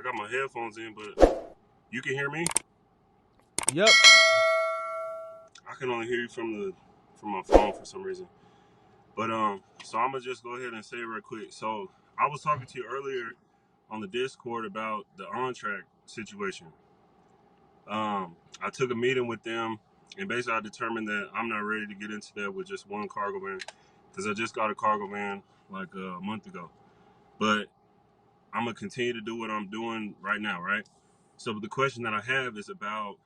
got my headphones in, but you can hear me? Yep. I can only hear you from my phone for some reason. But so I'm gonna just go ahead and say it real quick. So I was talking to you earlier on the Discord about the on-track situation. I took a meeting with them, and basically I determined that I'm not ready to get into that with just one cargo van, because I just got a cargo van like a month ago. But I'm gonna continue to do what I'm doing right now, right? So the question that I have is about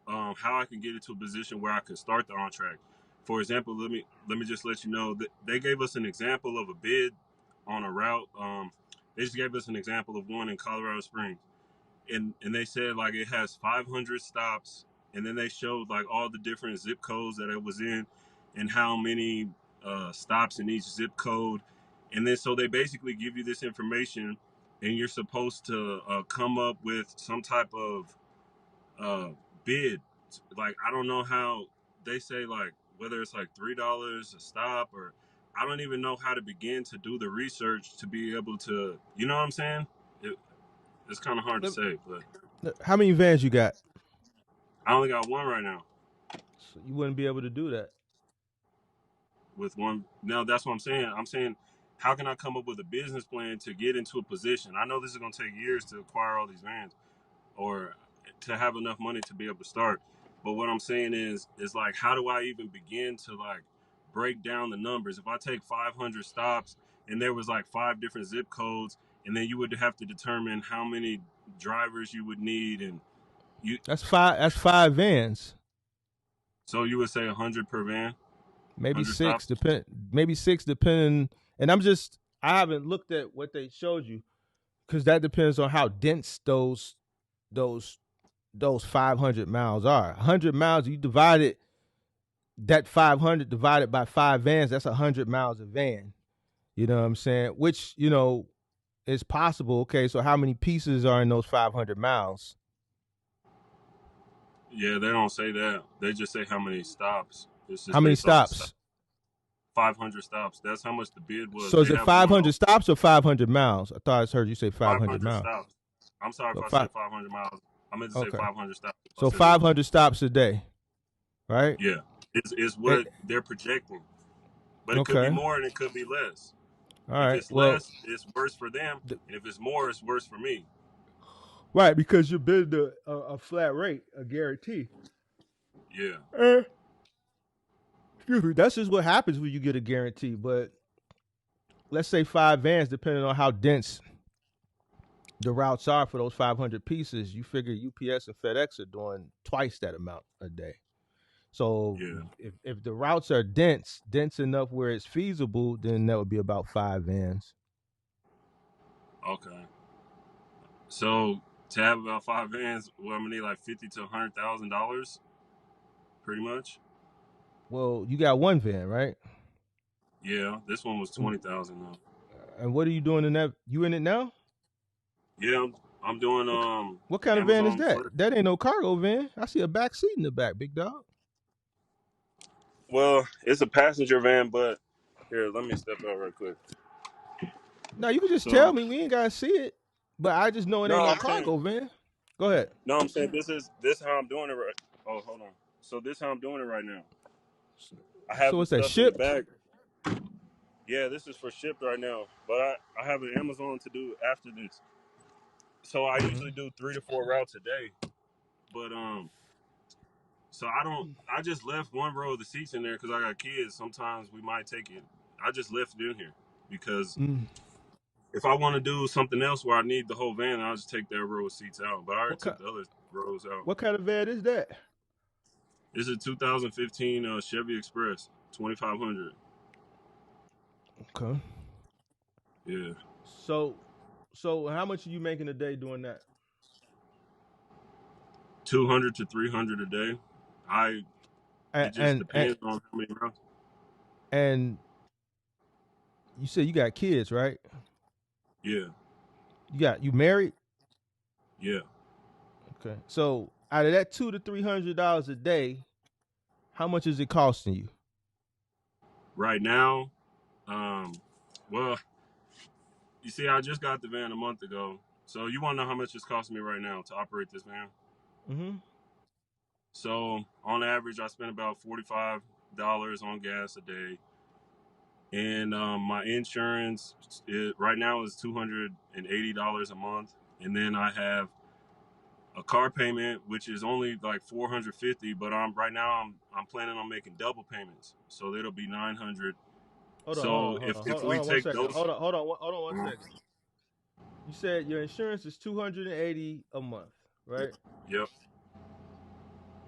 how I can get into a position where I can start the on track. For example, let me just let you know that they gave us an example of a bid on a route. They just gave us an example of one in Colorado Springs, and they said like it has 500 stops, and then they showed like all the different zip codes that it was in, and how many stops in each zip code, and then so they basically give you this information, and you're supposed to come up with some type of uh, bid. Like I don't know how they say like whether it's like $3 a stop, or I don't even know how to begin to do the research to be able to, you know what I'm saying? It's kind of hard to say, but How many vans you got? I only got one right now. So you wouldn't be able to do that. With one, no, that's what I'm saying. I'm saying, how can I come up with a business plan to get into a position? I know this is going to take years to acquire all these vans, or to have enough money to be able to start. But what I'm saying is like, how do I even begin to like break down the numbers? If I take 500 stops and there was like 5 different zip codes, and then you would have to determine how many drivers you would need, and you, That's five. That's 5 vans. so you would say 100 per van, Maybe 100 six. stops. Maybe six, depending. And I haven't looked at what they showed you, because that depends on how dense those 500 miles are. 100 miles, you divide it, that 500 divided by 5 vans, that's 100 miles a van. You know what I'm saying? Which, is possible. Okay, so how many pieces are in those 500 miles? Yeah, they don't say that. They just say how many stops. It's How just many based off the stop. stops? 500 stops. That's how much the bid was. So is They it have one 500 stops or 500 miles? I thought I heard you say 500 500 miles. stops. I'm sorry So if I five. said 500 miles. I meant to say Okay. 500 stops. If I So said that. 500 stops a day, right? Yeah, it's And, what they're projecting, but it could be okay. more and it could be less. All If right. it's Well, less, it's worse for them, and if it's more, it's worse for me. right, because you're bidding a flat rate, a guarantee. Yeah. Eh, excuse me. That's just what happens when you get a guarantee. But let's say 5 vans, depending on how dense the routes are for those 500 pieces, you figure UPS and FedEx are doing twice that amount a day. So Yeah. if the routes are dense enough where it's feasible, then that would be about 5 vans. Okay. So to have about 5 vans, well, I'm gonna need like $50,000 to $100,000, pretty much. Well, you got one van, right? Yeah. This one was 20,000 though. And what are you doing in that? You in it now? Yeah, I'm doing What, what kind of van is Amazon that? Flip. That ain't no cargo van. I see a back seat in the back, big dog. Well, it's a passenger van, but here, let me step out real quick. No, you can just tell So me. We ain't gotta see it. But I just know it ain't no, no I'm saying cargo van. Go ahead. no, I'm saying this how I'm doing it right. Oh, hold on. So this how I'm doing it right now. I have So the it's that stuff in the shipped. back. Yeah, this is for Shipt right now, but I have an Amazon to do after this. So I Mm-hmm. usually do 3 to 4 routes a day, but so I don't. I just left one row of the seats in there because I got kids. Sometimes we might take it. I just left it in here because Mm. if I want to do something else where I need the whole van, I'll just take that row of seats out. But I already What kind? took the other rows out. What kind of van is that? This is a 2015 Chevy Express 2500. Okay. Yeah, So, so how much are you making a day doing that? 200 to 300 a day. I And It just and and, depends on how many rounds. and you said you got kids, right? Yeah, You married? yeah. Okay. So out of that $200 to $300 a day, how much is it costing you? Right now, well, you see, I just got the van a month ago, So you want to know how much it's costing me right now to operate this van? Mm-hmm. So on average, I spend about $45 on gas a day, and my insurance right now is $280 a month, and then I have a car payment which is only like 450, but I'm planning on making double payments, so it'll be 900. Hold on, hold So on, hold on, if hold we on 1 second. take those, Hold on 1 second. You said your insurance is 280 a month, right? yep,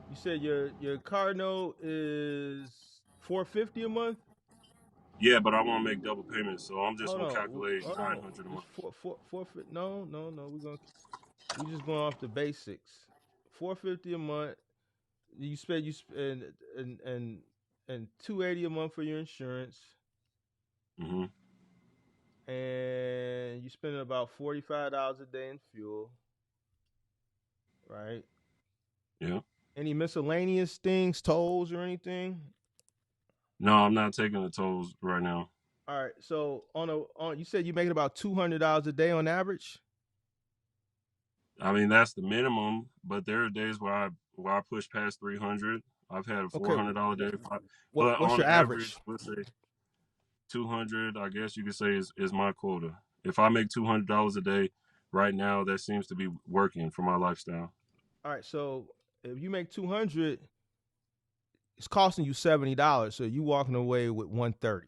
You said your car note is 450 a month. yeah, but I want to make double payments, so I'm just Hold gonna on, calculate hold on. 900 a It's month. four. No, no, no. We just going off the basics. 450 a month. You spend and 280 a month for your insurance, Hmm. and you spend about $45 a day in fuel, right? Yeah. Any miscellaneous things, tolls or anything? No, I'm not taking the tolls right now. All right. So you said you making about $200 a day on average. I mean, that's the minimum, but there are days where I push past 300. I've had a Okay. $400 day, but What's on your average, average? let's say 200. I guess you could say is my quota. If I make $200 a day right now, that seems to be working for my lifestyle. All right. So if you make 200, it's costing you $70. So you walking away with 130,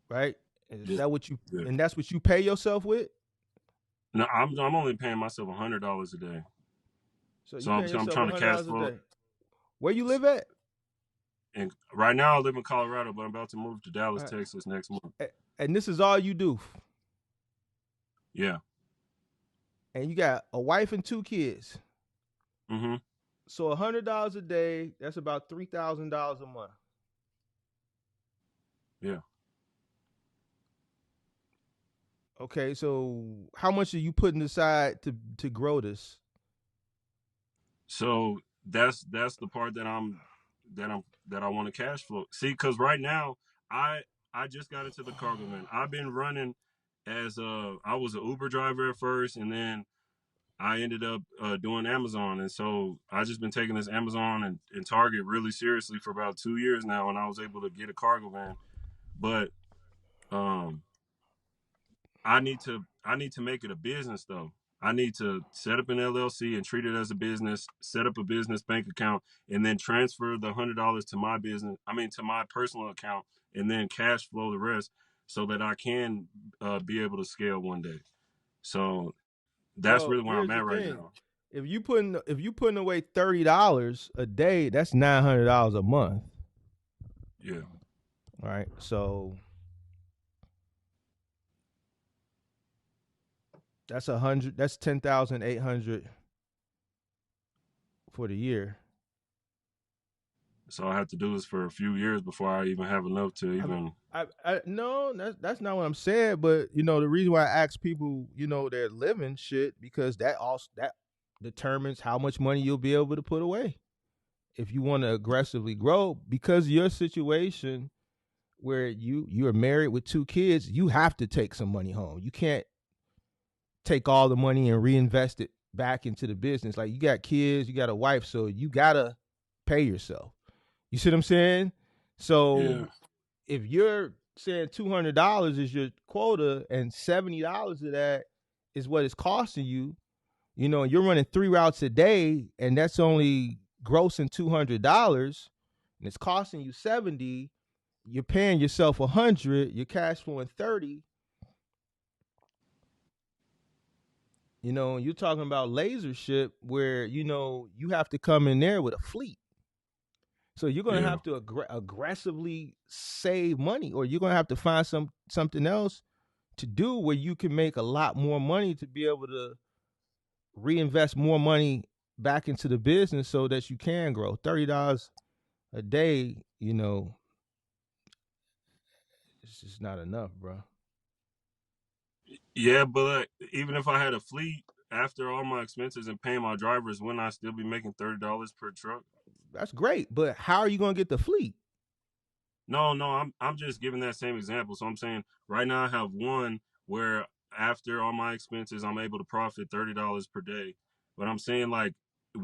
right? Is Yeah, that what you yeah. and that's what you pay yourself with? No, I'm only paying myself $100 a day. So you So paying I'm yourself trying to cash $100 a flow. day. Where you live at? And right now I live in Colorado, but I'm about to move to All Dallas, right. Texas next month. And this is all you do. Yeah. And you got a wife and 2 kids. Hmm. So $100 a day, that's about $3,000 a month. Yeah. Okay, so how much are you putting aside to grow this? So that's the part that I want to cash flow. See, because right now I I just got into the cargo van. I've been running as I was an Uber driver at first, and then I ended up doing Amazon, and so I just been taking this Amazon and Target really seriously for about 2 years now, and I was able to get a cargo van. But um, I need to make it a business though. I need to set up an LLC and treat it as a business, set up a business bank account, and then transfer the $100 to my business. I mean, to my personal account, and then cash flow the rest so that I can be able to scale one day. So that's Well, really where I'm here's the at right thing. now. If you putting away $30 a day, that's $900 a month. Yeah. All right. So that's 10,800 for the year. So I have to do this for a few years before I even have enough to I mean, even. I no, that's not what I'm saying. But the reason why I ask people, their living shit, because that determines how much money you'll be able to put away if you want to aggressively grow. Because your situation where you're married with 2 kids, you have to take some money home. You can't take all the money and reinvest it back into the business. Like, you got kids, you got a wife, so you gotta pay yourself. You see what I'm saying? Yeah. So if you're saying $200 is your quota and $70 of that is what it's costing you, you're running 3 routes a day and that's only grossing $200 and it's costing you 70. You're paying yourself 100. You're cash flowing 30. You're talking about laser ship where you have to come in there with a fleet. So you're going to Yeah. have to aggressively save money, or you're going to have to find something else to do where you can make a lot more money to be able to reinvest more money back into the business so that you can grow. $30 a day, it's just not enough, bro. Yeah, but even if I had a fleet, after all my expenses and paying my drivers, wouldn't I still be making $30 per truck? That's great, but how are you going to get the fleet? No, I'm just giving that same example. So I'm saying right now I have one where after all my expenses, I'm able to profit $30 per day. But I'm saying, like,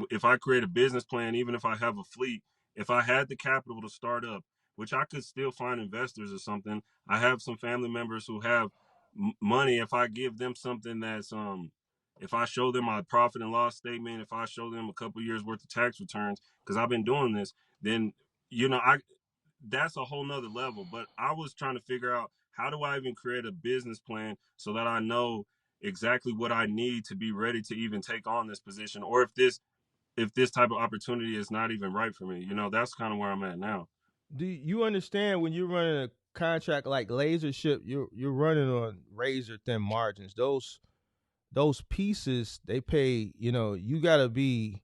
if I create a business plan, even if I have a fleet, if I had the capital to start up, which I could still find investors or something. I have some family members who have money. If I give them something that's if I show them my profit and loss statement, if I show them a couple years worth of tax returns, because I've been doing this, then I that's a whole nother level. But I was trying to figure out, how do I even create a business plan so that I know exactly what I need to be ready to even take on this position, or if this type of opportunity is not even right for me. That's kind of where I'm at now. Do you understand when you're running a contract like Shipt, you're running on razor thin margins. Those pieces they pay. You got to be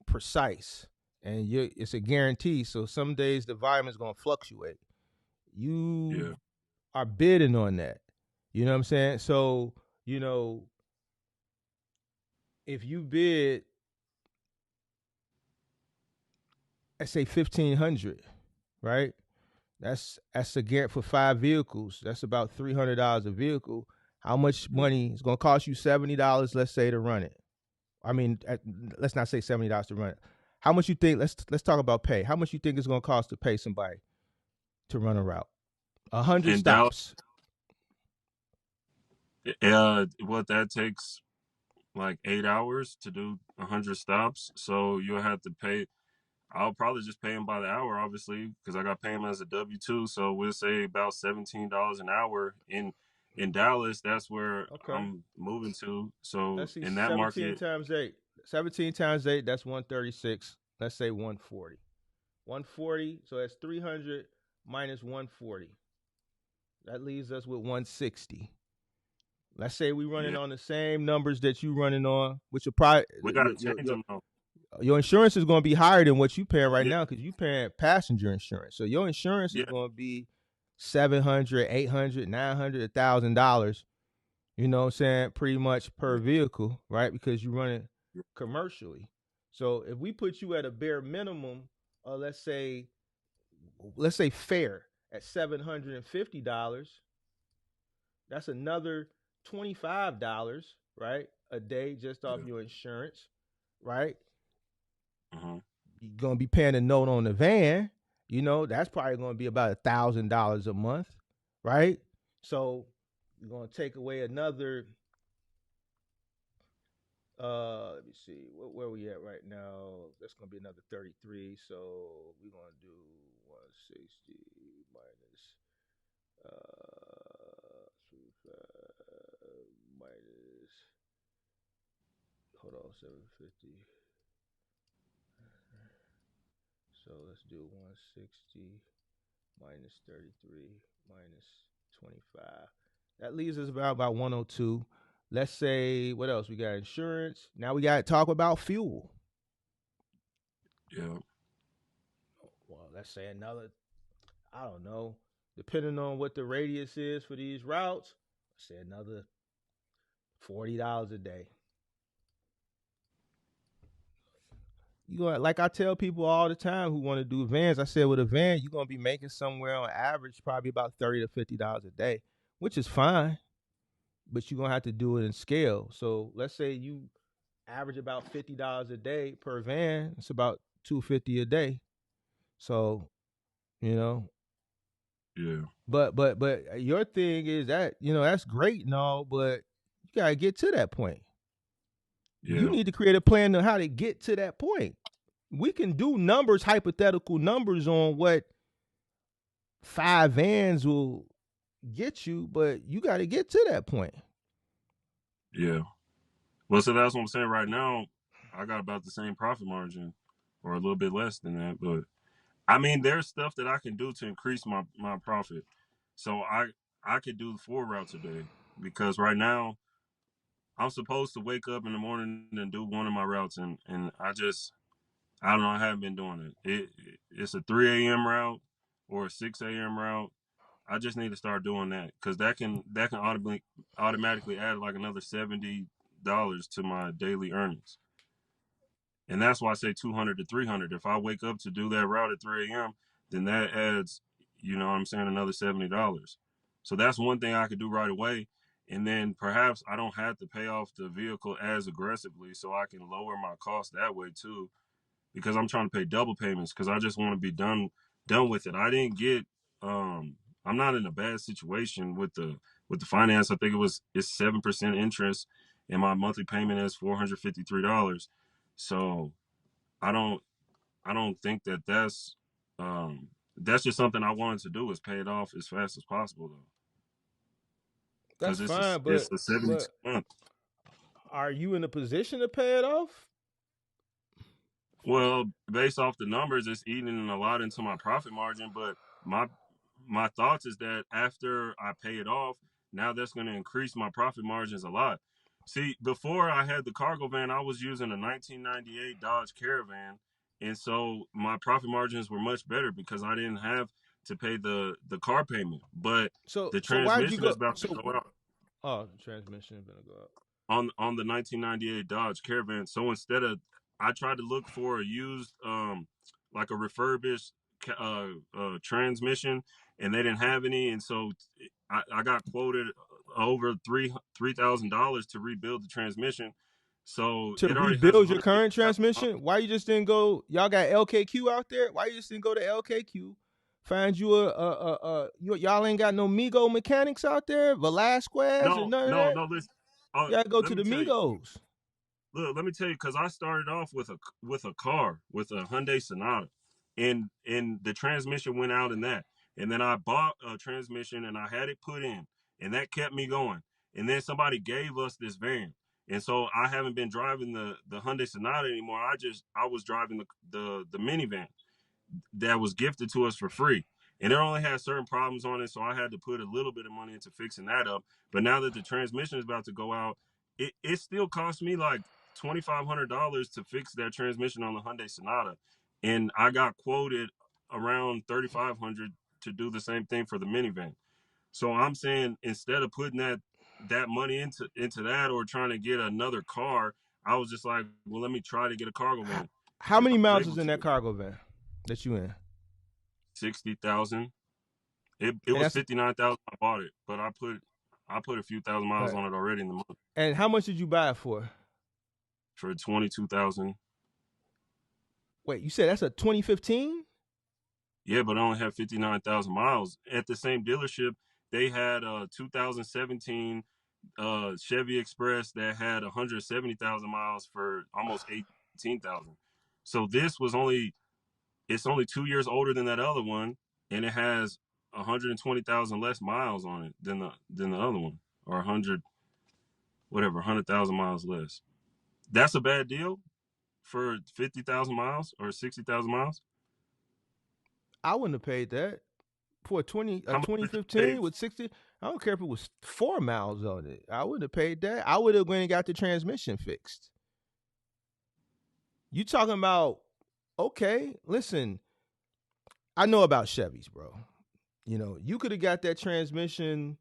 precise, and it's a guarantee. So some days the volume is going to fluctuate. You Yeah. are bidding on that. You know what I'm saying? So you know if you bid, let's say 1,500, right? That's a grant for 5 vehicles. That's about $300 a vehicle. How much money is going to cost you? $70, let's say, to run it. I mean, let's not say $70 to run it. How much you think? Let's talk about pay. How much you think it's going to cost to pay somebody to run a route? 100 In Dallas, stops. what that takes like 8 hours to do 100 stops. So you'll have to pay. I'll probably just pay him by the hour, obviously, because I got to pay him as a W-2. So we'll say about $17 an hour in Dallas. That's where Okay. I'm moving to. So Let's see. in that 17 market, times eight. 17 times eight. That's 136. Let's say 140. 140. So that's 300 minus 140. That leaves us with 160. Let's say we running yeah, on the same numbers that you running on, which will probably we got to change them though. your insurance is going to be higher than what you paying right Yeah, now because you paying passenger insurance. So your insurance is yeah, going to be 700, 800, 900, $1,000. You know what I'm saying? Pretty much per yeah, vehicle, right? Because you run it yeah. commercially. So if we put you at a bare minimum, let's say fair at $750, that's another $25, right? A day just off Yeah. your insurance, right? Uh-huh. You're gonna be paying a note on the van. That's probably gonna be about $1,000 a month, right? So you're gonna take away another. Let me see, where we at right now. That's gonna be another 33. So we're gonna do 160 minus minus, hold on, 750. So let's do 160 minus 33 minus 25. That leaves us about 102. Let's say, what else? We got insurance. Now we got to talk about fuel. Yeah, Well, let's say another, I don't know, depending on what the radius is for these routes, let's say another $40 a day. Like I tell people all the time who want to do vans, I said with a van, you're gonna be making somewhere on average probably about $30 to $50 a day, which is fine, but you're gonna have to do it in scale. So let's say you average about $50 a day per van, it's about $250 a day. So, you know, yeah, but your thing is that, that's great and all, but you gotta get to that point. You yeah, need to create a plan on how to get to that point. We can do numbers, hypothetical numbers on what 5 vans will get you, but you got to get to that point. yeah. Well, so that's what I'm saying. Right now, I got about the same profit margin, or a little bit less than that. But I mean, there's stuff that I can do to increase my profit. So I could do 4 routes a day, because right now I'm supposed to wake up in the morning and do one of my routes, and I don't know, I haven't been doing it. It's a 3 a.m. route or a 6 a.m. route. I just need to start doing that, because that can automatically add like another $70 to my daily earnings. And that's why I say 200 to 300. If I wake up to do that route at 3 a.m., then that adds, you know what I'm saying, another $70. So that's one thing I could do right away. and then perhaps I don't have to pay off the vehicle as aggressively, so I can lower my cost that way too. Because I'm trying to pay double payments because I just want to be done with it. I didn't get I'm not in a bad situation with the finance. I think it's 7% interest and my monthly payment is $453. So I don't I don't think that's just something I wanted to do is pay it off as fast as possible though. That's Because fine, it's a 72 but month. are you in a position to pay it off? Well, based off the numbers, it's eating a lot into my profit margin. But my my thoughts is that after I pay it off, now that's going to increase my profit margins a lot. See, before I had the cargo van, I was using a 1998 Dodge Caravan, and so my profit margins were much better because I didn't have to pay the car payment. But the So why'd you transmission is go? about to So go out oh, the transmission is gonna go up. on the 1998 Dodge Caravan. So instead of I tried to look for a used like a refurbished transmission, and they didn't have any, and so I got quoted over $3,000 to rebuild the transmission. So To it already has rebuild your current 150,000. transmission, why you just didn't go? Y'all got LKQ out there. Why you just didn't go to LKQ? Find you y'all ain't got no Migo mechanics out there, Velasquez or No, none of no, that. no. Listen, You gotta go let to me the tell you. Migos. Look, let me tell you, because I started off with a car with a Hyundai Sonata, and the transmission went out in that, and then I bought a transmission and I had it put in, and that kept me going. And then somebody gave us this van, and so I haven't been driving the Hyundai Sonata anymore. I was driving the minivan that was gifted to us for free. And it only had certain problems on it, so I had to put a little bit of money into fixing that up. But now that the transmission is about to go out, it still cost me like $2,500 to fix that transmission on the Hyundai Sonata. And I got quoted around $3,500 to do the same thing for the minivan. So I'm saying instead of putting that money into that or trying to get another car, I was just like, well, let me try to get a cargo van. How And I many was miles able is in to. that cargo van that you in? 60,000. It And was that's 59,000. I bought it, but I put a few thousand miles right. on it already in the month And how much did you buy it for? for 22,000. Wait, you said that's a 2015? Yeah, but I only have 59,000 miles. At the same dealership, they had a 2017 Chevy Express that had 170,000 miles for almost 18,000. So this was it's only 2 years older than that other one, and it has 120,000 less miles on it than the other one, or 100,000 miles less. That's a bad deal for 50,000 miles or 60,000 miles. I wouldn't have paid that for a How much would you pay? 2015 with 60. I don't care if it was 4 miles on it. I wouldn't have paid that. I would have went and got the transmission fixed. You talking about, okay, listen, I know about Chevys, bro. You know, you could have got that transmission.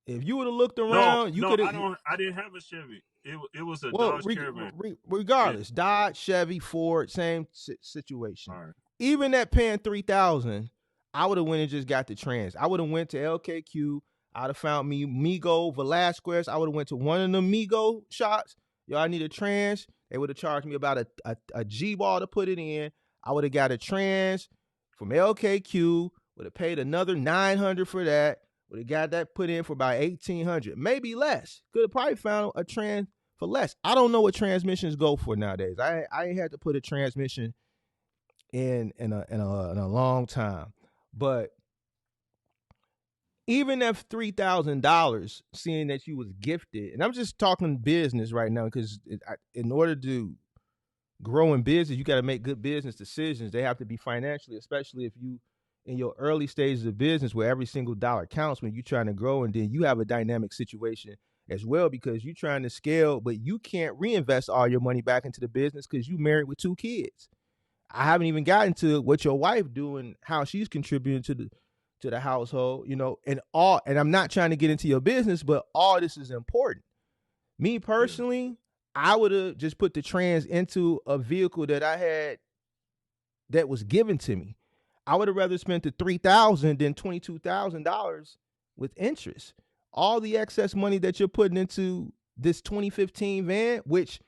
If you would have looked No, around, you no, could have. I didn't have a Chevy. It was a Well, Dodge Caravan. And regardless, Dodge, Chevy, Ford, same all situation. right. Even at paying 3,000, I would have went and just got the trans. I would have went to LKQ. I'd have found me Migo, Velasquez. I would have went to one of the Migo shops. Yo, I need a trans. They would have charged me about a G ball to put it in. I would have got a trans from LKQ. Would have paid another 900 for that. Would have got that put in for about 1,800, maybe less. Could have probably found a trans for less. I don't know what transmissions go for nowadays. I ain't had to put a transmission in a long time. But even if $3,000, seeing that you was gifted, and I'm just talking business right now because in order to grow in business, you got to make good business decisions. They have to be financially, especially if you in your early stages of business where every single dollar counts when you're trying to grow, and then you have a dynamic situation as well because you're trying to scale, but you can't reinvest all your money back into the business because you married with 2 kids. I haven't even gotten to what your wife doing, how she's contributing to the household, and I'm not trying to get into your business, but all this is important. Me Yeah. personally, I would have just put the trans into a vehicle that I had that was given to me. I would have rather spent the $3,000 than $22,000 with interest. all the excess money that you're putting into this 2015 van, which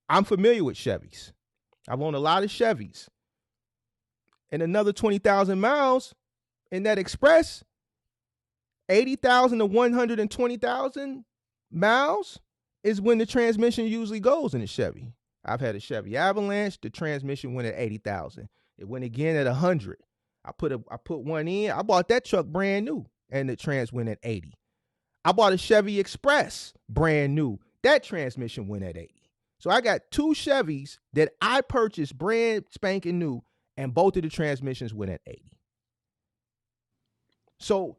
I'm familiar with Chevys. I've owned a lot of Chevys. And another 20,000 miles in that Express, 80,000 to 120,000 miles is when the transmission usually goes in a Chevy. I've had a Chevy Avalanche. The transmission went at 80,000. It went again at 100. I put one in. I bought that truck brand new, and the trans went at 80. I bought a Chevy Express brand new. That transmission went at 80. So I got two Chevys that I purchased brand spanking new, and both of the transmissions went at 80. So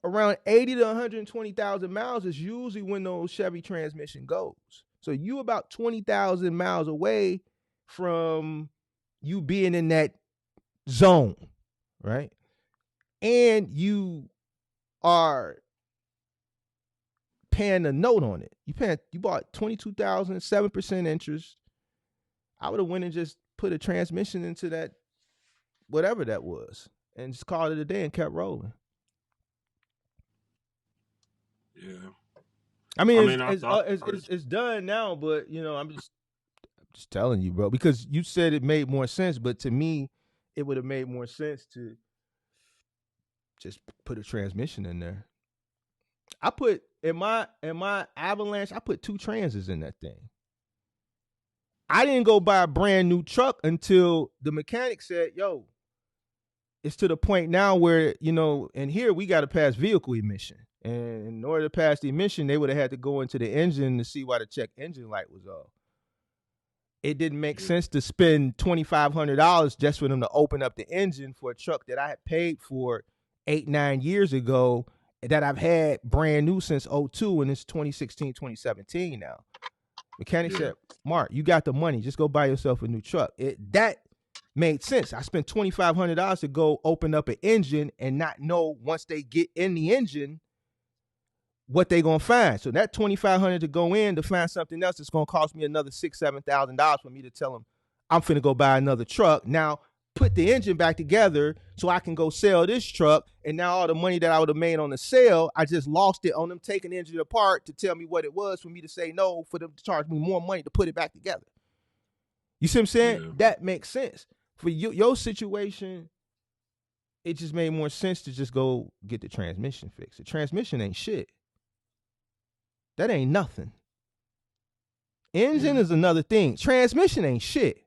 around 80 to 120,000 miles is usually when those Chevy transmission goes. So you about 20,000 miles away from you being in that zone, right? And you are paying a note on it. You bought 22,000, 7% interest. I would have went and just put a transmission into that, whatever that was, and just called it a day and kept rolling. Yeah. I mean, it's done now, but I'm just telling you, bro, because you said it made more sense, but to me, it would have made more sense to just put a transmission in there. I put in my Avalanche, I put 2 transes in that thing. I didn't go buy a brand new truck until the mechanic said, yo, it's to the point now where, and here we got to pass vehicle emission. And in order to pass the emission, they would have had to go into the engine to see why the check engine light was off. It didn't make sense to spend $2,500 just for them to open up the engine for a truck that I had paid for 8-9 years ago, that I've had brand new since 2002, and it's 2016, 2017 now. Mechanic said, Mark, you got the money. Just go buy yourself a new truck. That made sense. I spent $2,500 to go open up an engine and not know once they get in the engine what they gonna find. So that $2,500 to go in to find something else, it's gonna cost me another $6,000-$7,000 for me to tell them I'm finna go buy another truck. Now put the engine back together so I can go sell this truck. And now all the money that I would have made on the sale, I just lost it on them taking the engine apart to tell me what it was, for me to say no, for them to charge me more money to put it back together. You see what I'm saying? Yeah. That makes sense. For your situation, it just made more sense to just go get the transmission fixed. The transmission ain't shit. That ain't nothing. Engine is another thing. Transmission ain't shit.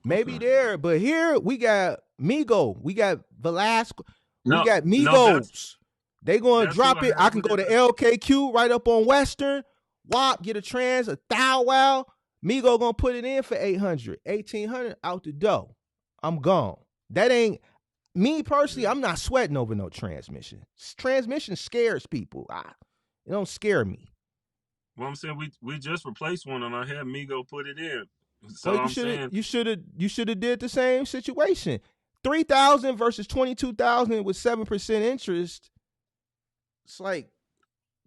Maybe there, but here we got Migo, we got Velasco, we got Migos. They gonna drop it. I can go to LKQ right up on Western, WAP, get a trans, a thou wow. Migo gonna put it in for 800, 1,800 out the door. I'm gone. That ain't me personally. I'm not sweating over no transmission. Transmission scares people. It don't scare me. Well, I'm saying we just replaced one and I had Migo put it in. So well, you should have did the same situation. 3,000 versus 22,000 with 7% interest. It's like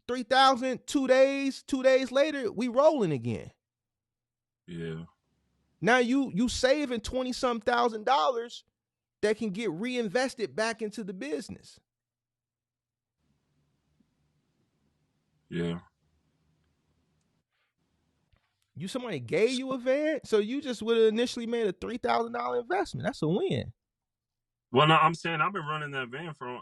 3,000. 2 days. 2 days later, we rolling again. Yeah. Now you saving $20-some thousand that can get reinvested back into the business. Yeah. Somebody gave you a van, so you just would have initially made a $3,000 investment. That's a win. Well, no, I'm saying I've been running that van for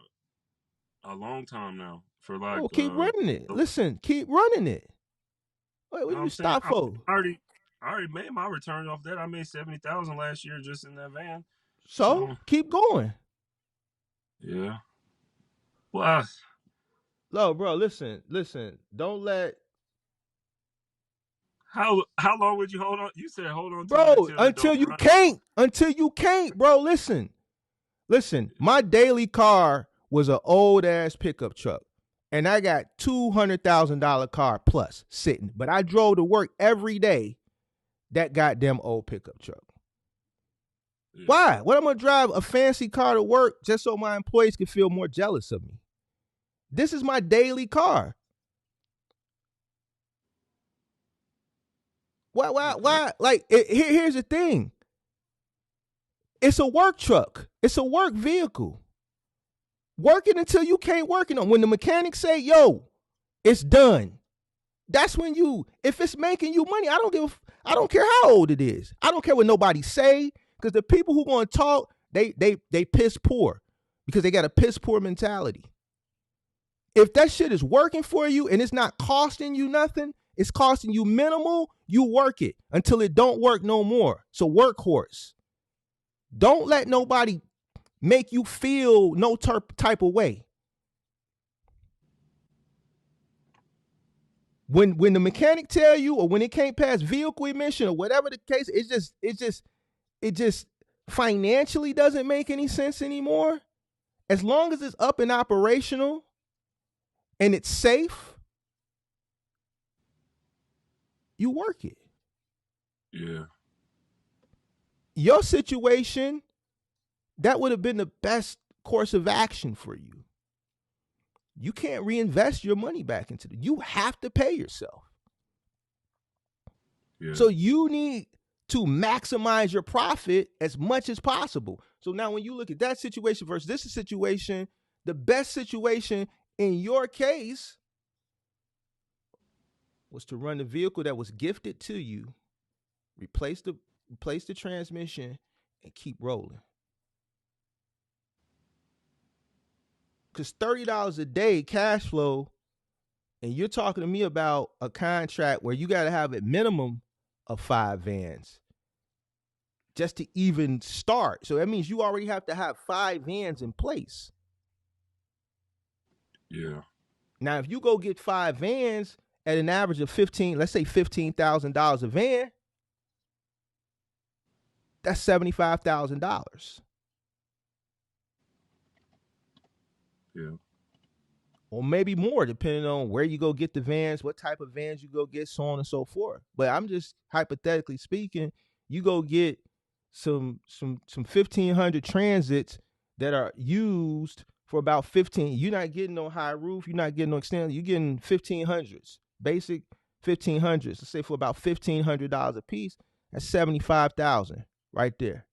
a long time now. For like, keep running it. Listen, keep running it. What do you stop for? I already made my return off that. I made $70,000 last year just in that van. So keep going. Yeah. Well, no, bro. Listen. Don't let. How long would you hold on? You said hold on, bro, until you can't. Until you can't, bro. Listen. My daily car was an old ass pickup truck, and I got $200,000 car plus sitting. But I drove to work every day. That goddamn old pickup truck. Yeah. Why? What, I'm gonna drive a fancy car to work just so my employees can feel more jealous of me? This is my daily car. Why? Like, here's the thing. It's a work truck. It's a work vehicle. Work it until you can't work it on. When the mechanics say, yo, it's done. That's when you, if it's making you money, I don't care how old it is. I don't care what nobody say, because the people who want to talk, they piss poor, because they got a piss poor mentality. If that shit is working for you and it's not costing you nothing, it's costing you minimal, you work it until it don't work no more. So workhorse. Don't let nobody make you feel no type of way. When the mechanic tell you, or when it can't pass vehicle emission or whatever the case, it just financially doesn't make any sense anymore. As long as it's up and operational and it's safe, you work it. Yeah. Your situation, that would have been the best course of action for you. You can't reinvest your money back into it. You have to pay yourself. Yeah. So you need to maximize your profit as much as possible. So now when you look at that situation versus this situation, the best situation in your case was to run the vehicle that was gifted to you, replace the transmission, and keep rolling. Because $30 a day cash flow, and you're talking to me about a contract where you got to have a minimum of 5 vans just to even start. So that means you already have to have 5 vans in place. Yeah. Now, if you go get 5 vans at an average of let's say $15,000 a van, that's $75,000. Yeah. Or maybe more, depending on where you go get the vans, what type of vans you go get, so on and so forth. But I'm just hypothetically speaking, you go get some 1,500 transits that are used for about 15. You're not getting no high roof, you're not getting no extended, you're getting 1,500s, basic 1,500s. Let's say for about $1,500 a piece, that's 75,000 right there.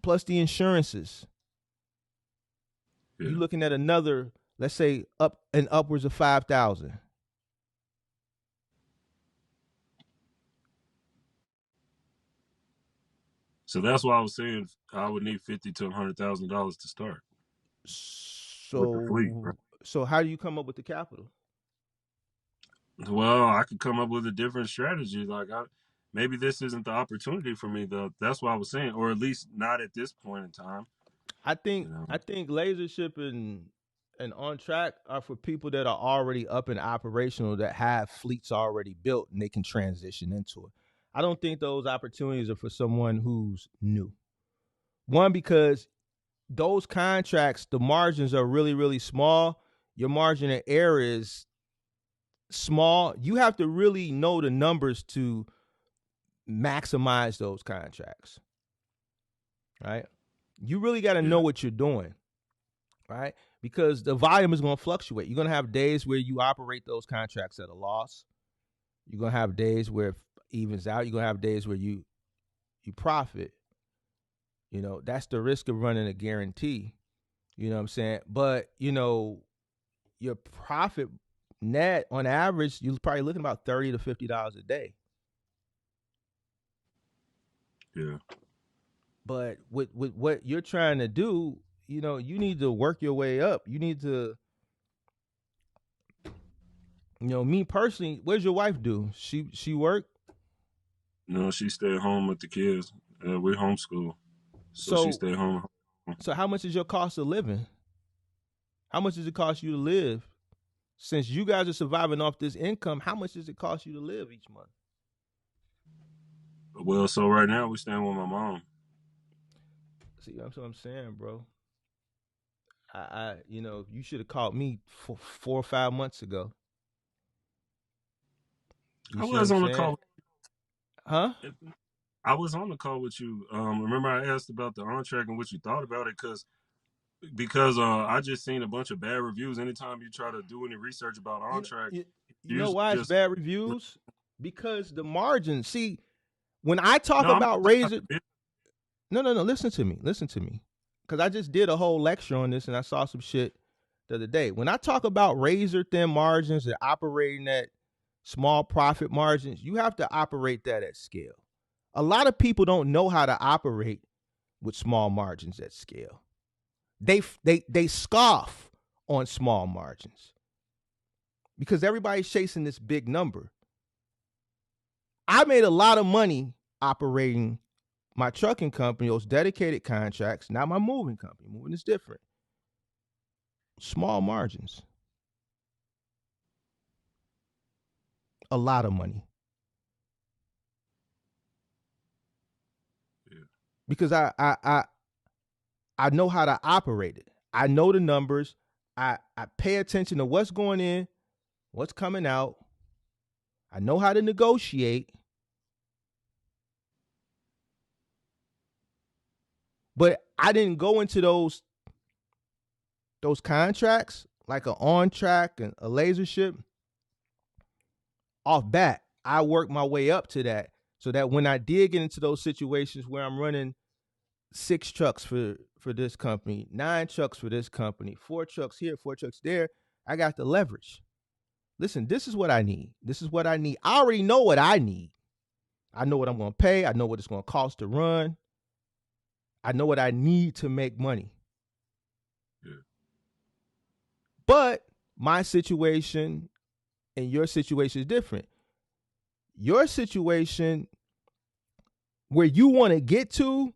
Plus the insurances. Yeah. You're looking at another, let's say, upwards of 5,000. So that's why I was saying I would need $50,000 to $100,000 to start with the fleet. Right? So how do you come up with the capital? Well, I could come up with a different strategy. Maybe this isn't the opportunity for me, though. That's what I was saying, or at least not at this point in time. I think You know? Lasership and On Track are for people that are already up and operational, that have fleets already built and they can transition into it. I don't think those opportunities are for someone who's new. One, because those contracts, the margins are really, really small. Your margin of error is small. You have to really know the numbers to maximize those contracts, right? You really got to know what you're doing, right? Because the volume is going to fluctuate. You're going to have days where you operate those contracts at a loss. You're going to have days where it evens out. You're going to have days where you profit. You know, that's the risk of running a guarantee. You know what I'm saying? But, you know, your profit net on average, you're probably looking about $30 to $50 a day. Yeah. But with what you're trying to do, you know, you need to work your way up. You need to, you know, me personally, what does your wife do? She work? No, she stayed home with the kids. We homeschool, so she stayed home. So how much is your cost of living? How much does it cost you to live? Since you guys are surviving off this income, how much does it cost you to live each month? Well, so right now we're staying with my mom. See, that's what I'm saying, bro. I you know, you should have called me 4 or 5 months ago. I was on the call. Huh? I was on the call with you. Remember I asked about the on-track and what you thought about it, because I just seen a bunch of bad reviews. Anytime you try to do any research about on-track, You know why it's bad reviews? Because the margin. See, when I talk No, I'm about talking about razor, the no, listen to me, because I just did a whole lecture on this and I saw some shit the other day. When I talk about razor thin margins and operating at small profit margins, you have to operate that at scale. A lot of people don't know how to operate with small margins at scale. They scoff on small margins because everybody's chasing this big number. I made a lot of money operating my trucking company, those dedicated contracts, not my moving company. Moving is different. Small margins. A lot of money. Yeah. Because I know how to operate it. I know the numbers. I pay attention to what's going in, what's coming out. I know how to negotiate. But I didn't go into those contracts like an on track and a laser ship off bat. I worked my way up to that so that when I did get into those situations where I'm running 6 trucks for this company, 9 trucks for this company, 4 trucks here, 4 trucks there, I got the leverage. Listen, this is what I need. This is what I need. I already know what I need. I know what I'm going to pay. I know what it's going to cost to run. I know what I need to make money. Yeah. But my situation and your situation is different. Your situation, where you want to get to,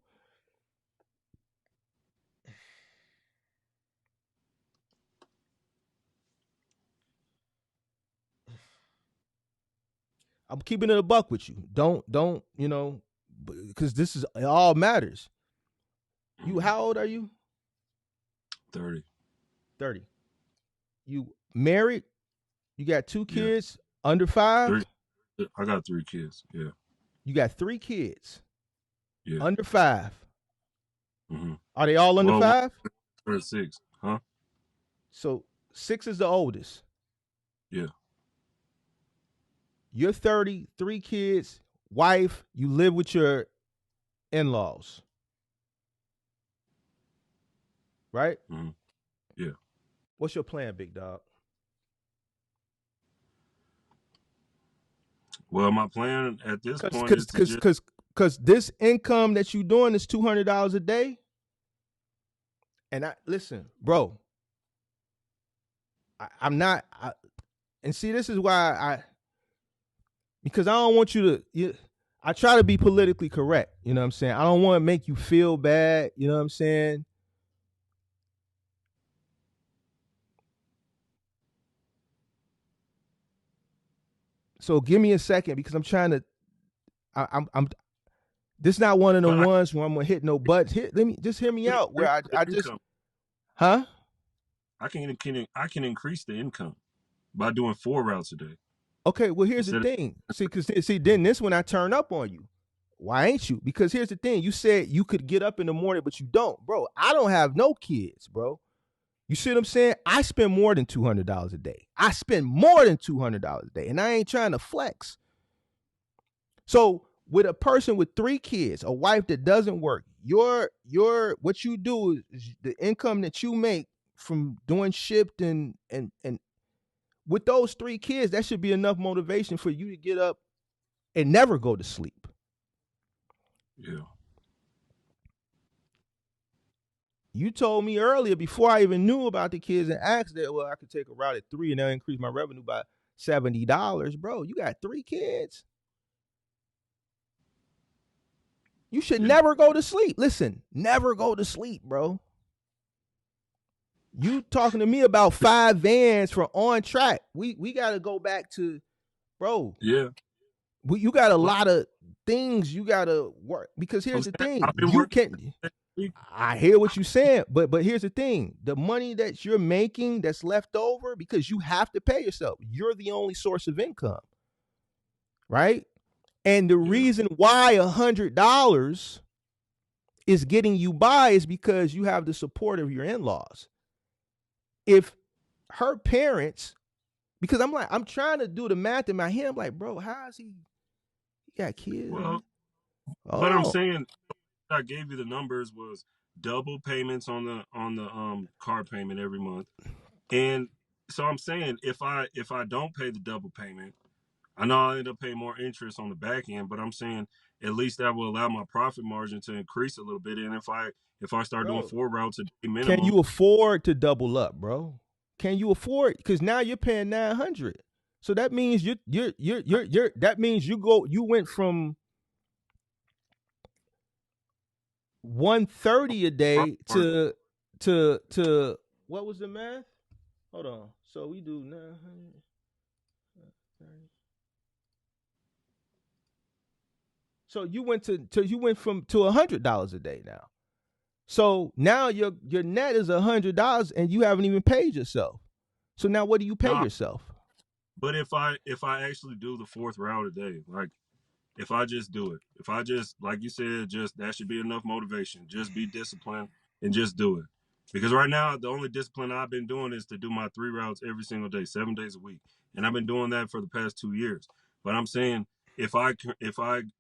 I'm keeping it a buck with you. Don't, because this is, it all matters. You, how old are you? 30. 30. You married? You got 2 Yeah. kids under 5? 3. I got 3 kids. Yeah. You got 3 kids Yeah. under 5. Mm-hmm. Are they all under 5? Or 6, huh? So 6 is the oldest. Yeah. You're 30, 3 kids, wife, you live with your in-laws. Right? Mm-hmm. Yeah. What's your plan, big dog? Well, my plan at this point is to just... Because this income that you're doing is $200 a day. And listen, bro, I'm not, and see, this is why because I don't want you to, I try to be politically correct. You know what I'm saying? I don't want to make you feel bad. You know what I'm saying? So give me a second because I'm trying to, I'm this not one of the ones where I'm gonna hit no buttons. Let me just hear me out. Where I just, huh? I can increase the income by doing 4 routes a day. Okay, well here's the thing. See, then this when I turn up on you. Why ain't you? Because here's the thing. You said you could get up in the morning, but you don't, bro. I don't have no kids, bro. You see what I'm saying? I spend more than $200 a day. I spend more than $200 a day, and I ain't trying to flex. So with a person with 3 kids, a wife that doesn't work, your what you do is the income that you make from doing Shipt and with those 3 kids, that should be enough motivation for you to get up and never go to sleep. Yeah. You told me earlier before I even knew about the kids and asked that, well, I could take a route at 3 and that'll increase my revenue by $70. Bro, you got 3 kids. You should never go to sleep. Listen, never go to sleep, bro. You talking to me about 5 vans for on track. We got to go back to, bro. Yeah. You got a lot of things you got to work. Because here's the thing. You can't. I hear what you're saying, but here's the thing. The money that you're making that's left over, because you have to pay yourself. You're the only source of income. Right? And the reason why $100 is getting you by is because you have the support of your in-laws. If her parents, because I'm trying to do the math in my head. I'm like, bro, how is he got kids? Well, But I'm Oh, saying I gave you the numbers was double payments on the car payment every month. And so I'm saying if I don't pay the double payment, I know I end up paying more interest on the back end, but I'm saying at least that will allow my profit margin to increase a little bit. And if I start doing bro. 4 routes a day Can minimum, you afford to double up, bro? Can you afford? Because now you're paying 900. So that means you're that means you went from 130 a day to what was the math? Hold on. So we do 900. So you went from to $100 a day now. So now your net is $100 and you haven't even paid yourself. So now what do you pay no. yourself? But if I actually do the fourth route a day, like if I just do it, if I just like you said, just that should be enough motivation. Just be disciplined and just do it. Because right now the only discipline I've been doing is to do my 3 routes every single day, 7 days a week, and I've been doing that for the past 2 years. But I'm saying if I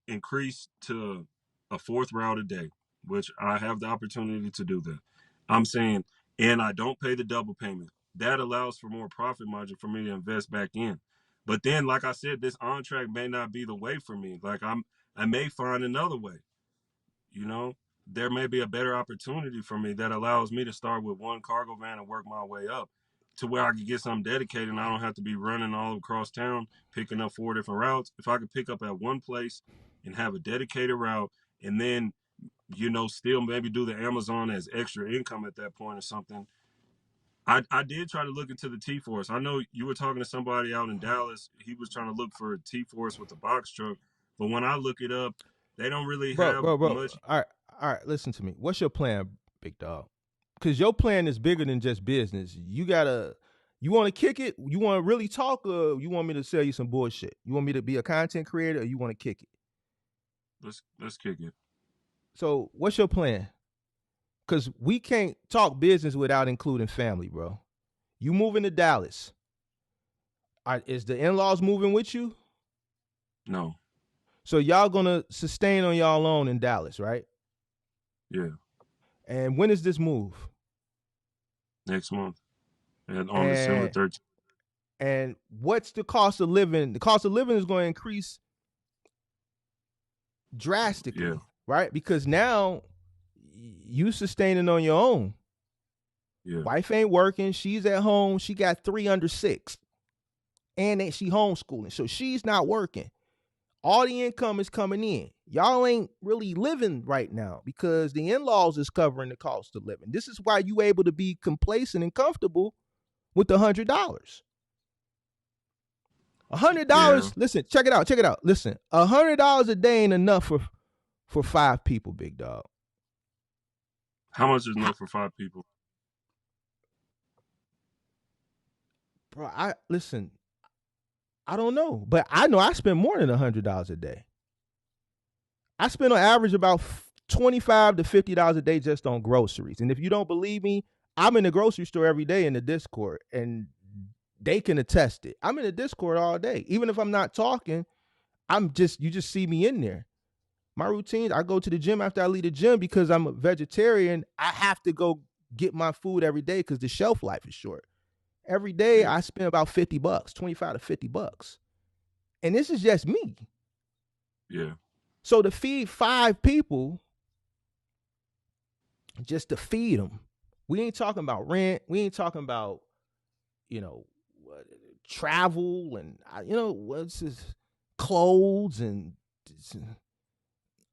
increase to a fourth route a day, which I have the opportunity to do that, I'm saying, and I don't pay the double payment, that allows for more profit margin for me to invest back in. But then, like I said, this on track may not be the way for me. Like I may find another way. You know, there may be a better opportunity for me that allows me to start with one cargo van and work my way up to where I could get something dedicated and I don't have to be running all across town picking up 4 different routes. If I could pick up at one place and have a dedicated route and then, still maybe do the Amazon as extra income at that point or something. I did try to look into the T Force. I know you were talking to somebody out in Dallas. He was trying to look for a T Force with a box truck, but when I look it up, they don't really Bro, have bro, bro. much. All right, listen to me. What's your plan, big dog? Because your plan is bigger than just business. You want to kick it? You want to really talk, or you want me to sell you some bullshit? You want me to be a content creator, or you want to kick it? Let's kick it. So, what's your plan? Because we can't talk business without including family, bro. You moving to Dallas? Is the in-laws moving with you? No, So y'all gonna sustain on y'all own in Dallas, right? yeah, And when is this move? next month and on December And 13th. and what's the cost of living? The cost of living is going to increase Yeah, drastically, right? Because now you sustaining on your own. yeah, Wife ain't working. She's at home. She got 3 under 6, and she homeschooling, so she's not working. All the income is coming in. Y'all ain't really living right now because the in-laws is covering the cost of living. This is why you able to be complacent and comfortable with $100. yeah. $100. Listen, check it out. Check it out. Listen, $100 a day ain't enough for 5 people, big dog. How much is enough for 5 people? Bro, I listen. I don't know, but I know I spend more than $100 a day. I spend on average about $25 to $50 a day just on groceries. And if you don't believe me, I'm in the grocery store every day in the Discord, and they can attest it. I'm in the Discord all day, even if I'm not talking. You just see me in there. My routine, I go to the gym after I leave the gym because I'm a vegetarian. I have to go get my food every day because the shelf life is short. Every day Yeah, I spend about $50, 25 to $50. And this is just me. yeah, So to feed 5 people, just to feed them, we ain't talking about rent. We ain't talking about, you know, travel and, what's this, clothes and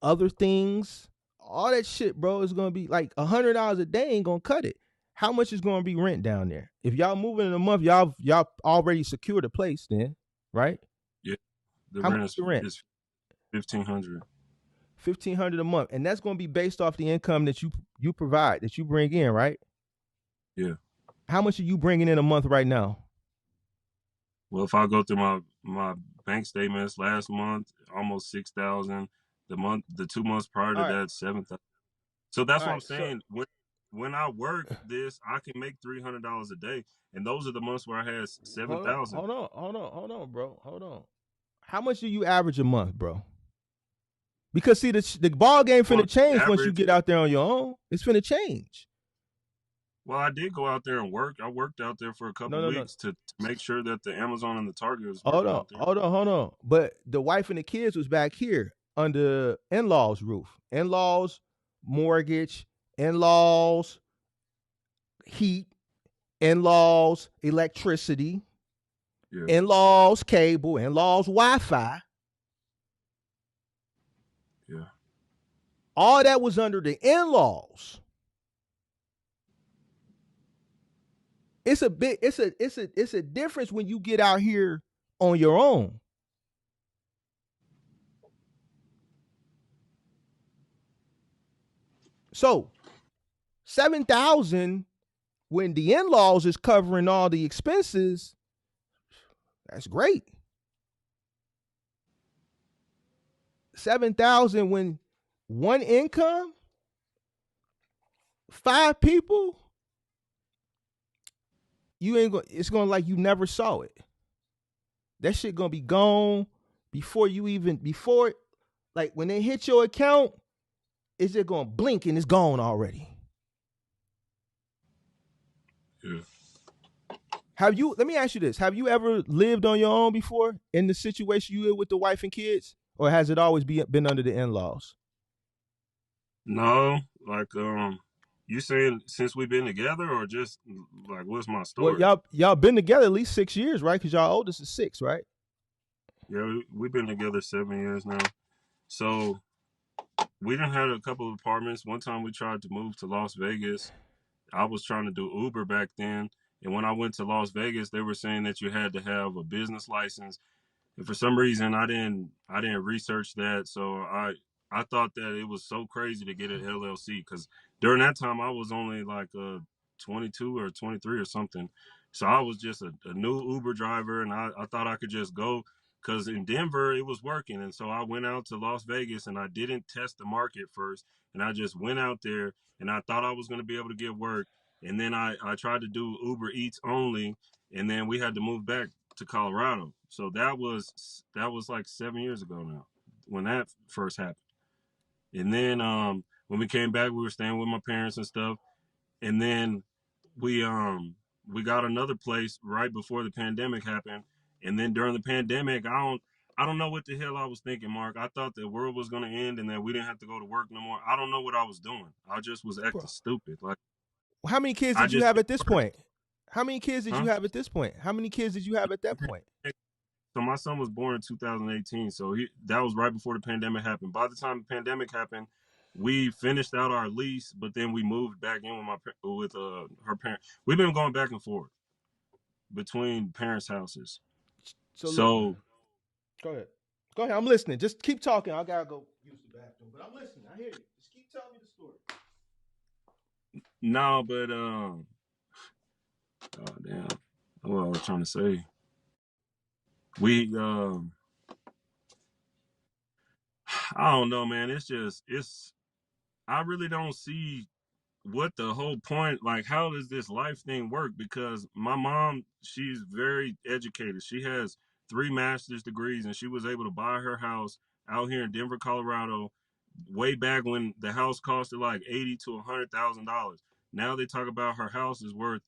other things. All that shit, bro, is gonna be like $100 a day ain't gonna cut it. How much is gonna be rent down there? If y'all moving in a month, y'all already secured a place, then, right? yeah. The How much rent is the rent? is 1,500. 1,500 a month, and that's gonna be based off the income that you provide, that you bring in, right? Yeah. How much are you bringing in a month right now? Well, if I go through my bank statements last month, almost 6,000. The 2 months prior to All right, that, 7,000. So that's all what I'm right. So saying. When I work this, I can make $300 a day, and those are the months where I had 7,000. hold on, bro. Hold on. How much do you average a month, bro? Because see, the ball game Well, finna change once you average. get out there on your own. It's finna change. Well, I did go out there and work. I worked out there for a No, couple no, no. weeks to make sure that the Amazon and the Target was Hold working on, out there. hold on, hold on. But the wife and the kids was back here under in-laws' roof. In-laws, mortgage, in-laws, heat, in-laws, electricity, Yeah, in-laws, cable, in-laws, Wi-Fi. yeah, All that was under the in-laws. It's a difference when you get out here on your own. So 7,000 when the in-laws is covering all the expenses, that's great. 7,000 when one income, 5 people, you ain't going. It's going like you never saw it. That shit gonna be gone before like when they hit your account, it's just gonna blink and it's gone already. yeah. Have you? Let me ask you this: have you ever lived on your own before in the situation you with the wife and kids, or has it always been under the in-laws? No, like you saying since we've been together, or just like what's my Well, story? y'all been together at least 6 years, right? Because y'all oldest is 6, right? Yeah, we've been together 7 years now. So we done had a couple of apartments. One time we tried to move to Las Vegas. I was trying to do Uber back then, and when I went to Las Vegas, they were saying that you had to have a business license. And for some reason, I didn't research that, so I thought that it was so crazy to get an LLC because during that time I was only like 22 or 23 or something. So I was just a new Uber driver, and I thought I could just go because in Denver it was working, and so I went out to Las Vegas and I didn't test the market first, and I just went out there and I thought I was going to be able to get work, and then I tried to do Uber Eats only, and then we had to move back to Colorado. So that was like 7 years ago now when that first happened. And then when we came back, we were staying with my parents and stuff. And then we got another place right before the pandemic happened. And then during the pandemic, I don't know what the hell I was thinking, Mark. I thought the world was gonna end and that we didn't have to go to work no more. I don't know what I was doing. I just was acting Bro, stupid. Like how many kids I did you just have at didn't this work. point? How many kids did Huh? you have at this point? How many kids did you have at that point? So my son was born in 2018. So that was right before the pandemic happened. By the time the pandemic happened, we finished out our lease, but then we moved back in with her parents. We've been going back and forth between parents' houses. So look, So man. Go ahead. Go ahead. I'm listening. Just keep talking. I gotta go use the bathroom, but I'm listening. I hear you. Just keep telling me the story. no, but oh damn, what I was trying to say. We I don't know, man. It's I really don't see what the whole point, like how does this life thing work, because my mom, she's very educated. She has 3 master's degrees and she was able to buy her house out here in Denver, Colorado, way back when the house costed like 80 to $100,000. Now they talk about her house is worth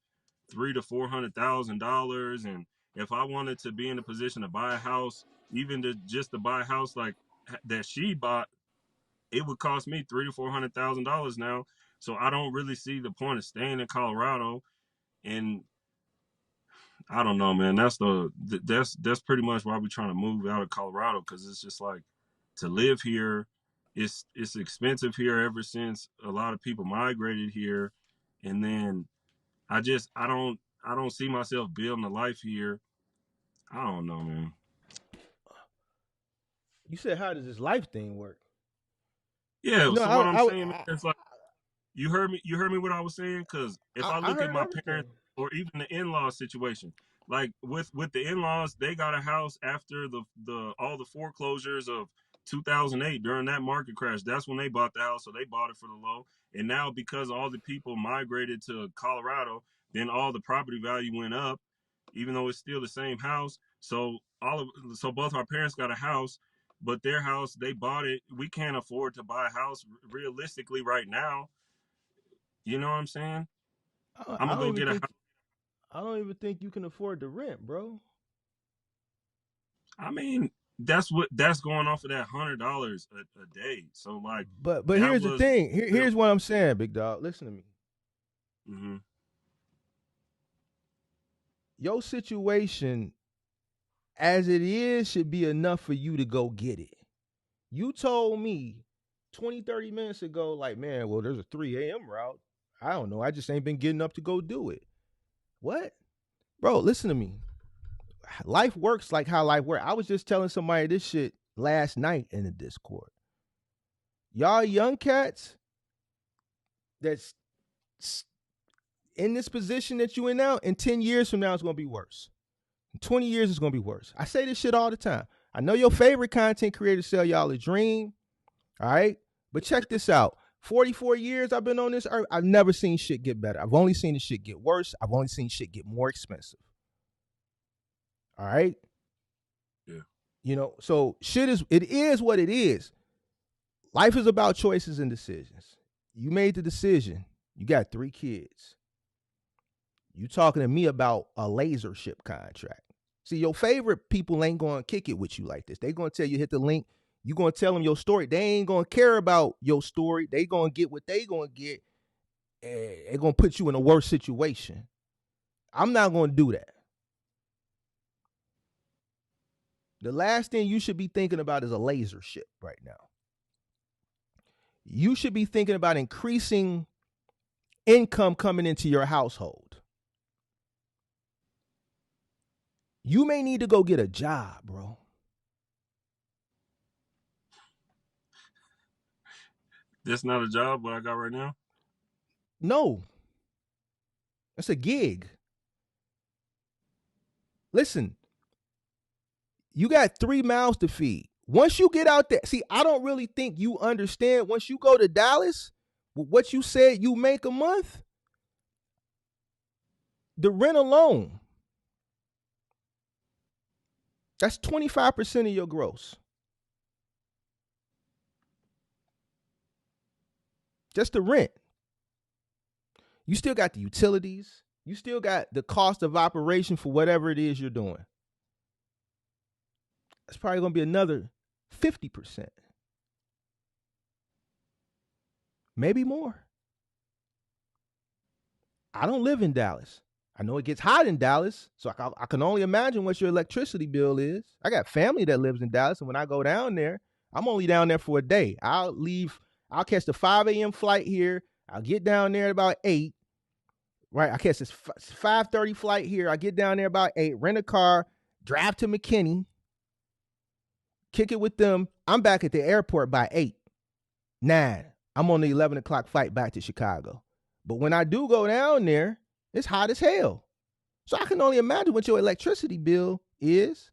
3 to $400,000, and if I wanted to be in a position to buy a house, even to just to buy a house like that she bought, it would cost me 3 to $400,000 now. So I don't really see the point of staying in Colorado. And I don't know, man. That's pretty much why we're trying to move out of Colorado, because it's just like to live here. It's expensive here ever since a lot of people migrated here, and then I don't see myself building a life here. I don't know, man. You said, how does this life thing work? Yeah. No, So what I'm saying, man, it's like you heard me what I was saying, because if I I look at heard my everything. parents or even the in-law situation, like with the in-laws, they got a house after the all the foreclosures of 2008 during that market crash. That's when they bought the house, so they bought it for the low. And now because all the people migrated to Colorado, then all the property value went up, even though it's still the same house. So both our parents got a house. but their house, they bought it. We can't afford to buy a house realistically right now. You know what I'm saying? I'm I gonna don't go even get a think house. I don't even think you can afford the rent, bro. I mean, that's going off of that $100 a day. So like But that here's the was thing. still. Here's what I'm saying, big dog. Listen to me. Hmm. Your situation as it is should be enough for you to go get it. You told me 20, 30 minutes ago, like, man, well, there's a 3 a.m. route. I don't know. I just ain't been getting up to go do it. What? Bro, listen to me. Life works like how life works. I was just telling somebody this shit last night in the Discord. Y'all young cats that's in this position that you in now, in 10 years from now, it's going to be worse. In 20 years, it's going to be worse. I say this shit all the time. I know your favorite content creators sell y'all a dream, all right? But check this out. 44 years I've been on this earth, I've never seen shit get better. I've only seen the shit get worse. I've only seen shit get more expensive. All right? Yeah. You know, so it is what it is. Life is about choices and decisions. You made the decision. You got 3 kids. You talking to me about a laser ship contract. See, your favorite people ain't going to kick it with you like this. They going to tell you hit the link. You going to tell them your story. They ain't going to care about your story. They going to get what they going to get. They're going to put you in a worse situation. I'm not going to do that. The last thing you should be thinking about is a laser ship right now. You should be thinking about increasing income coming into your household. You may need to go get a job, bro. That's not a job what I got right now. No, it's a gig. Listen, you got 3 mouths to feed. Once you get out there, see, I don't really think you understand. Once you go to Dallas, what you said you make a month, the rent alone, that's 25% of your gross. Just the rent. You still got the utilities. You still got the cost of operation for whatever it is you're doing. It's probably going to be another 50%. Maybe more. I don't live in Dallas. I know it gets hot in Dallas, so I can only imagine what your electricity bill is. I got family that lives in Dallas, and when I go down there, I'm only down there for a day. I'll catch the 5 a.m. flight here. I'll get down there at about 8. Right, I catch this 5:30 flight here. I get down there about 8, rent a car, drive to McKinney, kick it with them. I'm back at the airport by 8, 9. I'm on the 11 o'clock flight back to Chicago. But when I do go down there, it's hot as hell. So I can only imagine what your electricity bill is.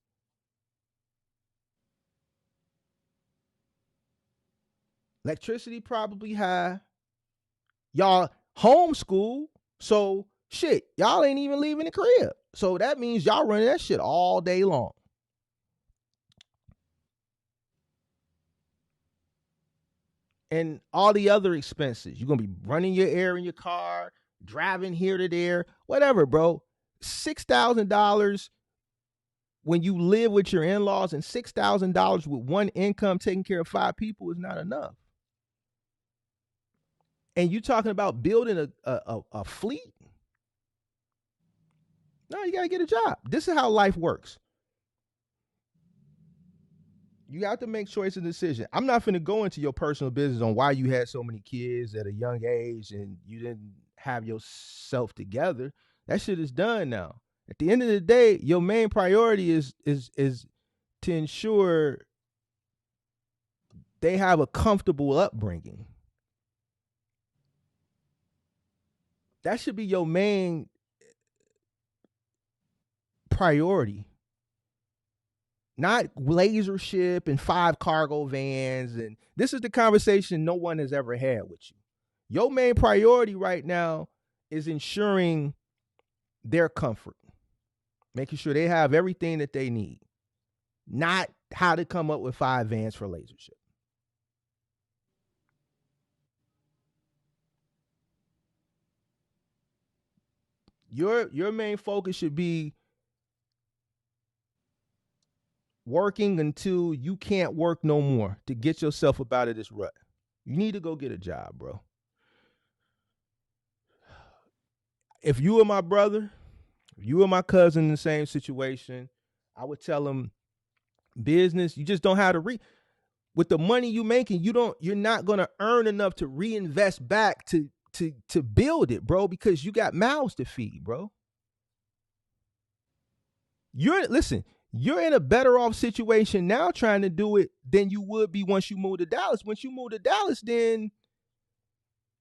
Electricity probably high. Y'all homeschool, so shit, y'all ain't even leaving the crib. So that means y'all running that shit all day long. And all the other expenses. You're going to be running your air in your car, driving here to there, whatever, bro. $6,000 when you live with your in-laws, and $6,000 with one income taking care of 5 people is not enough. And you talking about building a fleet? No, you got to get a job. This is how life works. You have to make choices and decisions. I'm not finna go into your personal business on why you had so many kids at a young age and you didn't have yourself together. That shit is done now. At the end of the day, your main priority is to ensure they have a comfortable upbringing. That should be your main priority. Not laser ship and 5 cargo vans. And this is the conversation no one has ever had with you. Your main priority right now is ensuring their comfort, making sure they have everything that they need. not how to come up with 5 vans for lasership. Your main focus should be working until you can't work no more to get yourself up out of this rut. You need to go get a job, bro. If you were my brother, if you were my cousin in the same situation, I would tell him business, you just don't have to with the money you making, you're not gonna earn enough to reinvest back to build it, bro, because you got mouths to feed, bro. You're in a better off situation now trying to do it than you would be once you move to Dallas. Once you move to Dallas, then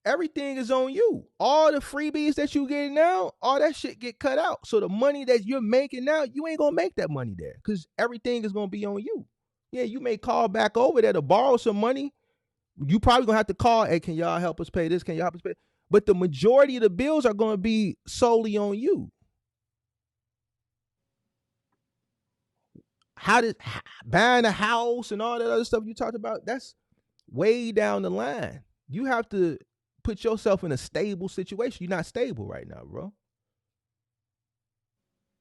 everything is on you. All the freebies that you get now, all that shit get cut out. So the money that you're making now, you ain't gonna make that money there because everything is gonna be on you. Yeah, you may call back over there to borrow some money. You probably gonna have to call, hey, can y'all help us pay this? Can y'all help us pay? But the majority of the bills are gonna be solely on you. Buying a house and all that other stuff you talked about, that's way down the line. You have to put yourself in a stable situation. You're not stable right now, bro.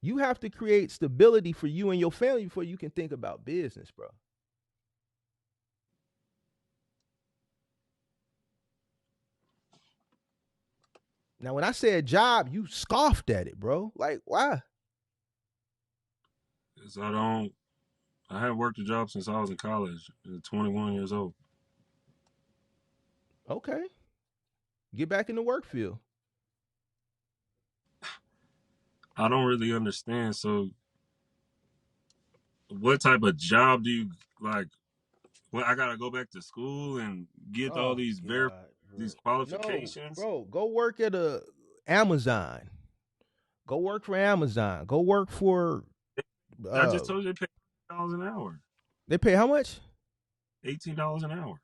You have to create stability for you and your family before you can think about business, bro. Now, when I said job, you scoffed at it, bro. Like, why? Because I haven't worked a job since I was in college, 21 years old. Okay. Get back in the work field. I don't really understand. So what type of job do you like? Well, I gotta go back to school and get all these these qualifications. No, bro, go work at Amazon. Go work for Amazon. Go work for. I just told you they pay $18 an hour. They pay how much? $18 an hour.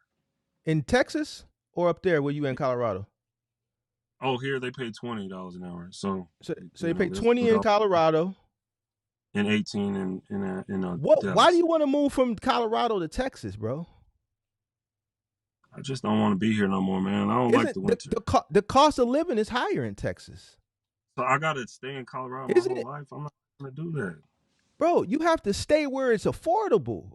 In Texas or up there where you in Colorado? Oh, here they pay $20 an hour. So they pay 20 in Colorado. And 18 in what? Dallas. Why do you want to move from Colorado to Texas, bro? I just don't want to be here no more, man. I don't like the winter. The cost of living is higher in Texas. So I gotta stay in Colorado my whole life. I'm not gonna do that, bro. You have to stay where it's affordable,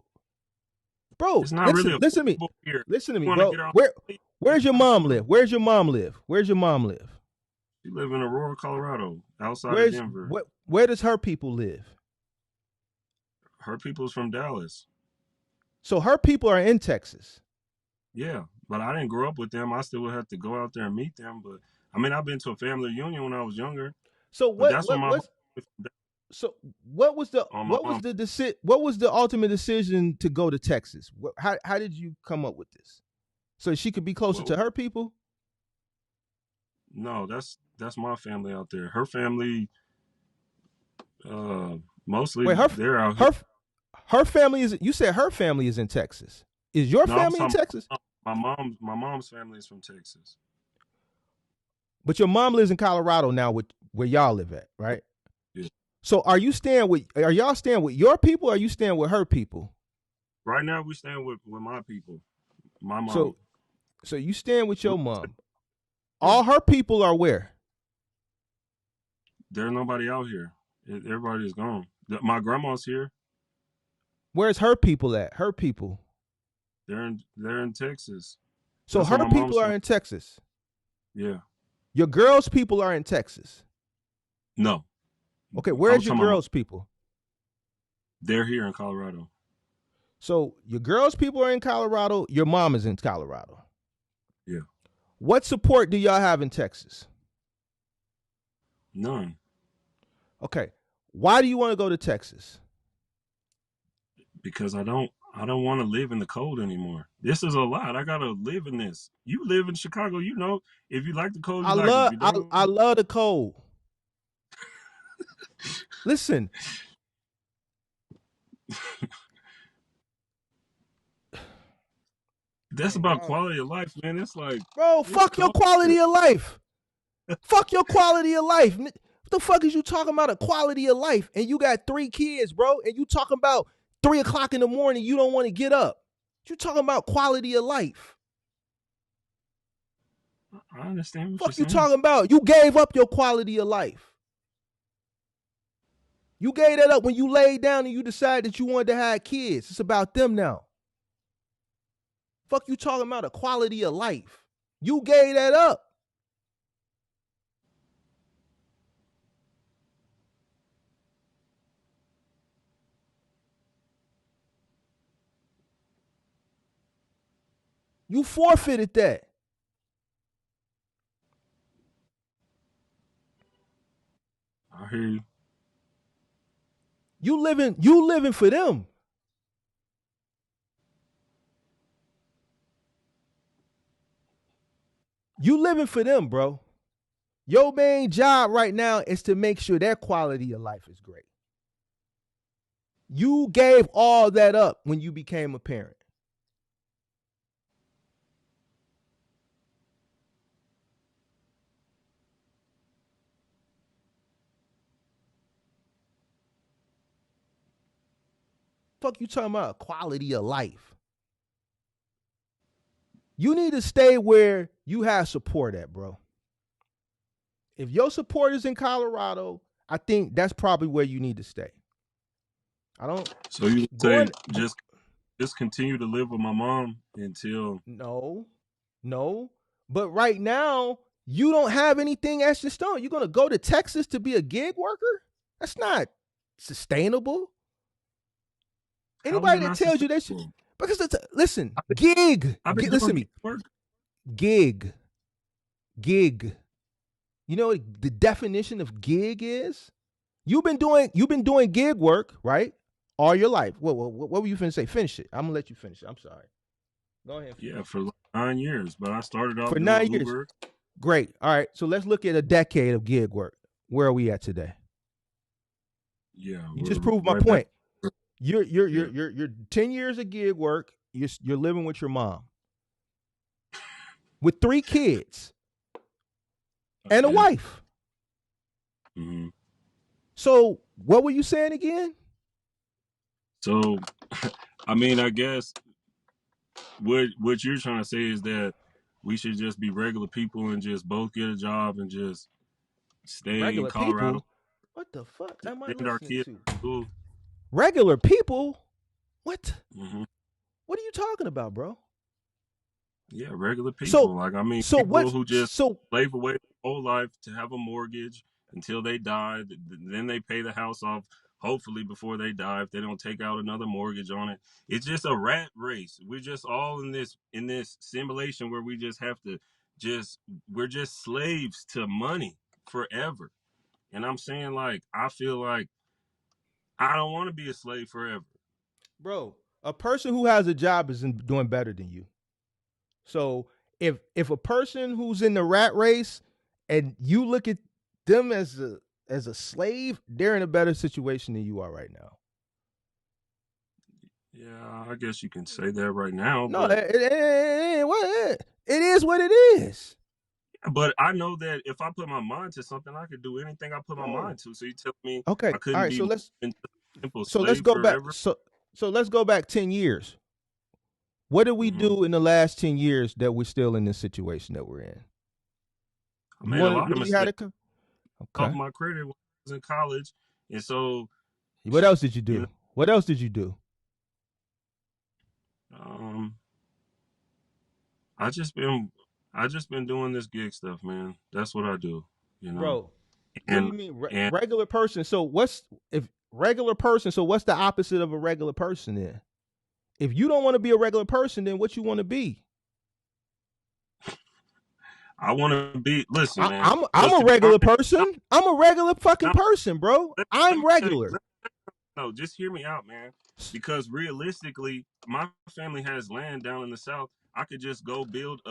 bro. It's not listen to me. Here. Listen to me, bro. Where's your mom live? Where's your mom live? Where's your mom live? She live in Aurora, Colorado, outside of Denver. Where does her people live? Her people's from Dallas. So her people are in Texas. Yeah, but I didn't grow up with them. I still would have to go out there and meet them. But I mean, I've been to a family reunion when I was younger. So what was the ultimate decision to go to Texas? How did you come up with this? So she could be closer to her people? No, that's my family out there. Her family, mostly they're out here. Her family is. You said her family is in Texas. Is your family in Texas? My mom's family is from Texas. But your mom lives in Colorado now, where y'all live at, right? Yeah. So are y'all staying with your people, or are you staying with her people? Right now, we staying with my people. My mom. So you staying with your mom. All her people are where? There's nobody out here. Everybody's gone. My grandma's here. Where's her people at? Her people. They're in Texas. So her people are in Texas. Yeah. Your girls' people are in Texas. No. Okay, where's your girls' people? They're here in Colorado. So your girls' people are in Colorado. Your mom is in Colorado. Yeah. What support do y'all have in Texas? None. Okay. Why do you want to go to Texas? Because I don't want to live in the cold anymore. This is a lot. I gotta live in this. You live in Chicago, you know. If you like the cold, I love the cold. Listen. That's about quality of life, man. It's like, bro, fuck your quality of life. Fuck your quality of life. What the fuck is you talking about a quality of life? And you got 3 kids, bro, and you talking about 3 o'clock in the morning, you don't want to get up. You're talking about quality of life. I understand what you're Fuck you saying. talking about? You gave up your quality of life. You gave that up when you laid down and you decided that you wanted to have kids. It's about them now. Fuck you talking about a quality of life. You gave that up. You forfeited that. I hear you. You living for them. You living for them, bro. Your main job right now is to make sure their quality of life is great. You gave all that up when you became a parent. Fuck you talking about quality of life. You need to stay where you have support at, bro. If your support is in Colorado, I think that's probably where you need to stay. I don't So you would say going just continue to live with my mom until no. But right now, you don't have anything etched in stone. You're gonna go to Texas to be a gig worker? That's not sustainable. how is it Anybody that not tells you they should, sustainable? because listen, I've been, I've been listen doing to gig me, work. gig, gig. You know what the definition of gig is? You've been doing gig work, right? All your life. What were you finna say? Finish it. I'm gonna let you finish it. I'm sorry. Go ahead and Yeah, finish it. for like 9 years. But I started For off doing 9 years. Uber. Great. All right. So let's look at a decade of gig work. Where are we at today? Yeah, You just we're proved my right back. point. You're you're Yeah. you're you're, you're 10 years of gig work. You're living with your mom with 3 kids and a Yeah. wife. Mm-hmm. So what were you saying again? So, I mean, I guess what you're trying to say is that we should just be regular people and just both get a job and just stay in Regular Colorado, people? What the fuck am I send our listening kids to? to school. Regular people? What? Hmm. What are you talking about, bro? Yeah, regular So people. Like, I mean, so people what's who just so slave away their whole life to have a mortgage until they die. Then they pay the house off, hopefully, before they die if they don't take out another mortgage on it. It's just a rat race. We're just all in this simulation where we just have to just we're just slaves to money forever. And I'm saying, like, I feel like I don't want to be a slave forever. bro, a person who has a job is doing better than you. So if a person who's in the rat race and you look at them as a slave, they're in a better situation than you are right now. Yeah, I guess you can say that right now, No, but it is what it is. I know that if I put my mind to something, I could do anything I put my Oh, mind to. So you tell me okay. I All couldn't right. be So more than just a simple let's slave go back. forever? So let's go back 10 years. What did we Hmm. do in the last 10 years that we're still in this situation that we're in? I You made a want to lot of really have mistakes it? off Okay. my credit when I was in college, and so What else did you you know, do? What else did you do, um, I just been I just been doing this gig stuff, man. That's what I do, you know. bro? What do And you mean and regular person? So what's if regular person? So what's the opposite of a regular person then? If you don't want to be a regular person, then what you want to be? I want to be. Listen, man, I'm because a to be regular honest, person. I'm a regular fucking no, person, bro. let I'm me tell you. regular. No, just hear me out, man. Because realistically, my family has land down in the south. I could just go build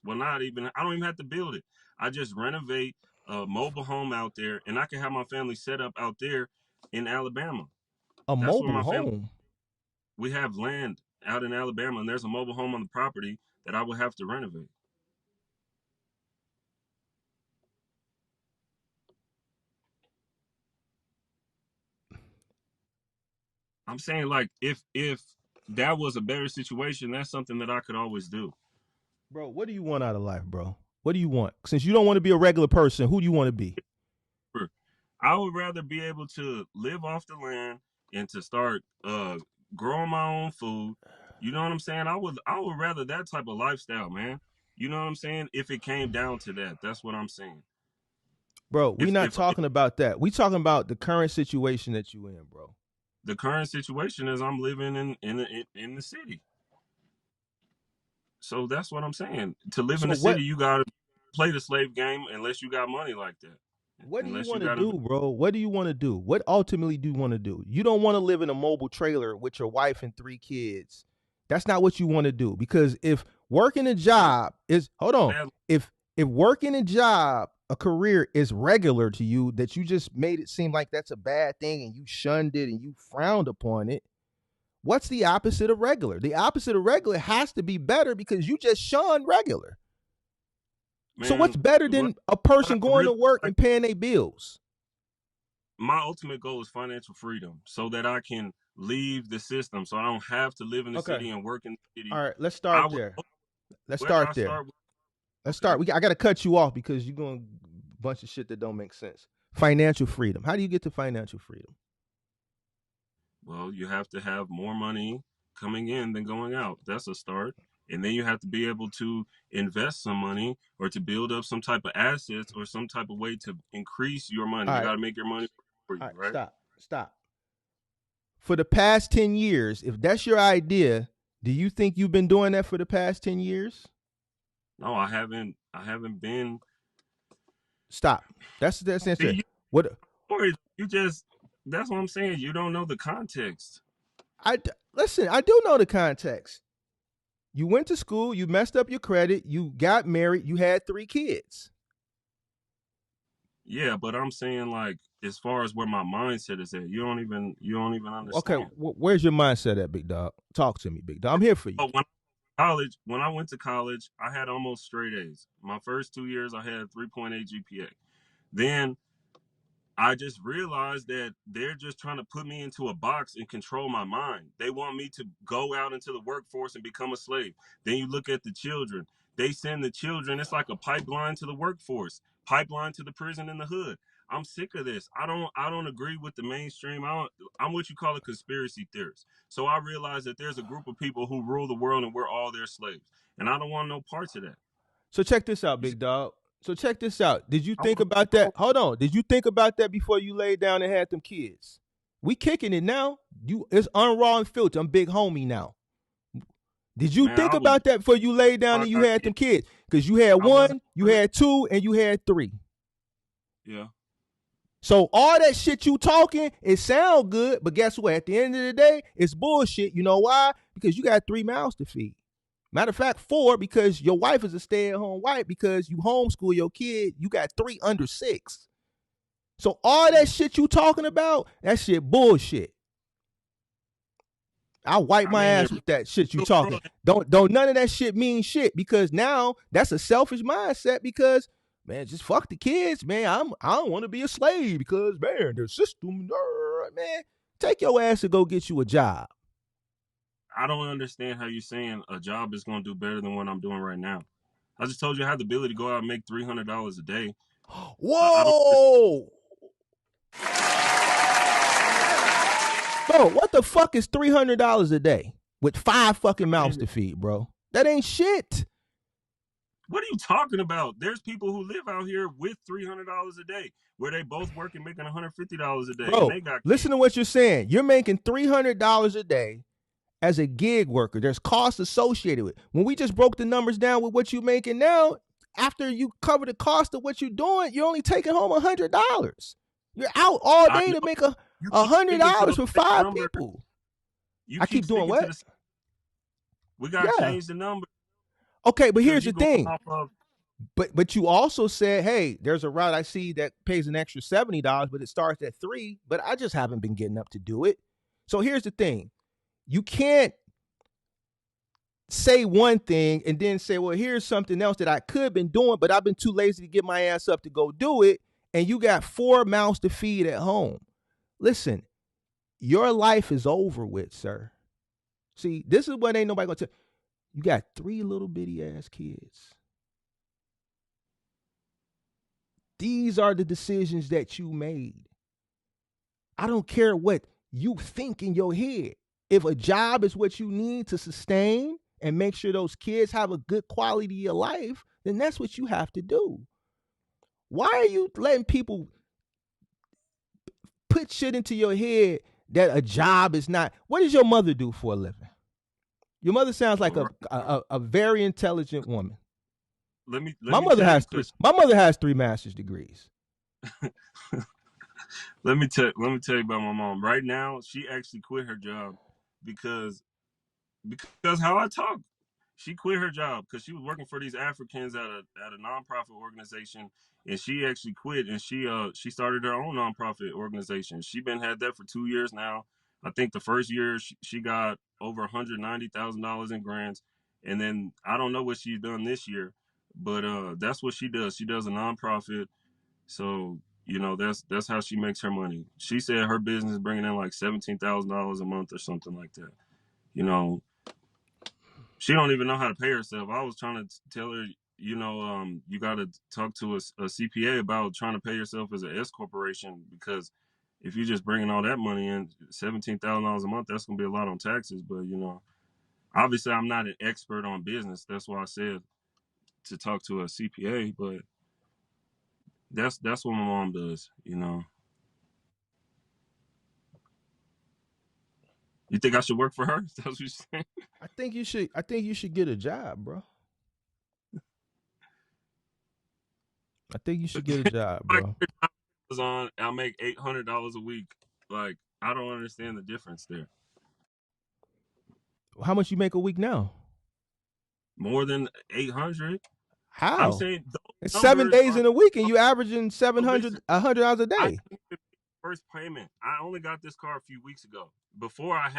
well, not even, I don't even have to build it. I just renovate a mobile home out there and I can have my family set up out there in Alabama. A That's where mobile my family, home. we have land out in Alabama and there's a mobile home on the property that I would have to renovate. I'm saying like if that was a better situation, that's something that I could always do. Bro, what do you want out of life, bro? What do you want? Since you don't want to be a regular person, who do you want to be? I would rather be able to live off the land and to start growing my own food. You know what I'm saying? I would rather that type of lifestyle, man. You know what I'm saying? If it came down to that, that's what I'm saying. Bro, we not If talking about that. We talking about the current situation that you in, bro. the current situation is I'm living in the city, so that's what I'm saying. To live in So the city, what you gotta play the slave game unless you got money like that. what do you Unless you want to got do, bro? What do you want to do? What ultimately do you want to do? You don't want to live in a mobile trailer with your wife and 3 kids. That's not what you want to do, because if working a job is hold on, if working a job, a career is regular to you, that you just made it seem like that's a bad thing and you shunned it and you frowned upon it, what's the opposite of regular? The opposite of regular has to be better, because you just shunned regular. So what's man, better what than a what I person going to really work like, and paying their bills? my ultimate goal is financial freedom so that I can leave the system so I don't have to live in the Okay. city and work in the city. All right, let's I start would there. Let's whether start I there. start with Let's okay. start. I got to cut you off because you're going a bunch of shit that don't make sense. Financial freedom. How do you get to financial freedom? Well, you have to have more money coming in than going out. That's a start. And then you have to be able to invest some money or to build up some type of assets or some type of way to increase your money. All You right. got to make your money for All you, right. right? Stop. For the past 10 years, if that's your idea, do you think you've been doing that for the past 10 years? No, I haven't. I haven't been. Stop. That's the See, answer. What or you just. That's what I'm saying. You don't know the context. listen, I do know the context. You went to school, you messed up your credit, you got married, you had 3 kids. Yeah, but I'm saying like as far as where my mindset is at, you don't even Okay, understand. where's your mindset at, big dog? Talk to me, big dog. I'm here for you. But when I went to college, I had almost straight A's. My first 2 years, I had 3.8 GPA. Then I just realized that they're just trying to put me into a box and control my mind. They want me to go out into the workforce and become a slave. Then you look at the children. They send the children, it's like a pipeline to the workforce, pipeline to the prison in the hood. I'm sick of this. I don't agree with the mainstream. I'm what you call a conspiracy theorist. So I realize that there's a group of people who rule the world and we're all their slaves. And I don't want no parts of that. So check this out, You see, big dog. So check this out. Did you I think want, about I that? want Hold on. Did you think about that before you laid down and had them kids? We kicking it now. It's unraw and filter. I'm big homie now. Did you man, think about that before you laid down I and you got had them kids. kids? Because you had I wasn't 1, you had 2, and you had 3. yeah. So all that shit you talking, it sound good, but guess what? At the end of the day, it's bullshit. You know why? Because you got 3 mouths to feed. Matter of fact, 4, because your wife is a stay-at-home wife, because you homeschool your kid. You got 3 under 6. So all that shit you talking about, that shit bullshit. I wipe I my mean, ass the with that shit you real talking. world, Don't none of that shit mean shit, because now that's a selfish mindset, because man, just fuck the kids, man. I don't want to be a slave because man, the system, man, take your ass to go get you a job. I don't understand how you're saying a job is going to do better than what I'm doing right now. I just told you I have the ability to go out and make $300 a day. I don't. Whoa, bro, what the fuck is $300 a day with 5 fucking I mouths mean, to feed, bro? That ain't shit. what are you talking about? There's people who live out here with $300 a day, where they both work and making $150 a day, and Bro, they got listen kids. to what you're saying. You're making $300 a day as a gig worker. There's costs associated with it. When we just broke the numbers down with what you're making now, after you cover the cost of what you're doing, you're only taking home $100. You're out all I day to know make a you keep hundred sticking to dollars those for same 5 numbers. people. You I keep keep doing sticking to what? the. We got to Yeah. change the number Okay, but because here's you the going thing. off of. But you also said, hey, there's a route I see that pays an extra $70, but it starts at 3. But I just haven't been getting up to do it. So here's the thing. You can't say one thing and then say, well, here's something else that I could have been doing, but I've been too lazy to get my ass up to go do it. And you got 4 mouths to feed at home. Listen, your life is over with, sir. See, this is what ain't nobody gonna tell. You got 3 little bitty ass kids. These are the decisions that you made. I don't care what you think in your head. If a job is what you need to sustain and make sure those kids have a good quality of life, then that's what you have to do. Why are you letting people put shit into your head that a job is not? What does your mother do for a living? Your mother sounds like a very intelligent woman. Let me My me mother tell you, has three. because My mother has 3 master's degrees. let me tell you about my mom. Right now, she actually quit her job because how I talk. She quit her job because she was working for these Africans at a nonprofit organization, and she actually quit and she started her own nonprofit organization. She been had that for 2 years now. I think the first year she got over $190,000 in grants, and then I don't know what she's done this year, but that's what she does. She does a nonprofit, so that's how she makes her money. She said her business is bringing in like $17,000 a month or something like that. You know, she don't even know how to pay herself. I was trying to tell her, you got to talk to a CPA about trying to pay yourself as an S corporation, because if you're just bringing all that money in, $17,000 a month, that's gonna be a lot on taxes. But obviously, I'm not an expert on business. That's why I said to talk to a CPA. But that's what my mom does. You think I should work for her? That's what you're saying. I think you should. I think you should get a job, bro. I think you should get a job, Like bro. Amazon, I'll make $800 a week. Like, I don't understand the difference there. How much you make a week now? More than 800. I'm How? saying It's those 7 numbers days are. in a week, and you averaging Oh, listen, 100 hours a I day. didn't get the first payment. I only got this car a few weeks ago. Before I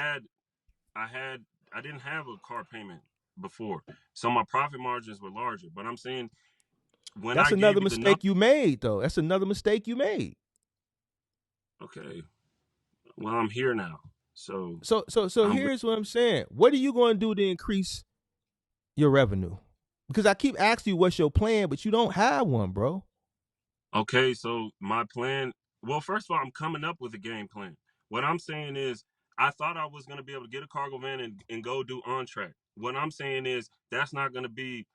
didn't have a car payment before, so my profit margins were larger. But I'm saying, when That's I another gave you the number, mistake you made, though. That's another mistake you made. okay, well, I'm here now, so So I'm here's what I'm saying. What are you going to do to increase your revenue? Because I keep asking you what's your plan, but you don't have one, bro. okay. So my plan. Well, first of all, I'm coming up with a game plan. What I'm saying is, I thought I was going to be able to get a cargo van and go do on track. What I'm saying is, that's not going to be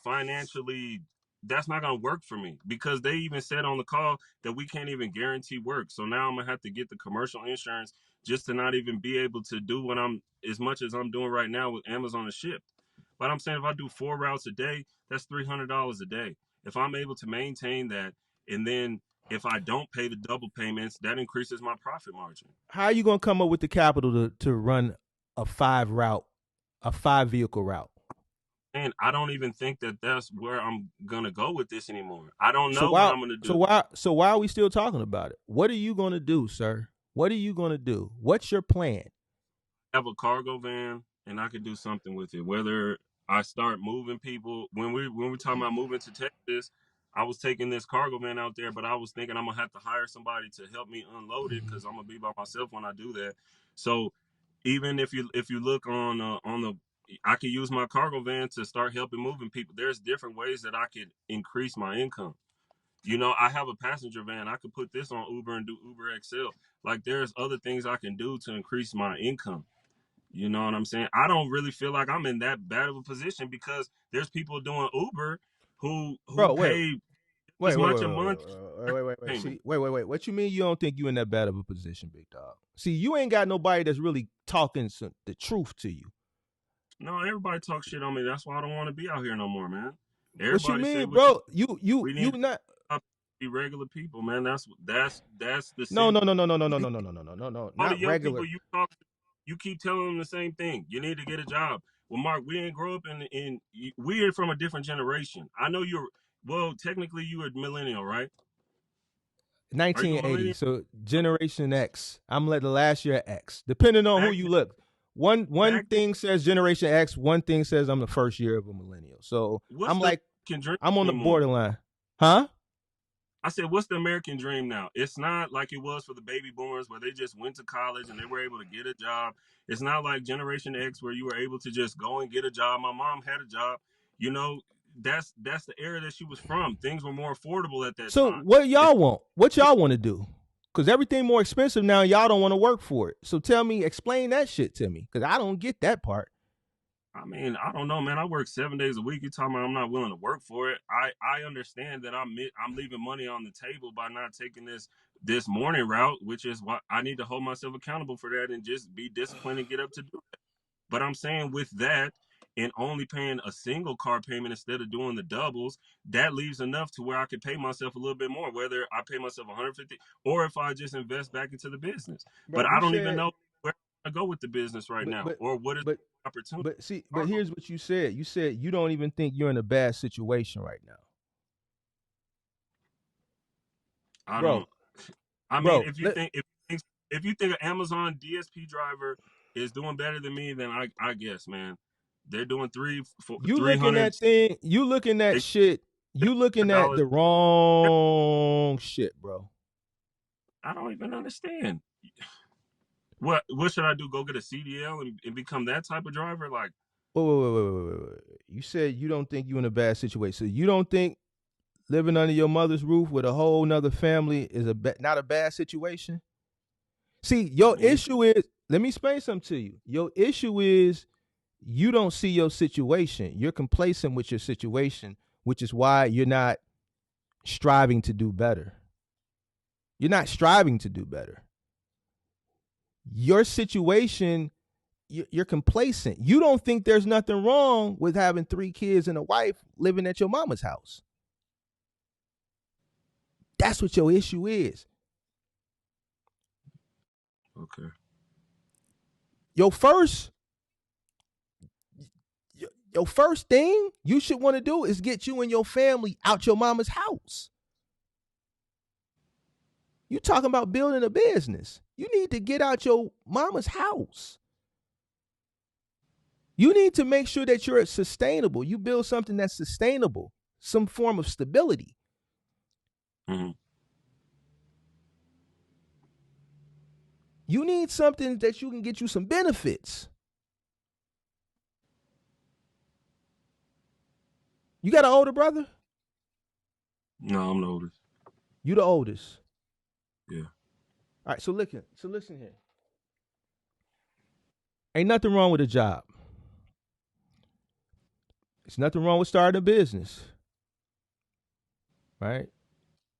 financially. That's not going to work for me, because they even said on the call that we can't even guarantee work. So now I'm gonna have to get the commercial insurance just to not even be able to do what I'm as much as I'm doing right now with Amazon and Shipt. But I'm saying, if I do 4 routes a day, that's $300 a day. If I'm able to maintain that, and then if I don't pay the double payments, that increases my profit margin. How are you going to come up with the capital to run a 5 vehicle route? And I don't even think that that's where I'm gonna go with this anymore. I don't So know what why I'm gonna so do. why so why are we still talking about it? What are you going to do, sir? What are you going to do? What's your plan? I have a cargo van, and I could do something with it. Whether I start moving people, when we talking about moving to Texas, I was taking this cargo van out there, but I was thinking I'm gonna have to hire somebody to help me unload it, Mhm. because I'm gonna be by myself when I do that. So even if you look on the, I could use my cargo van to start helping moving people. There's different ways that I could increase my income. I have a passenger van. I could put this on Uber and do Uber XL. Like, there's other things I can do to increase my income. You know what I'm saying? I don't really feel like I'm in that bad of a position, because there's people doing Uber who Bro, wait, pay wait, as wait, wait, much a wait, month wait, wait, wait, wait. payment. See, wait. What you mean you don't think you in that bad of a position, big dog? See, you ain't got nobody that's really talking the truth to you. No, everybody talks shit on me. That's why I don't want to be out here no more, man. What you Everybody say mean, what you. bro? You We you need to not. be regular people, man. That's the No, same. no, no, no, no, no, no, You no, no, no, no, no, no. all the Not young people regular. you talk to, you keep telling them the same thing. You need to get a job. Well, Mark, we didn't grow up in we're from a different generation. I know you're. Well, technically, you were millennial, right? Are you a 1980. millennial? So Generation X. I'm like the last year X. Depending on who Back you look. One back then, thing says Generation X. One thing says I'm the first year of a millennial. So what's I'm the like can drink I'm on the anymore? borderline. Huh? I said, what's the American dream now? It's not like it was for the baby boomers where they just went to college and they were able to get a job. It's not like Generation X where you were able to just go and get a job. My mom had a job. You know, that's the era that she was from. Things were more affordable at that So time. what It's, y'all want? What y'all want to do? Because everything more expensive now. Y'all don't want to work for it. So tell me, explain that shit to me, because I don't get that part. I mean, I don't know, man. I work 7 days a week. You talking about I'm not willing to work for it? I understand that I'm leaving money on the table by not taking this morning route, which is why I need to hold myself accountable for that and just be disciplined and get up to do it. But I'm saying with that and only paying a single car payment instead of doing the doubles, that leaves enough to where I could pay myself a little bit more, whether I pay myself 150 or if I just invest back into the business. Bro, But you I don't even said, know where I go with the business right but now but or what is but the opportunity. but see, but here's what you said. You said you don't even think you're in a bad situation right now, I bro. don't. I mean, Bro, if you think an Amazon DSP driver is doing better than me, then I guess, man, they're doing you three looking hundred at thing. You looking at shit. You looking at dollars. the wrong shit, bro. I don't even understand. What should I do? Go get a CDL and become that type of driver? Like, Wait. You said you don't think you're in a bad situation. So you don't think living under your mother's roof with a whole nother family is not a bad situation? See, I your mean, issue is, let me explain something to you. Your issue is you don't see your situation. You're complacent with your situation, which is why you're not striving to do better. You're not striving to do better. Your situation, you're complacent. You don't think there's nothing wrong with having 3 kids and a wife living at your mama's house. That's what your issue is. okay. Your first your first thing you should want to do is get you and your family out your mama's house. You talking about building a business. You need to get out your mama's house. You need to make sure that you're sustainable. You build something that's sustainable, some form of stability. Mm-hmm. You need something that you can get you some benefits. You got an older brother? No, I'm the oldest. You the oldest. Yeah. All right, so listen here. Ain't nothing wrong with a job. There's nothing wrong with starting a business. Right?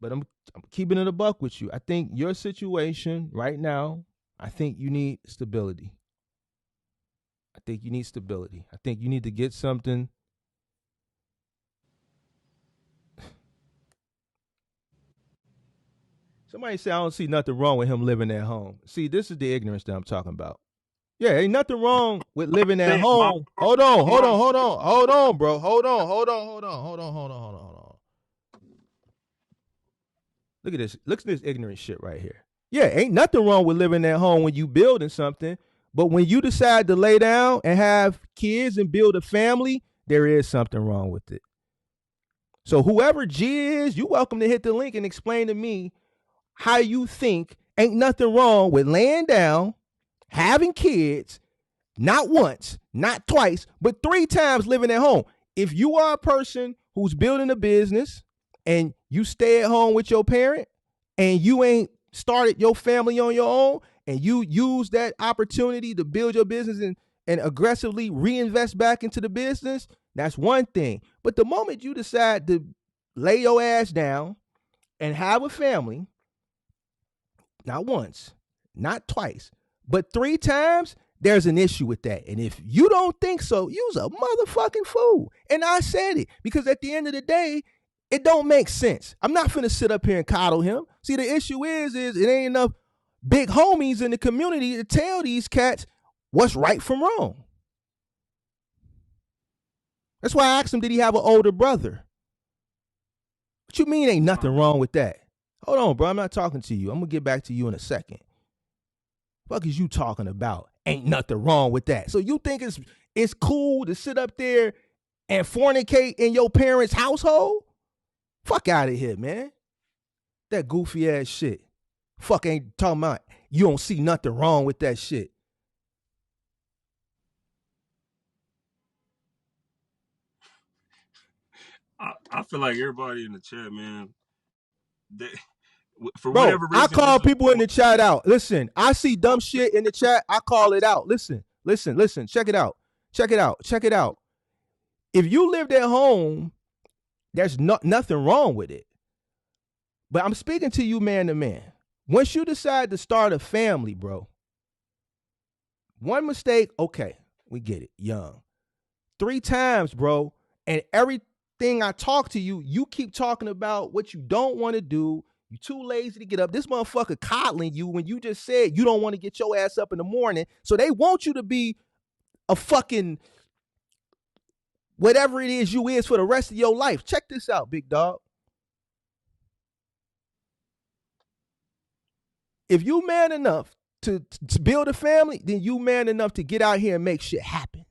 But I'm keeping it a buck with you. I think your situation right now, I think you need stability. I think you need to get something. Somebody say I don't see nothing wrong with him living at home. See, this is the ignorance that I'm talking about. Yeah, ain't nothing wrong with living at home. Hold on, bro. Hold on. Look at this. Look at this ignorant shit right here. Yeah, ain't nothing wrong with living at home when you building something. But when you decide to lay down and have kids and build a family, there is something wrong with it. So whoever G is, you welcome to hit the link and explain to me how you think ain't nothing wrong with laying down, having kids, not once, not twice, but 3 times living at home. If you are a person who's building a business and you stay at home with your parent and you ain't started your family on your own and you use that opportunity to build your business and aggressively reinvest back into the business, that's one thing. But the moment you decide to lay your ass down and have a family, not once, not twice, but 3 times, there's an issue with that. And if you don't think so, you's a motherfucking fool. And I said it because at the end of the day, it don't make sense. I'm not finna sit up here and coddle him. See, the issue is it ain't enough big homies in the community to tell these cats what's right from wrong. That's why I asked him, did he have an older brother? What you mean ain't nothing wrong with that? Hold on, bro. I'm not talking to you. I'm going to get back to you in a second. Fuck is you talking about? Ain't nothing wrong with that. So you think it's cool to sit up there and fornicate in your parents' household? Fuck out of here, man. That goofy ass shit. Fuck ain't talking about you don't see nothing wrong with that shit. I feel like everybody in the chat, man, they, for Bro, whatever I reason, this call is people in the chat out. Listen, I see dumb shit in the chat. I call it out. Listen. Check it out. Check it out. If you lived at home, there's nothing wrong with it. But I'm speaking to you man to man. Once you decide to start a family, bro, one mistake, okay, we get it, young. 3 times, bro, and everything I talk to you, you keep talking about what you don't want to do. You too lazy to get up. This motherfucker coddling you when you just said you don't want to get your ass up in the morning. So they want you to be a fucking whatever it is you is for the rest of your life. Check this out, big dog. If you man enough to build a family, then you man enough to get out here and make shit happen.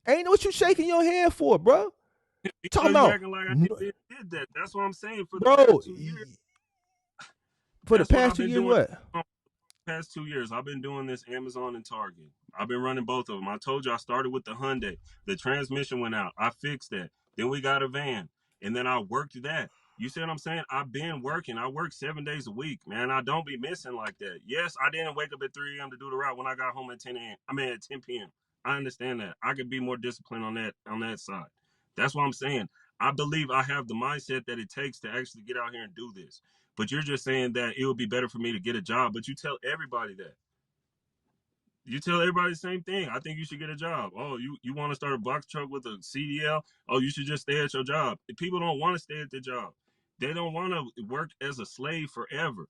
Ain't what you shaking your head for, bro. Talking because you about, acting like I did that. That's what I'm saying. For the bro, past 2 years, for the that's what past I've 2 been years, doing. what? Past 2 years, I've been doing this Amazon and Target. I've been running both of them. I told you I started with the Hyundai. The transmission went out. I fixed that. Then we got a van, and then I worked that. You see what I'm saying? I've been working. I work 7 days a week, man. I don't be missing like that. Yes, I didn't wake up at 3 a.m. to do the route when I got home at 10 a.m. I mean at 10 p.m. I understand that. I could be more disciplined on that side. That's what I'm saying. I believe I have the mindset that it takes to actually get out here and do this. But you're just saying that it would be better for me to get a job. But you tell everybody that. You tell everybody the same thing. I think you should get a job. Oh, you want to start a box truck with a CDL? Oh, you should just stay at your job. People don't want to stay at their job. They don't want to work as a slave forever.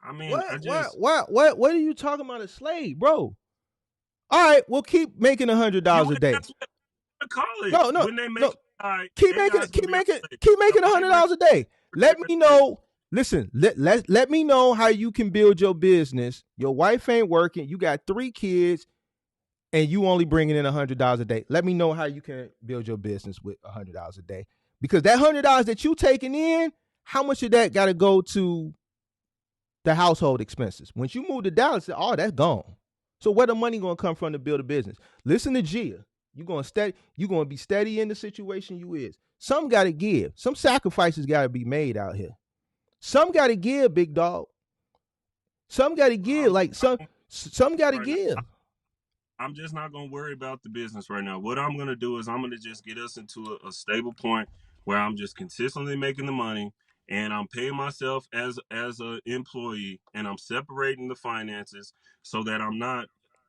I mean, I What? just What are you talking about a slave, bro? All right, we'll keep making you. $100 a day. That's what they call it. No, no, When they make no. it, all right, Keep making AI's it. gonna be a slave. Keep The making white man $100 a day. Let is me a slave. know. Listen, let me know how you can build your business. Your wife ain't working. You got 3 kids, and you only bringing in $100 a day. Let me know how you can build your business with $100 a day. Because that $100 that you taking in, how much of that got to go to the household expenses? Once you move to Dallas, oh, that's gone. So where the money gonna come from to build a business? Listen to Gia. You gonna be steady in the situation you is. Some gotta give. Some sacrifices gotta be made out here. Some gotta give, big dog. Some gotta give. Like some gotta Right now. give. I'm just not gonna worry about the business right now. What I'm gonna do is I'm gonna just get us into a stable point where I'm just consistently making the money and I'm paying myself as an employee and I'm separating the finances so that I'm not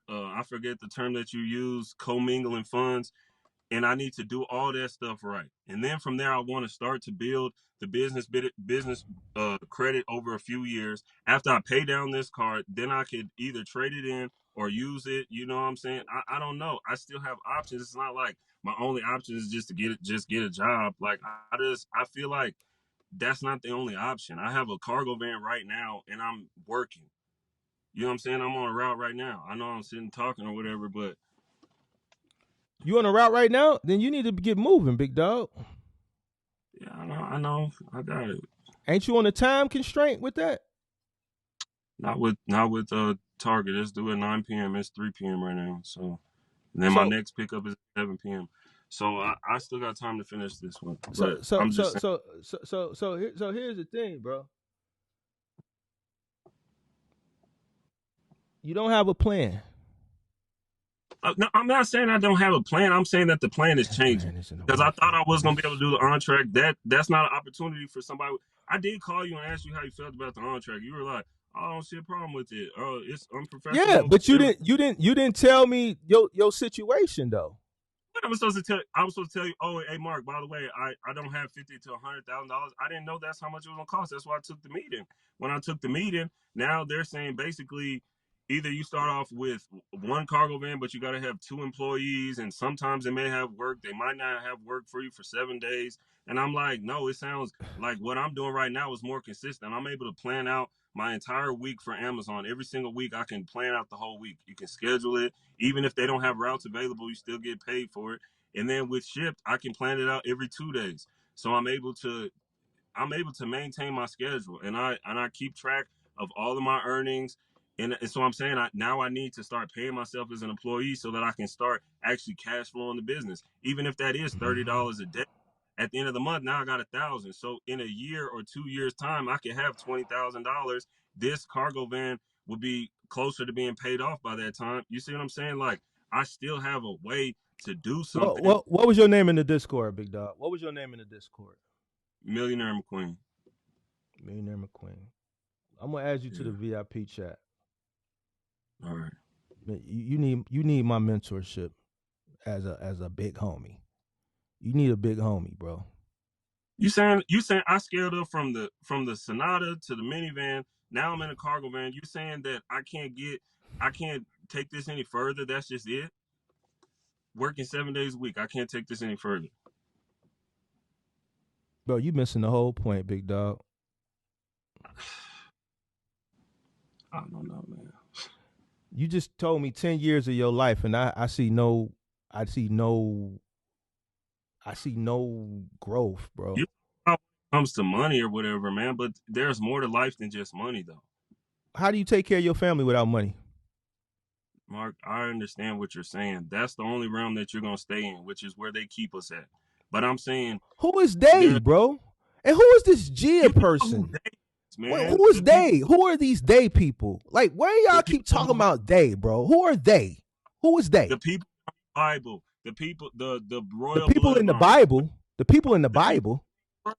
I forget the term that you use, commingling funds, and I need to do all that stuff right. And then from there, I want to start to build the business credit over a few years. After I pay down this card, then I could either trade it in or use it. You know what I'm saying? I don't know. I still have options. It's not like my only option is just to get a job. Like I feel like that's not the only option. I have a cargo van right now, and I'm working. You know what I'm saying? I'm on a route right now. I know I'm sitting talking or whatever, but You on a route right now? Then you need to get moving, big dog. yeah, I got it. Ain't you on a time constraint with that? Not with Target. It's due at 9 p.m. It's 3 p.m. right now. So and then my So next pickup is 7 p.m. So I still got time to finish this one. so But so I'm just so saying. so so so so, so here's the thing, bro. You don't have a plan. No, I'm not saying I don't have a plan. I'm saying that the plan is That changing plan isn't a because I thought working. I was gonna be able to do the on track. That's not an opportunity for somebody. I did call you and ask you how you felt about the on track. You were like, "Oh, I don't see a problem with it. Oh, it's Yeah, unprofessional." but you didn't tell me your situation though. What I was supposed to tell? I was supposed to tell you. Oh, hey, Mark. By the way, I don't have $50,000 to $100,000. I didn't know that's how much it was gonna cost. That's why I took the meeting. When I took the meeting, now they're saying basically, either you start off with one cargo van, but you got to have 2 employees, and sometimes they may have work. They might not have work for you for 7 days. And I'm like, no, it sounds like what I'm doing right now is more consistent. I'm able to plan out my entire week for Amazon. Every single week, I can plan out the whole week. You can schedule it. Even if they don't have routes available, you still get paid for it. And then with Shipt, I can plan it out every 2 days. So I'm able to maintain my schedule, and I keep track of all of my earnings. And so I'm saying now I need to start paying myself as an employee so that I can start actually cash flowing the business, even if that is $30 a day. At the end of the month, now I got 1,000. So in a year or 2 years time, I can have $20,000. This cargo van will be closer to being paid off by that time. You see what I'm saying? Like, I still have a way to do something. What was your name in the Discord, big dog? What was your name in the Discord? Millionaire McQueen. Millionaire McQueen. I'm gonna add you to the Yeah. VIP chat. All right. You need my mentorship as a big homie. You need a big homie, bro. You saying I scaled up from the Sonata to the minivan. Now I'm in a cargo van. You saying that I can't take this any further? That's just it. Working 7 days a week, I can't take this any further. Bro, you missing the whole point, big dog. I don't know, man. You just told me 10 years of your life, and I see no growth, bro. You know, when it comes to money or whatever, man, but there's more to life than just money, though. How do you take care of your family without money? Mark, I understand what you're saying. That's the only realm that you're gonna stay in, which is where they keep us at. But I'm saying Who is they, there. bro? And who is this Gia You know who person? they is, man? Who is The people, they? Who are these they people? Like, why the y'all keep people talking who, about they, bro? Who are they? Who is the they? people in the Bible, the people, the The royal people in the bloodline, Bible. The people in the the people. Bible.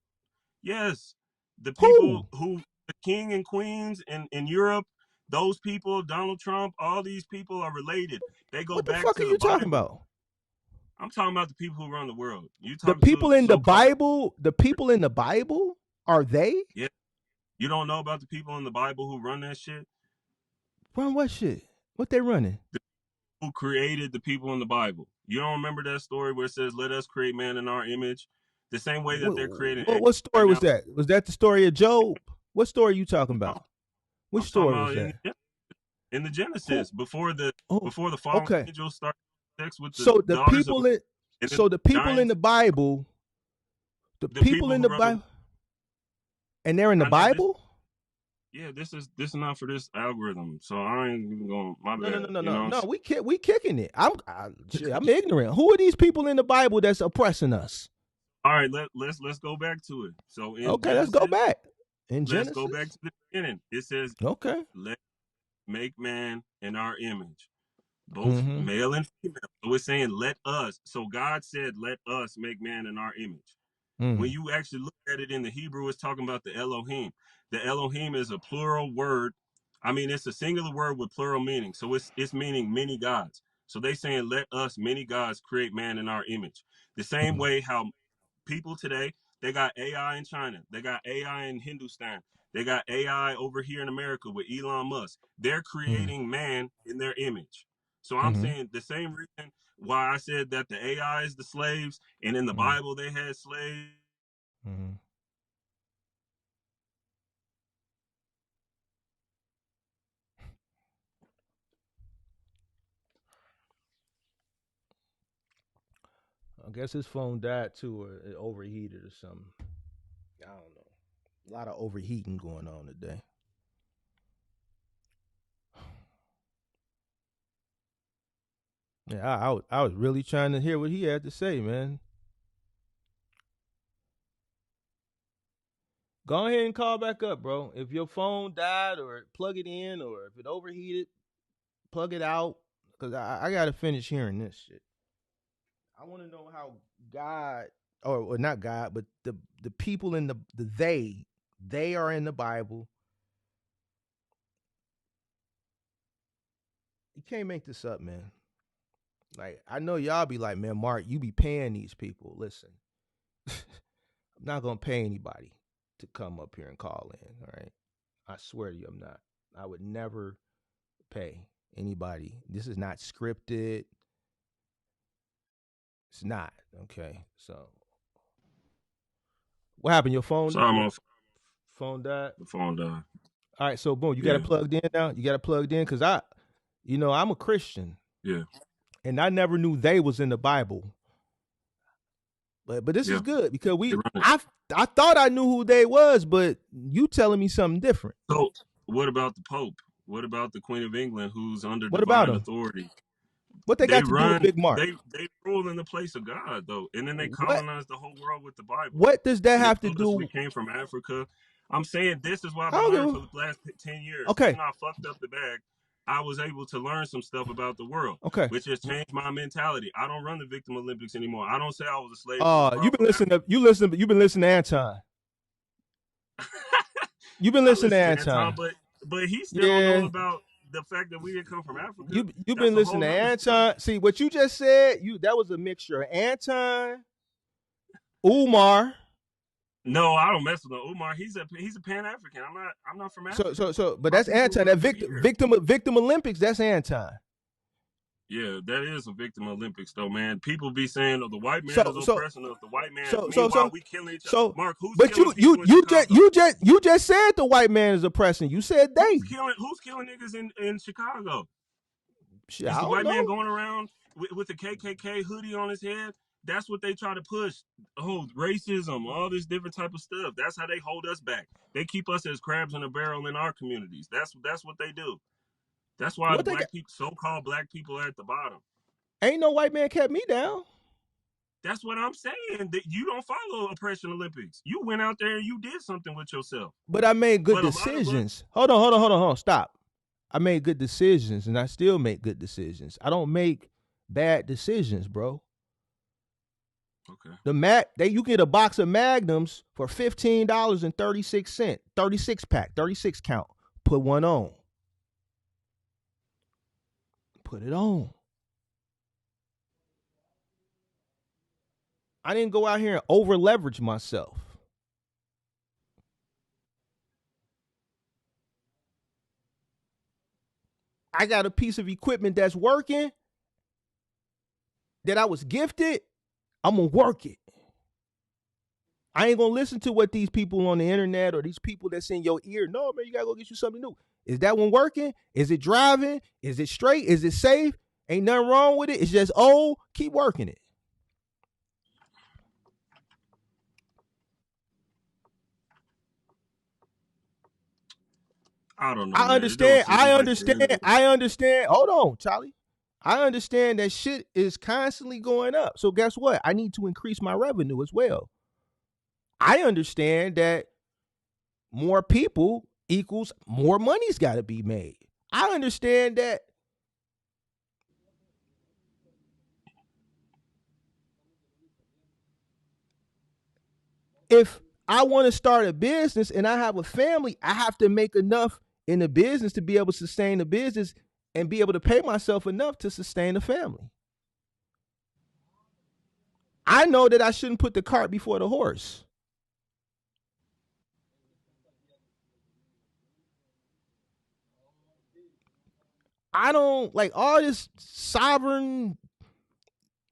Yes, the people Who? who the king and queens in Europe. Those people, Donald Trump, all these people are related. They go What the back fuck are to the you talking Bible. about? I'm talking about the people who run the world. You The talking to people in the so-called. Bible. The people in the Bible are they? Yeah, you don't know about the people in the Bible who run that shit? Run what shit? What they running? The who created the people in the Bible. You don't remember that story where it says, "Let us create man in our image," the same way that they're creating AI What story right was now. that? Was that the story of Job? What story are you talking No, about? Which I'm talking story was about that? in the Who? Genesis Oh, before the fallen okay. angels started sex with the So the daughters of people in and then so the people in giants, the Bible, the the people people in who the run the. Bible, and they're in the I know this. Bible. Yeah, this is not for this algorithm, so I ain't even going. My No, no, no, bad. no, You no, know. no. We kicking it. I'm ignorant. Who are these people in the Bible that's oppressing us? All right, let's go back to it. So in Okay, let's go Genesis, back in let's go back Genesis. to the beginning. It says, Okay. "Let make man in our image, both Mm-hmm. male and female." So it's saying, "Let us." So God said, "Let us make man in our image." When Mm-hmm. you actually look at it in the Hebrew, it's talking about the Elohim. The Elohim is a plural word. I mean, it's a singular word with plural meaning. So it's meaning many gods. So they saying, "Let us, many gods, create man in our image." The same way how people today, they got AI in China, they got AI in Hindustan, they got AI over here in America with Elon Musk. They're Mm-hmm. creating man in their image. So I'm Mm-hmm. saying the same reason why I said that the AI is the slaves, and in the Mm-hmm. Bible they had slaves. Mm-hmm. I guess his phone died too, or it overheated or something. I don't know. A lot of overheating going on today. Yeah, I was really trying to hear what he had to say, man. Go ahead and call back up, bro. If your phone died or plug it in or if it overheated, plug it out. Cause I gotta finish hearing this shit. I wanna know how God or not God, but the people in the they are in the Bible. You can't make this up, man. Like I know y'all be like, man, Mark, you be paying these people. Listen, I'm not gonna pay anybody to come up here and call in. All right, I swear to you, I'm not. I would never pay anybody. This is not scripted. It's not okay. So what happened? Your phone, Sorry, your my phone died. the phone died. All right, so boom, you got it Yeah, plugged in now. You got it plugged in because I'm a Christian yeah. and I never knew they was in the Bible. But this is Yeah, good because they run it. I thought I knew who they was, but you telling me something different. So, what about the Pope? What about the Queen of England, who's under What about divine them? authority? What they They got to do with run. Big Mark? They rule in the place of God, though, and then they What colonize the whole world with the Bible, what does that and they have to told us we do? came from Africa. I'm saying this is what I've I been don't learning give for the last 10 years. okay. Even though I fucked up the bag, I was able to learn some stuff about the world, Okay. which has changed my mentality. I don't run the victim Olympics anymore. I don't say I was a slave to a You've been powerful listening to you've been listening to Anton. African. You've been I listening to listen to Anton, Anton. but he still don't know Yeah. about the fact that we didn't come from Africa. You've That's been a whole listening to nother story. Anton. See what you just said, that was a mixture of Anton, Umar. No, I don't mess with no Umar. He's a Pan African. I'm not from Africa. But My that's people Anton. grew That up here. victim Olympics, that's Anton. Yeah, that is a victim Olympics though, man. People be saying, "Oh, the white man So is so oppressing us." The white man. so so Meanwhile, so we killing each other. so Mark, who's but killing people in Chicago? you just said the white man is oppressing. You said they. Who's killing niggas in Chicago? Shit, Is I the don't white man know. going around with the KKK hoodie on his head? That's what they try to push. Oh, racism, all this different type of stuff. That's how they hold us back. They keep us as crabs in a barrel in our communities. That's what they do. That's why the What they got? black people, so-called black people, are at the bottom. Ain't no white man kept me down. That's what I'm saying. That you don't follow Oppression Olympics. You went out there and you did something with yourself. But I made good But a lot of us, decisions. Hold on. Stop. I made good decisions and I still make good decisions. I don't make bad decisions, bro. okay. You get a box of Magnums for $15.36, 36 pack, 36 count. Put one on. Put it on. I didn't go out here and over leverage myself. I got a piece of equipment that's working, that I was gifted. I'm going to work it. I ain't going to listen to what these people on the internet or these people that's in your ear. No, man, you got to go get you something new. Is that one working? Is it driving? Is it straight? Is it safe? Ain't nothing wrong with it. It's just old. Keep working it. I don't know, I man. It don't understand. seem like there is. I understand. Hold on, Charlie. I understand that shit is constantly going up. So guess what? I need to increase my revenue as well. I understand that more people equals more money's got to be made. I understand that if I want to start a business and I have a family, I have to make enough in the business to be able to sustain the business and be able to pay myself enough to sustain the family. I know that I shouldn't put the cart before the horse. I don't like all this sovereign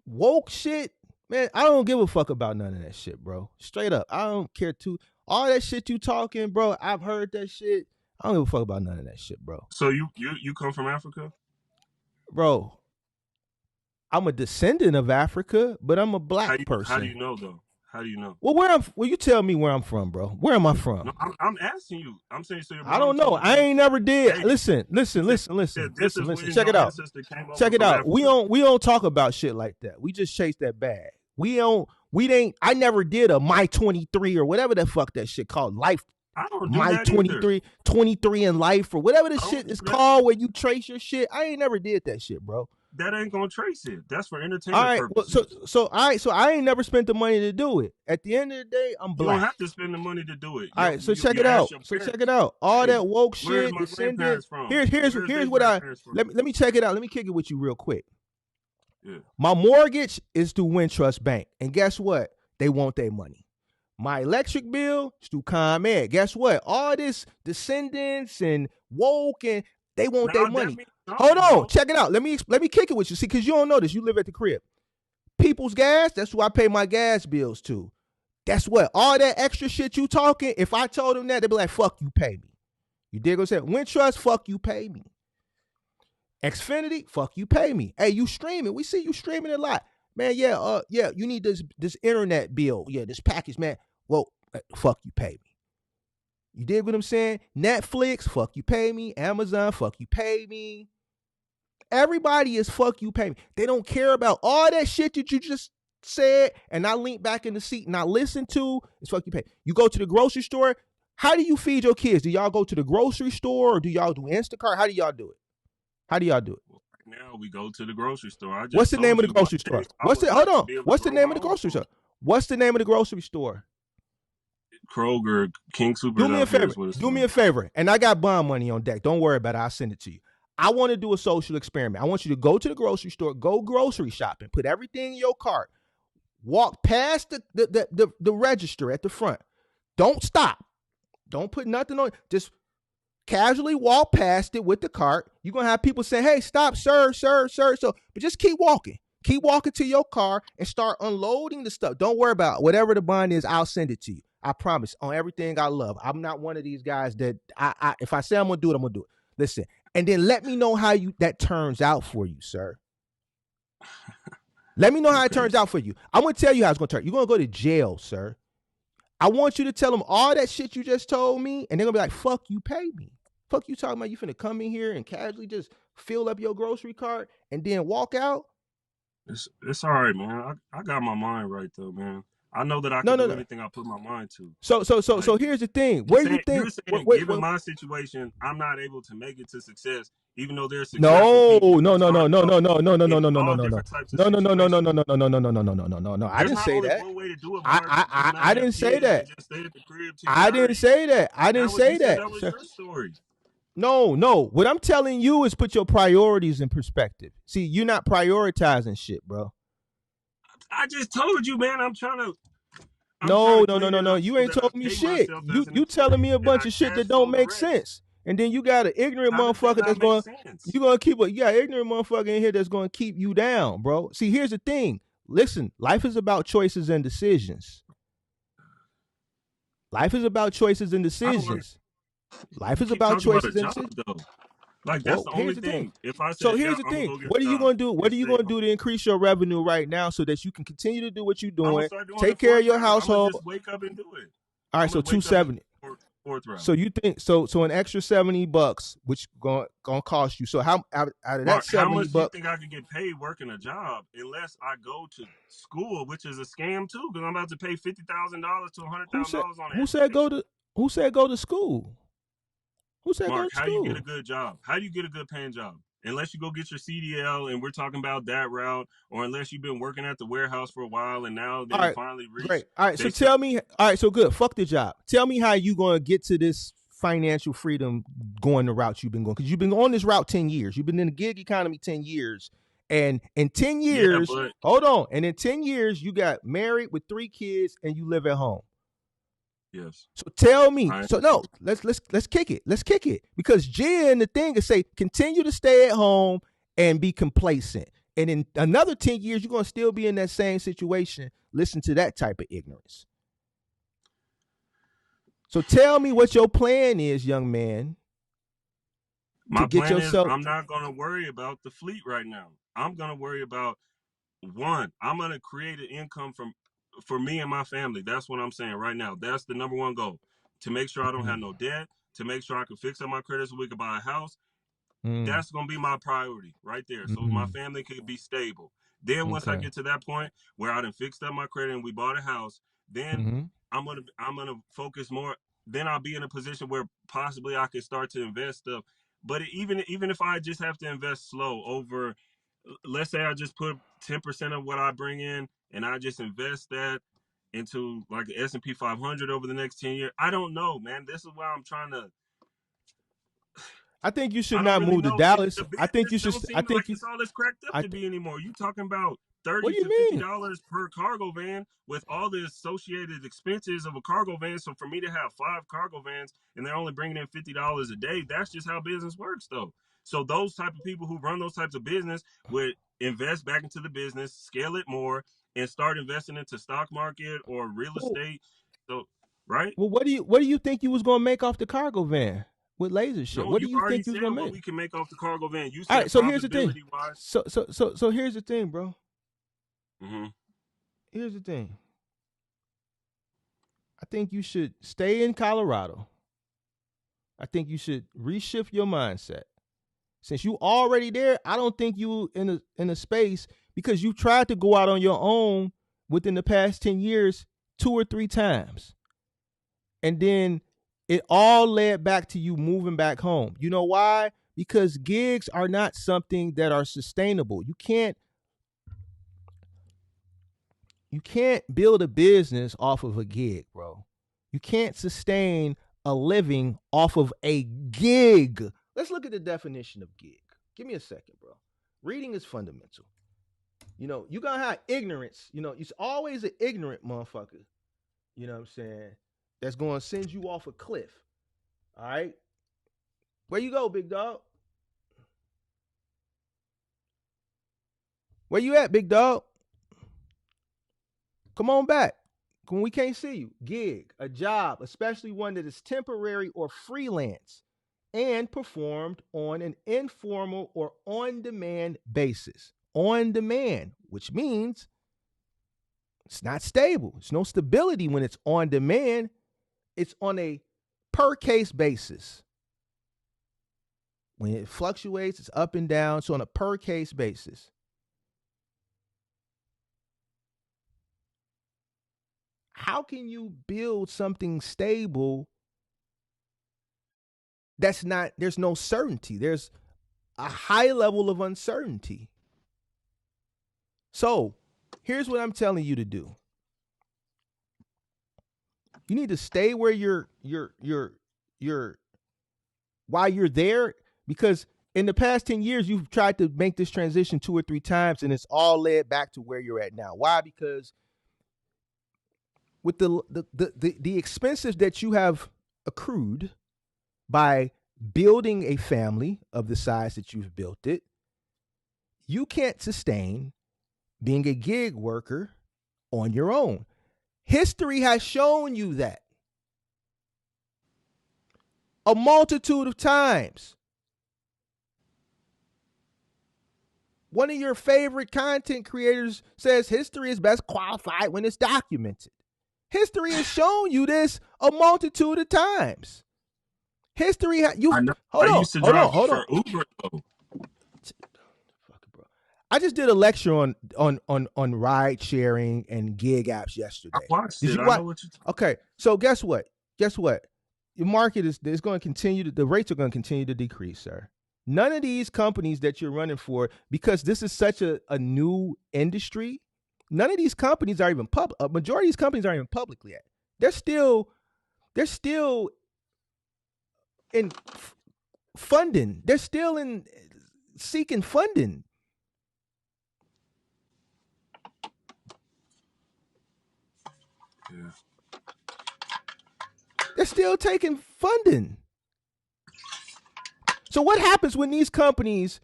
woke shit. Man, I don't give a fuck about none of that shit, bro. Straight up. I don't care too. All that shit you talking, bro. I've heard that shit. I don't give a fuck about none of that shit, bro. So you come from Africa? Bro, I'm a descendant of Africa, but I'm a How black you how do person. you know though? How do you know? Well, you tell me where I'm from, bro. Where am I No, from? I'm asking you. I'm saying so. Your I mom don't know. told I you, ain't never did. "Hey, Listen. this is when Check it your out. ancestor came over Check it from out. Africa." We don't talk about shit like that. We just chase that bag. I never did a my 23 or whatever the fuck that shit called life. I don't do My that either. 23 in life or whatever the I don't shit do is that. called where you trace your shit. I ain't never did that shit, bro. That ain't gonna trace it. That's for All entertainment right. Well, purposes. so I ain't never spent the money to do it. At the end of the day, I'm You don't black. have to spend the money to do it. All right, so check You it ask out. your So check it parents. out. All Hey, that woke where's shit, my descendant. grandparents from? Here's Where's their what I grandparents from? let me check it out. Let me kick it with you real quick. Yeah. My mortgage is through Wintrust Bank, and guess what? They want their money. My electric bill is through ComEd. Guess what? All this descendants and woke and they want their Now that money. means Hold something, on, though. check it out. Let me kick it with you. See, because you don't know this. You live at the crib. People's Gas, that's who I pay my gas bills to. That's what? All that extra shit you talking, if I told them that, they'd be like, fuck you, pay me. You dig what I'm saying? Wintrust, fuck you, pay me. Xfinity, fuck you, pay me. Hey, you streaming. We see you streaming a lot. Man, yeah, you need this internet bill. Yeah, this package, man. Well, fuck you, pay me. You dig what I'm saying? Netflix, fuck you, pay me. Amazon, fuck you, pay me. Everybody is fuck you, pay me. They don't care about all that shit that you just said, and I leaned back in the seat and I listened to. It's fuck you, pay. You go to the grocery store. How do you feed your kids? Do y'all go to the grocery store or do y'all do Instacart? How do y'all do it? How do y'all do it? Now we go to the grocery store. I What's just the name told of the you one grocery store? day I What's would the hold like to on? be able to What's the grow name my of the own grocery food. store? What's the name of the grocery store? Kroger, King Soopers Do me a out here favor. is what it's Do me called. a favor. And I got bond money on deck. Don't worry about it. I'll send it to you. I want to do a social experiment. I want you to go to the grocery store, go grocery shopping, put everything in your cart, walk past the register at the front. Don't stop. Don't put nothing on. Just casually walk past it with the cart. You're going to have people say, hey, stop, sir. So, but just keep walking. Keep walking to your car and start unloading the stuff. Don't worry about it. Whatever the bond is, I'll send it to you. I promise on everything I love. I'm not one of these guys that if I say I'm going to do it, I'm going to do it. Listen, and then let me know how that turns out for you, sir. Let me know how it turns out for you. I'm going to tell you how it's going to turn. You're going to go to jail, sir. I want you to tell them all that shit you just told me, and they're going to be like, fuck you, pay me. Fuck you talking about you finna come in here and casually just fill up your grocery cart and then walk out? It's all right, man. I got my mind right though, man. I know that I No, can no, do no. anything I put my mind to. So Like here's the thing. Where you think? you're saying, given my situation, I'm not able to make it to success, even though there's successful No, people no, who's no, no, trying to no, go no, no, no, no, no, in no, no, no, all no, no, different types of no, no, no, no, no, situations. no, no, no, no, no, no, no, no, no, no, no. I There's didn't not say only that. one way to do it, I Mark. I Just I, not I have didn't say kids and that. just stay at the crib till you're I didn't 30. say that. I didn't That was say you said that. that was your story. No. What I'm telling you is put your priorities in perspective. See, you're not prioritizing shit, bro. I just told you, man. I'm trying to No. clean it up You so ain't that I told me pay shit. myself as an You telling me employee a and bunch I of shit cash that don't flow the make rest. sense. And then you got an ignorant How does that motherfucker not that's make going sense? you gonna keep you got an ignorant motherfucker in here that's gonna keep you down, bro. See, here's the thing. Listen, life is about choices and decisions. Life is about choices and I don't want decisions. Life you is keep about talking about a choices and job decisions. though. Like that's Well, the only here's the thing. thing. If I So said, yeah, here's the I'm gonna thing. go get a What are you job gonna do? What and are you stay gonna home, do to increase your revenue right now so that you can continue to do what you're I'm gonna doing? start doing Take it care of fourth your route. I'm gonna household. just wake up and do it. All right, I'm so gonna wake up and do 270. fourth route. So you think so an extra $70, which gonna cost you. So how out of that Mark, how 70 much do you bucks, think I could get paid working a job unless I go to school, which is a scam too? Because I'm about to pay $50,000 to who said $100,000 on who said go education. to who said go to school? Who said go Mark, to how do you get a school? good job? How do you get a good paying job? Unless you go get your CDL and we're talking about that route, or unless you've been working at the warehouse for a while and now All they right, finally great. reached All right, so basically. tell me. All right, so good. Fuck the job. Tell me how you gonna get to this financial freedom going the route you've been going because you've been on this route 10 years. You've been in the gig economy 10 years, and in ten Yeah, years, but hold on, and in 10 years you got married with 3 kids and you live at home. yes, So tell me. I So no, let's kick it. Let's kick it because Jen, the thing is say continue to stay at home and be complacent. And in another 10 years, you're gonna still be in that same situation. Listen to that type of ignorance. So tell me what your plan is, young man, to my get plan is yourself. I'm not gonna worry about the fleet right now. I'm gonna worry about one. I'm gonna create an income for me and my family. That's what I'm saying right now. That's the number one goal. To make sure I don't have no debt, to make sure I can fix up my credit so we can buy a house. Mm, That's gonna be my priority right there. So my mm, family could be stable. Then once I okay. get to that point where I done fixed up my credit and we bought a house, then Mm-hmm. I'm gonna focus more. Then I'll be in a position where possibly I could start to invest stuff. But even if I just have to invest slow over, let's say I just put 10% of what I bring in and I just invest that into like the S&P 500 over the next 10 years. I don't know, man. This is why I'm trying to. I think you should I don't not really move to know. Dallas. The I think business you should. don't I seem like think you. it's all it's cracked up I. to be anymore. You talking about What 30 do you to fifty mean? dollars per cargo van with all the associated expenses of a cargo van. So for me to have 5 cargo vans and they're only bringing in $50 a day, that's just how business works, though. So those type of people who run those types of business would invest back into the business, scale it more, and start investing into stock market or real Well, estate. So right. well, what do you think you was gonna make off the cargo van with laser shit? No, What do you you already think you was said gonna what make? we can make off the cargo van. You All said right, so here's the thing. profitability wise. So here's the thing, bro. Mm-hmm. Here's the thing. I think you should stay in Colorado. I think you should reshift your mindset. Since you already there, I don't think you in a space because you tried to go out on your own within the past 10 years 2 or 3 times. And then it all led back to you moving back home. You know why? Because gigs are not something that are sustainable. You can't build a business off of a gig, bro. You can't sustain a living off of a gig. Let's look at the definition of gig. Give me a second, bro. Reading is fundamental. You know, you gonna have ignorance. You know, it's always an ignorant motherfucker. You know what I'm saying? That's gonna send you off a cliff. All right. Where you go, big dog? Where you at, big dog? Come on back. When we can't see you. Gig, a job, especially one that is temporary or freelance and performed on an informal or on-demand basis. On demand, which means it's not stable. There's no stability when it's on demand. It's on a per case basis. When it fluctuates, it's up and down. So on a per case basis. How can you build something stable that's not, there's no certainty? There's a high level of uncertainty. So here's what I'm telling you to do. You need to stay where you're while you're there, because in the past 10 years, you've tried to make this transition 2 or 3 times and it's all led back to where you're at now. Why? Because with the expenses that you have accrued by building a family of the size that you've built it, you can't sustain being a gig worker on your own. History has shown you that a multitude of times. One of your favorite content creators says history is best qualified when it's documented. History has shown you this a multitude of times. History, I know. I used to drive for Uber though. I just did a lecture on ride sharing and gig apps yesterday. I watched it. I know what you're talking about. Okay, so guess what? Your market is going to continue to, the rates are going to continue to decrease, sir. None of these companies that you're running for, because this is such a new industry, none of these companies are even public. A majority of these companies aren't even publicly yet. They're still in funding. They're still in seeking funding. Yeah. They're still taking funding. So what happens when these companies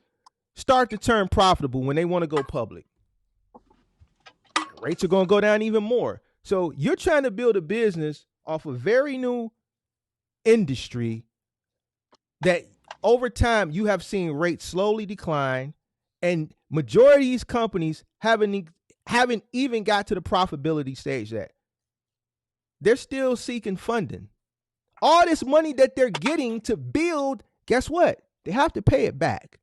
start to turn profitable, when they want to go public? Rates are going to go down even more. So you're trying to build a business off a very new industry that over time you have seen rates slowly decline, and majority of these companies haven't even got to the profitability stage yet. They're still seeking funding. All this money that they're getting to build, guess what? They have to pay it back.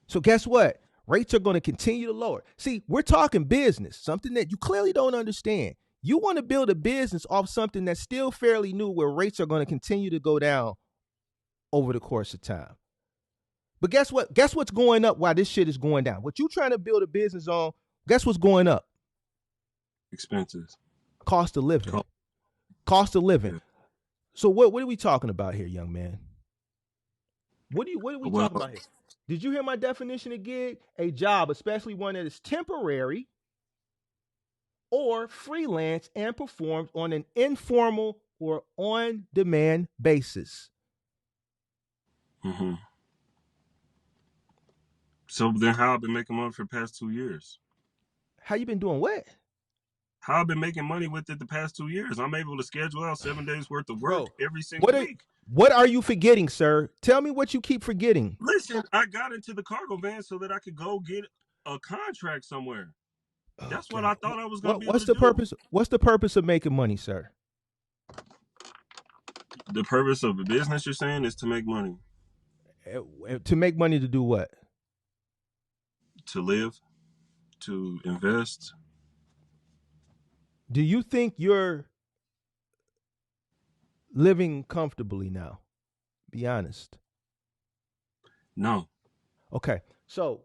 So guess what? Rates are going to continue to lower. See, we're talking business, something that you clearly don't understand. You want to build a business off something that's still fairly new, where rates are going to continue to go down over the course of time. But guess what? Guess what's going up while this shit is going down? What you trying to build a business on, guess what's going up? Expenses. Cost of living. Cost of living. Yeah. So what are we talking about here, young man? What are we talking about here? Did you hear my definition of gig? A job, especially one that is temporary or freelance and performed on an informal or on-demand basis. Mm-hmm. So then how I've been making money for the past 2 years? How you been doing what? How I've been making money with it the past 2 years. I'm able to schedule out 7 days worth of work every single week. What are you forgetting, sir? Tell me what you keep forgetting. Listen, I got into the cargo van so that I could go get a contract somewhere. Oh That's what God. I thought I was gonna be able What's to the do. purpose? What's the purpose of making money, sir? The purpose of a business, you're saying, is to make money, To make money to do what? to live, to invest. Do you think you're living comfortably now? Be honest. No. Okay. So,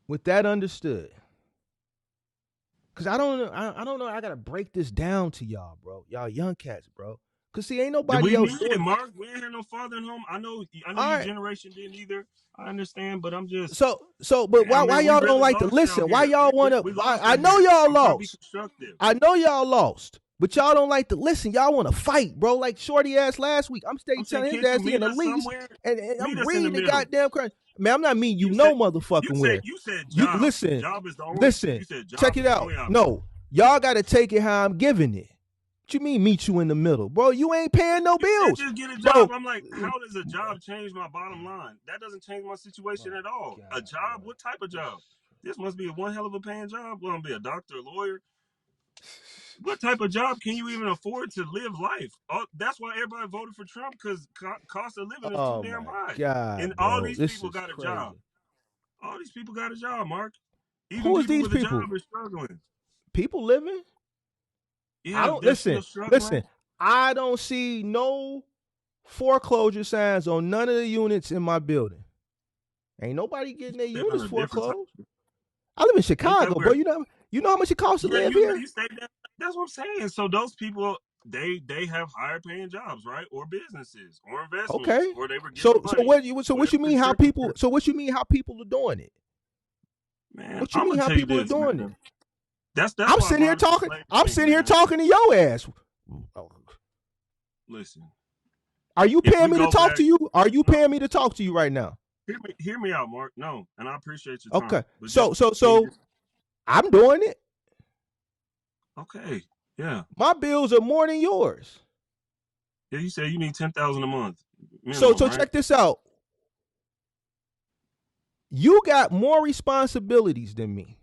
with that understood, because I don't know, I don't know. I gotta break this down to y'all, bro. Y'all young cats, bro. Cause see, ain't nobody We else need it, doing it. Mark. We ain't had no father in home. I know All your right. generation didn't either. I understand, but I'm just, But damn, why man, we y'all don't really like to lost out listen? Why here. y'all want to? We lost I out know here. y'all I'm trying to be lost. constructive. I know y'all lost, but y'all don't like to listen. Y'all want to fight, bro. Like Shorty ass last week. I'm steady I'm saying, telling his can't you ass he in meet the us least, somewhere? and Meet I'm us in the reading the middle. goddamn crap. Man, I'm not meeting you You no said motherfucking where. you said You job. listen, Job is the only. listen. You said Check job it is the out. only option. No, y'all got to take it how I'm giving it. What you mean meet you in the middle, bro? You ain't paying no You said bills, just get a job. bro. I'm like, how does a job change my bottom line? That doesn't change my situation My at all. A God, job? bro. What type of job? This must be a one hell of a paying job. Well, I'm be a doctor, a lawyer. What type of job can you even afford to live life? Oh, that's why everybody voted for Trump, because cost of living is too Oh damn my high. And God, all bro. these This people is got a job. crazy. All these people got a job, Mark. Even Who is people these with a people? job are struggling. People living? I Yeah, don't they're still listen. struggling. Listen, I don't see no foreclosure signs on none of the units in my building. Ain't nobody getting their Live on units a different type. foreclosed. I live in Okay, Chicago, bro. where? You know how much it costs to Yeah, live here? you stay there. That's what I'm saying. So those people, they have higher paying jobs, right? Or businesses, or investments, Okay. or they were So getting so money. what you so what Whatever you the mean how people circumstance. so what you mean how people are doing it? Man, What you I'm mean gonna how tell you people are this, doing it? man. That's why a lot of people blame I'm me, sitting here man. talking to your ass. Listen, Are you if paying we me to go talk back, to you? Are you no, paying me to talk to you right now? hear me out, Mark. No, and I appreciate your Okay. time, but just can you So just I'm doing it. okay? Yeah, My bills are more than yours. yeah. You said you need 10,000 a month So minimum, so right? check this out. You got more responsibilities than me.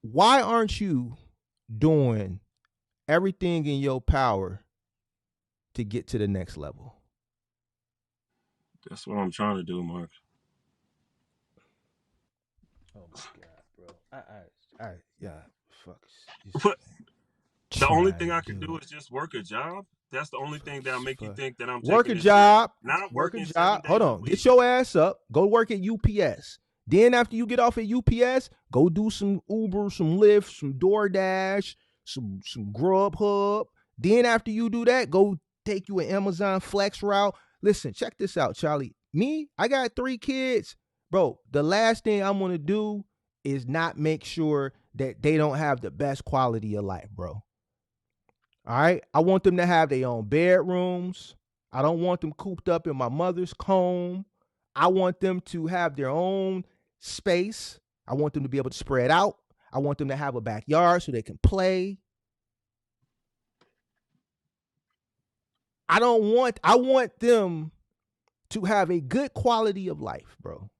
Why aren't you doing everything in your power to get to the next level? That's what I'm trying to do, Mark. Oh my God, bro. Yeah, fuck. But the only Try thing to I can do do it. is just work a job. That's the only thing that'll make you Fuck. think that I'm Work taking a this serious. job. Not Work a working seven job. Hold days a on. Get week. your ass up. Go work at UPS. Then after you get off at UPS, go do some Uber, some Lyft, some DoorDash, some Grubhub. Then after you do that, go take you an Amazon Flex route. Listen, check this out, Charlie. Me, I got 3 kids. Bro, the last thing I'm going to do is not make sure that they don't have the best quality of life, bro. All right. I want them to have their own bedrooms. I don't want them cooped up in my mother's home. I want them to have their own space. I want them to be able to spread out. I want them to have a backyard so they can play. I want them to have a good quality of life, bro.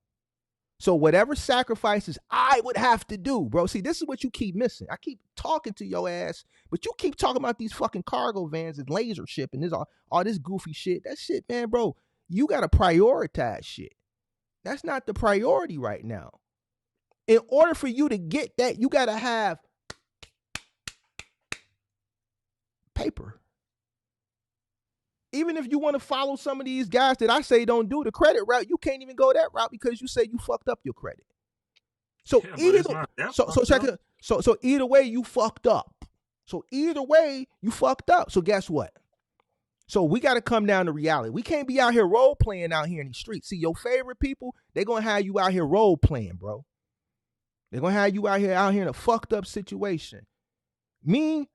So whatever sacrifices I would have to do, bro. See, this is what you keep missing. I keep talking to your ass, but you keep talking about these fucking cargo vans and laser ship and this all this goofy shit. That shit, man, bro. You gotta prioritize shit. That's not the priority right now. In order for you to get that, you gotta have paper. Even if you want to follow some of these guys that I say don't do the credit route, you can't even go that route because you say you fucked up your credit. So Yeah, but either it's not that so fucked check up. it. So either way you fucked up. So either way you fucked up. So guess what? So we got to come down to reality. We can't be out here role playing out here in the streets. See, your favorite people, they're gonna have you out here role playing, bro. They're gonna have you out here in a fucked up situation. Me,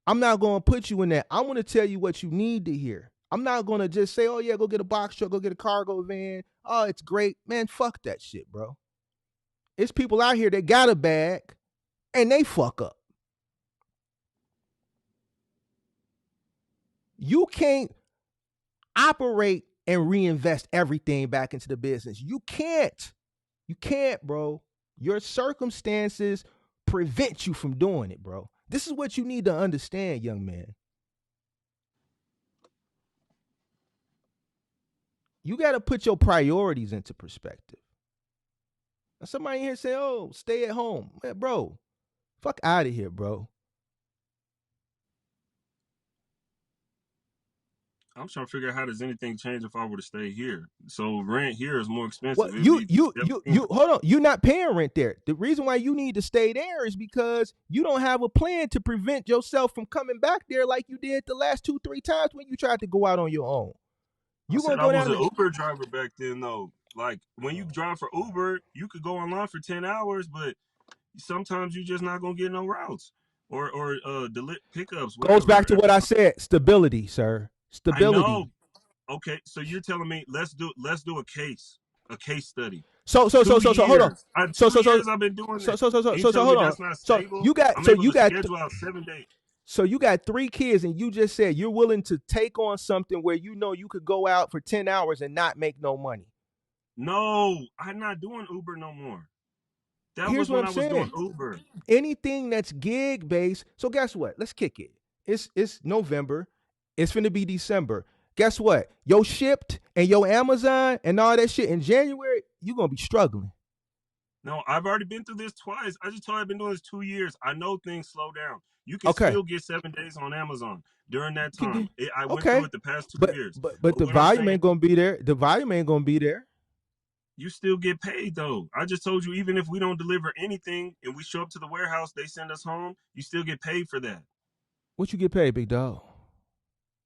I'm not gonna put you in that. I'm gonna tell you what you need to hear. I'm not gonna just say, oh yeah, go get a box truck, go get a cargo van. Oh, it's great. Man, fuck that shit, bro. It's people out here that got a bag and they fuck up. You can't operate and reinvest everything back into the business. You can't. You can't, bro. Your circumstances prevent you from doing it, bro. This is what you need to understand, young man. You got to put your priorities into perspective. Now, somebody here say, "Oh, stay at home." Man, bro, fuck out of here, bro. I'm trying to figure out how does anything change if I were to stay here. So rent here is more expensive. What It'd be you hold on. You're not paying rent there. The reason why you need to stay there is because you don't have a plan to prevent yourself from coming back there like you did the last 2-3 times when you tried to go out on your own. I You said gonna I go was down an to Uber driver back then, though. Like when you drive for Uber, you could go online for 10 hours, but sometimes you're just not gonna get no routes or pickups, goes back whatever. to what I said. Stability, sir. I Stability. know. Okay, so you're telling me let's do a case study. So Two hold on. years. So 2 years I've been doing this. And you so telling me hold on. that's not So stable? you got I'm able to th- schedule out 7 days. so you got 3 kids and you just said you're willing to take on something where you know you could go out for 10 hours and not make no money. No, I'm not doing Uber no more. That Here's was what when I'm I was doing saying. Uber. Anything that's gig based. So guess what? Let's kick it. It's November. It's finna be December. Guess what? Your Shipt and your Amazon and all that shit in January, you're gonna be struggling. No, I've already been through this twice. I just told you I've been doing this 2 years. I know things slow down. You can Okay. still get 7 days on Amazon during that Can time. get I went through okay. it the past 2 But years. but but But the what I'm volume saying, ain't gonna be there. The volume ain't gonna be there. you still get paid though. I just told you, even if we don't deliver anything and we show up to the warehouse, they send us home, you still get paid for that. What you get paid, big dog?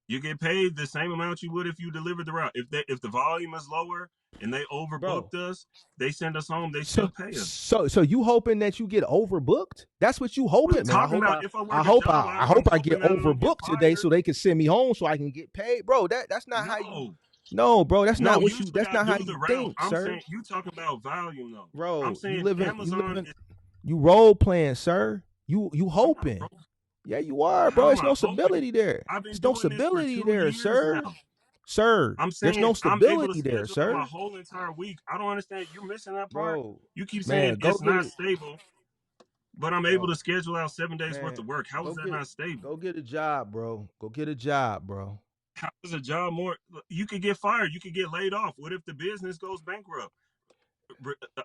You get paid the same amount you would if you delivered the route. If the volume is lower and they Bro. overbooked us, they send us home, they So still pay us. so you hoping that you get overbooked? That's what you What are you hoping, man. talking about? If I work a job, I I'm hope I get hoping that I don't get overbooked today fired. so they can send me home so I can get paid. Bro, that's not how you. No. No, bro, No, usually that's I not how do the you route. think, I'm sir. saying you talking about volume though. I'm Bro, saying Amazon is. you role playing, sir. You I'm not hoping. broke. Yeah, you are, How bro. am It's I no hoping? stability there. I've been It's no doing this for stability two there, years sir. now. Sir, I'm there's saying no I'm able to stability there, schedule my sir. whole entire week. I don't understand. You're missing that part. Bro, You keep saying man, go it's get not it. stable, but I'm able Bro, to schedule out 7 days worth man, of work. How is that not stable? go get a job, bro. Go get a job, bro. How is a job more? You could get fired. You could get laid off. What if the business goes bankrupt?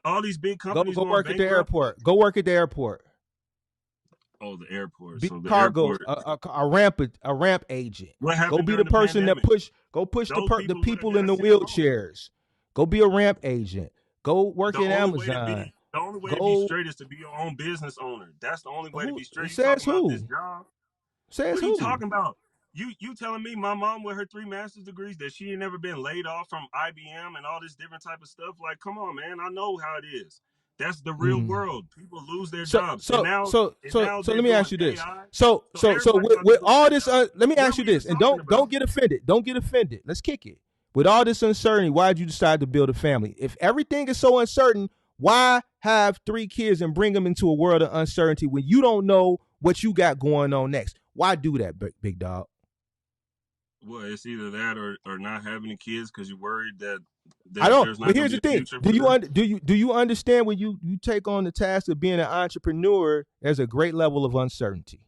All these big companies Go going work at the bankrupt. airport. Go work at the airport. Oh, the airport. Be So the cargo, airport. a ramp agent. What Go happened be the during the person that pandemic? push Those the people would have people in got the sent home. wheelchairs. Go be a ramp agent. Go work The at only way to Amazon. be the only way to be Go straight is to be your own business owner. That's the only way to who be straight. You says talking about this who? job? Says What are you who? talking about? You telling me my mom with her 3 master's degrees that she ain't never been laid off from IBM and all this different type of stuff? Like, come on, man. I know how it is. That's the real Mm. world. People lose their jobs, and now So they're let me doing ask you this. AI. So So everybody about to with lose all their this, job. let me What ask are you we even this, and talking don't about? get offended. Don't get offended. Let's kick it. With all this uncertainty, why did you decide to build a family? If everything is so uncertain, why have 3 kids and bring them into a world of uncertainty when you don't know what you got going on next? Why do that, big dog? Well, it's either that or not having the kids because you're worried that I don't. there's not But going here's to the be a thing: future for them. do you understand when you take on the task of being an entrepreneur? There's a great level of uncertainty.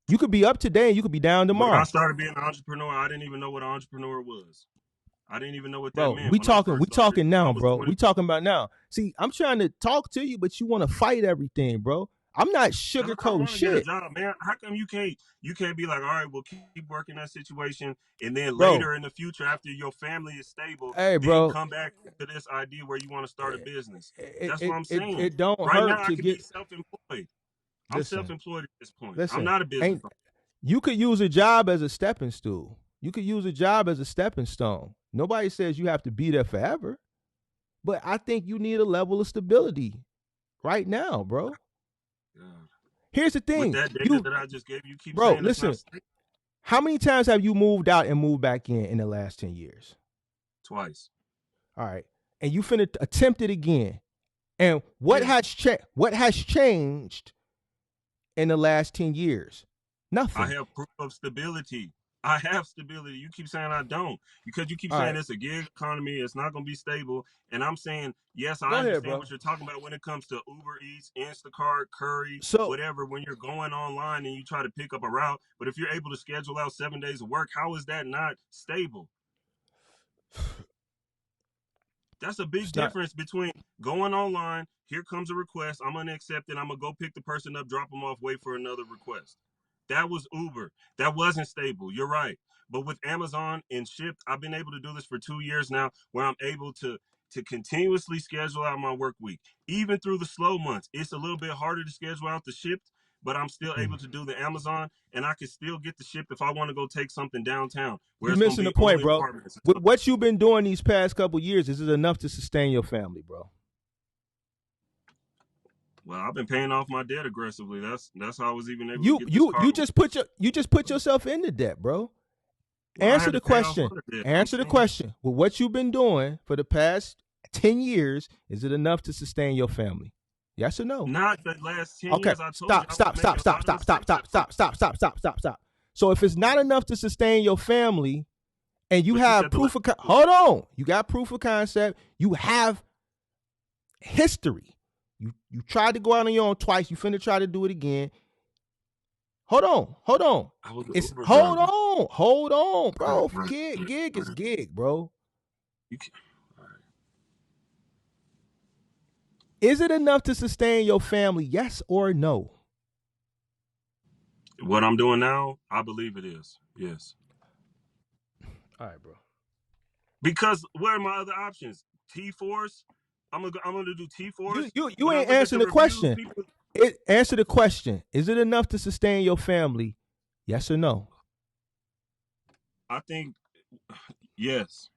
You could be up today, and you could be down When I tomorrow. started being an entrepreneur, I didn't even know what an entrepreneur was. I didn't even know what that Bro, meant when I we first started. talking I now, was bro. 20. We talking about now. See, I'm trying to talk to you, but you want to fight everything, bro. I'm not Cause I sugarcoating want to get a shit, job, man. How come you can't be like, all right, well, keep working that situation, and then bro. later in the future, after your family is stable, Hey, then bro. come back to this idea where you want to start a business. It That's what it I'm it, saying. it don't Right now, hurt I to can be get. self-employed. I'm Listen, self-employed at this point. I'm listen. not a business Ain't owner. you could use a job as a stepping stool. You could use a job as a stepping stone. Nobody says you have to be there forever, but I think you need a level of stability right now, bro. God. Here's the With thing, that data that I just gave you, keep bro. saying it's not Listen. safe. How many times have you moved out and moved back in the last 10 years? Twice. All right. And you finna attempt it again. And what Yeah. has changed in the last 10 years? I Nothing. have proof of stability. I have stability. You keep saying I don't because you keep All saying right. it's a gig economy. It's not going to be stable. And I'm saying, yes, Go I ahead, understand bro. what you're talking about when it comes to Uber Eats, Instacart, Curry, So whatever, when you're going online and you try to pick up a route. But if you're able to schedule out 7 days of work, how is that not stable? That's a big it's not. difference between going online, here comes a request, I'm going to accept it, I'm going to go pick the person up, drop them off, wait for another request. That was Uber. That wasn't stable. You're right. But with Amazon and Shipt, I've been able to do this for 2 years now where I'm able to continuously schedule out my work week. Even through the slow months, it's a little bit harder to schedule out the Shipt, but I'm still able to do the Amazon and I can still get the Shipt if I want to go take something downtown where You it's going to missing the be point, only bro. apartments and With stuff. what you've been doing these past couple years, is it enough to sustain your family, bro? Well, I've been paying off my debt aggressively. That's how I was even able to You get this you car. you just put yourself into debt, bro. Well, I Answer had to the pay off question. other debt. I'm Answer the saying question. With what you've been doing for the past 10 years, is it enough to sustain your family? Yes or no? not the last 10 Okay. years. I told you Stop, I was stop, stop, making a stop, lot of stop, stop, mistakes stop, at first. stop, stop, stop, stop, stop, stop. So if it's not enough to sustain your family and you But you have said the last. proof of hold on, you got proof of concept, you have history. You tried to go out on your own twice, you finna try to do it again. Hold on. I was an It's Uber driver. hold on, Right, bro. right, Gig is right. gig, bro. You can, all right. Is it enough to sustain your family? Yes or no? What I'm doing now, I believe it is. Yes. All right, bro. Because what are my other options? T-Force. I'm gonna do You T-Force. you you When I ain't look at the answering the reviews, question. people. Answer the question. Is it enough to sustain your family? Yes or no? I think yes.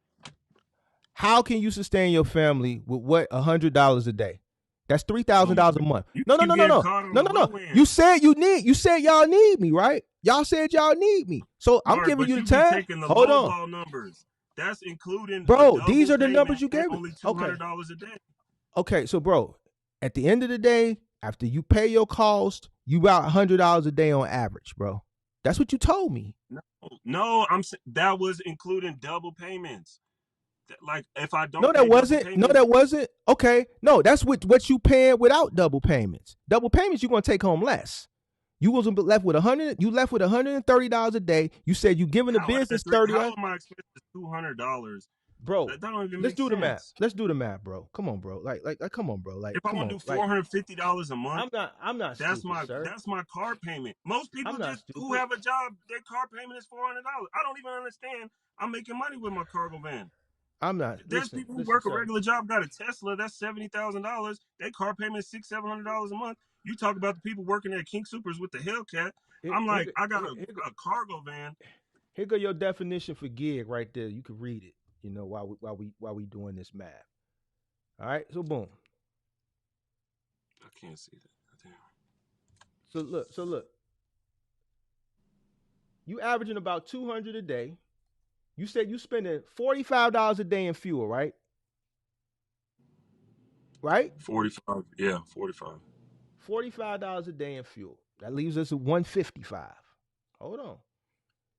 How can you sustain your family with what $100 a day? That's Oh my $3,000 a God. month. You No, no, keep no, no, getting no, caught on no, the no, no. low end. You said y'all need me, right? Y'all said y'all need me. So I'm Hard, giving but you the you be time. taking the Hold low on. ball numbers. That's including a Bro, these double are the numbers payment you at gave me. only two Okay. hundred dollars a day. Okay, so bro, at the end of the day, after you pay your cost, you about $100 a day on average, bro. That's what you told me. No, that was including double payments. Like if I No, don't that pay double wasn't. No, payments, that wasn't. Okay. No, that's what you paying without double payments. Double payments, you're gonna take home less. You was left with $130 a day. You said you giving the how out business of three, 30. how am I expenses $200? Bro, That don't even let's make do the math. sense. Let's do the math, bro. Come on, bro. Like come on, bro. Like, If I come want to on. do Like, $450 a month, I'm not that's stupid, my sir. that's my car payment. Most I'm people not just who stupid. have a job, their car payment is $400. I don't even understand. I'm making money with my cargo van. I'm not. There's Listen, people who listen, work a sir. regular job, got a Tesla, that's $70,000. Their car payment is $600-$700 a month. You talk about the people working at King Supers with the Hellcat. Here, I'm here, like, I got here, a cargo van. here go your definition for gig right there. You can read it. You know, while we doing this math. All right. So boom. I can't see that. Damn. So look. You averaging about 200 a day. You said you spending $45 a day in fuel, right? Right? 45. Yeah, 45. $45 a day in fuel. That leaves us at 155. Hold on.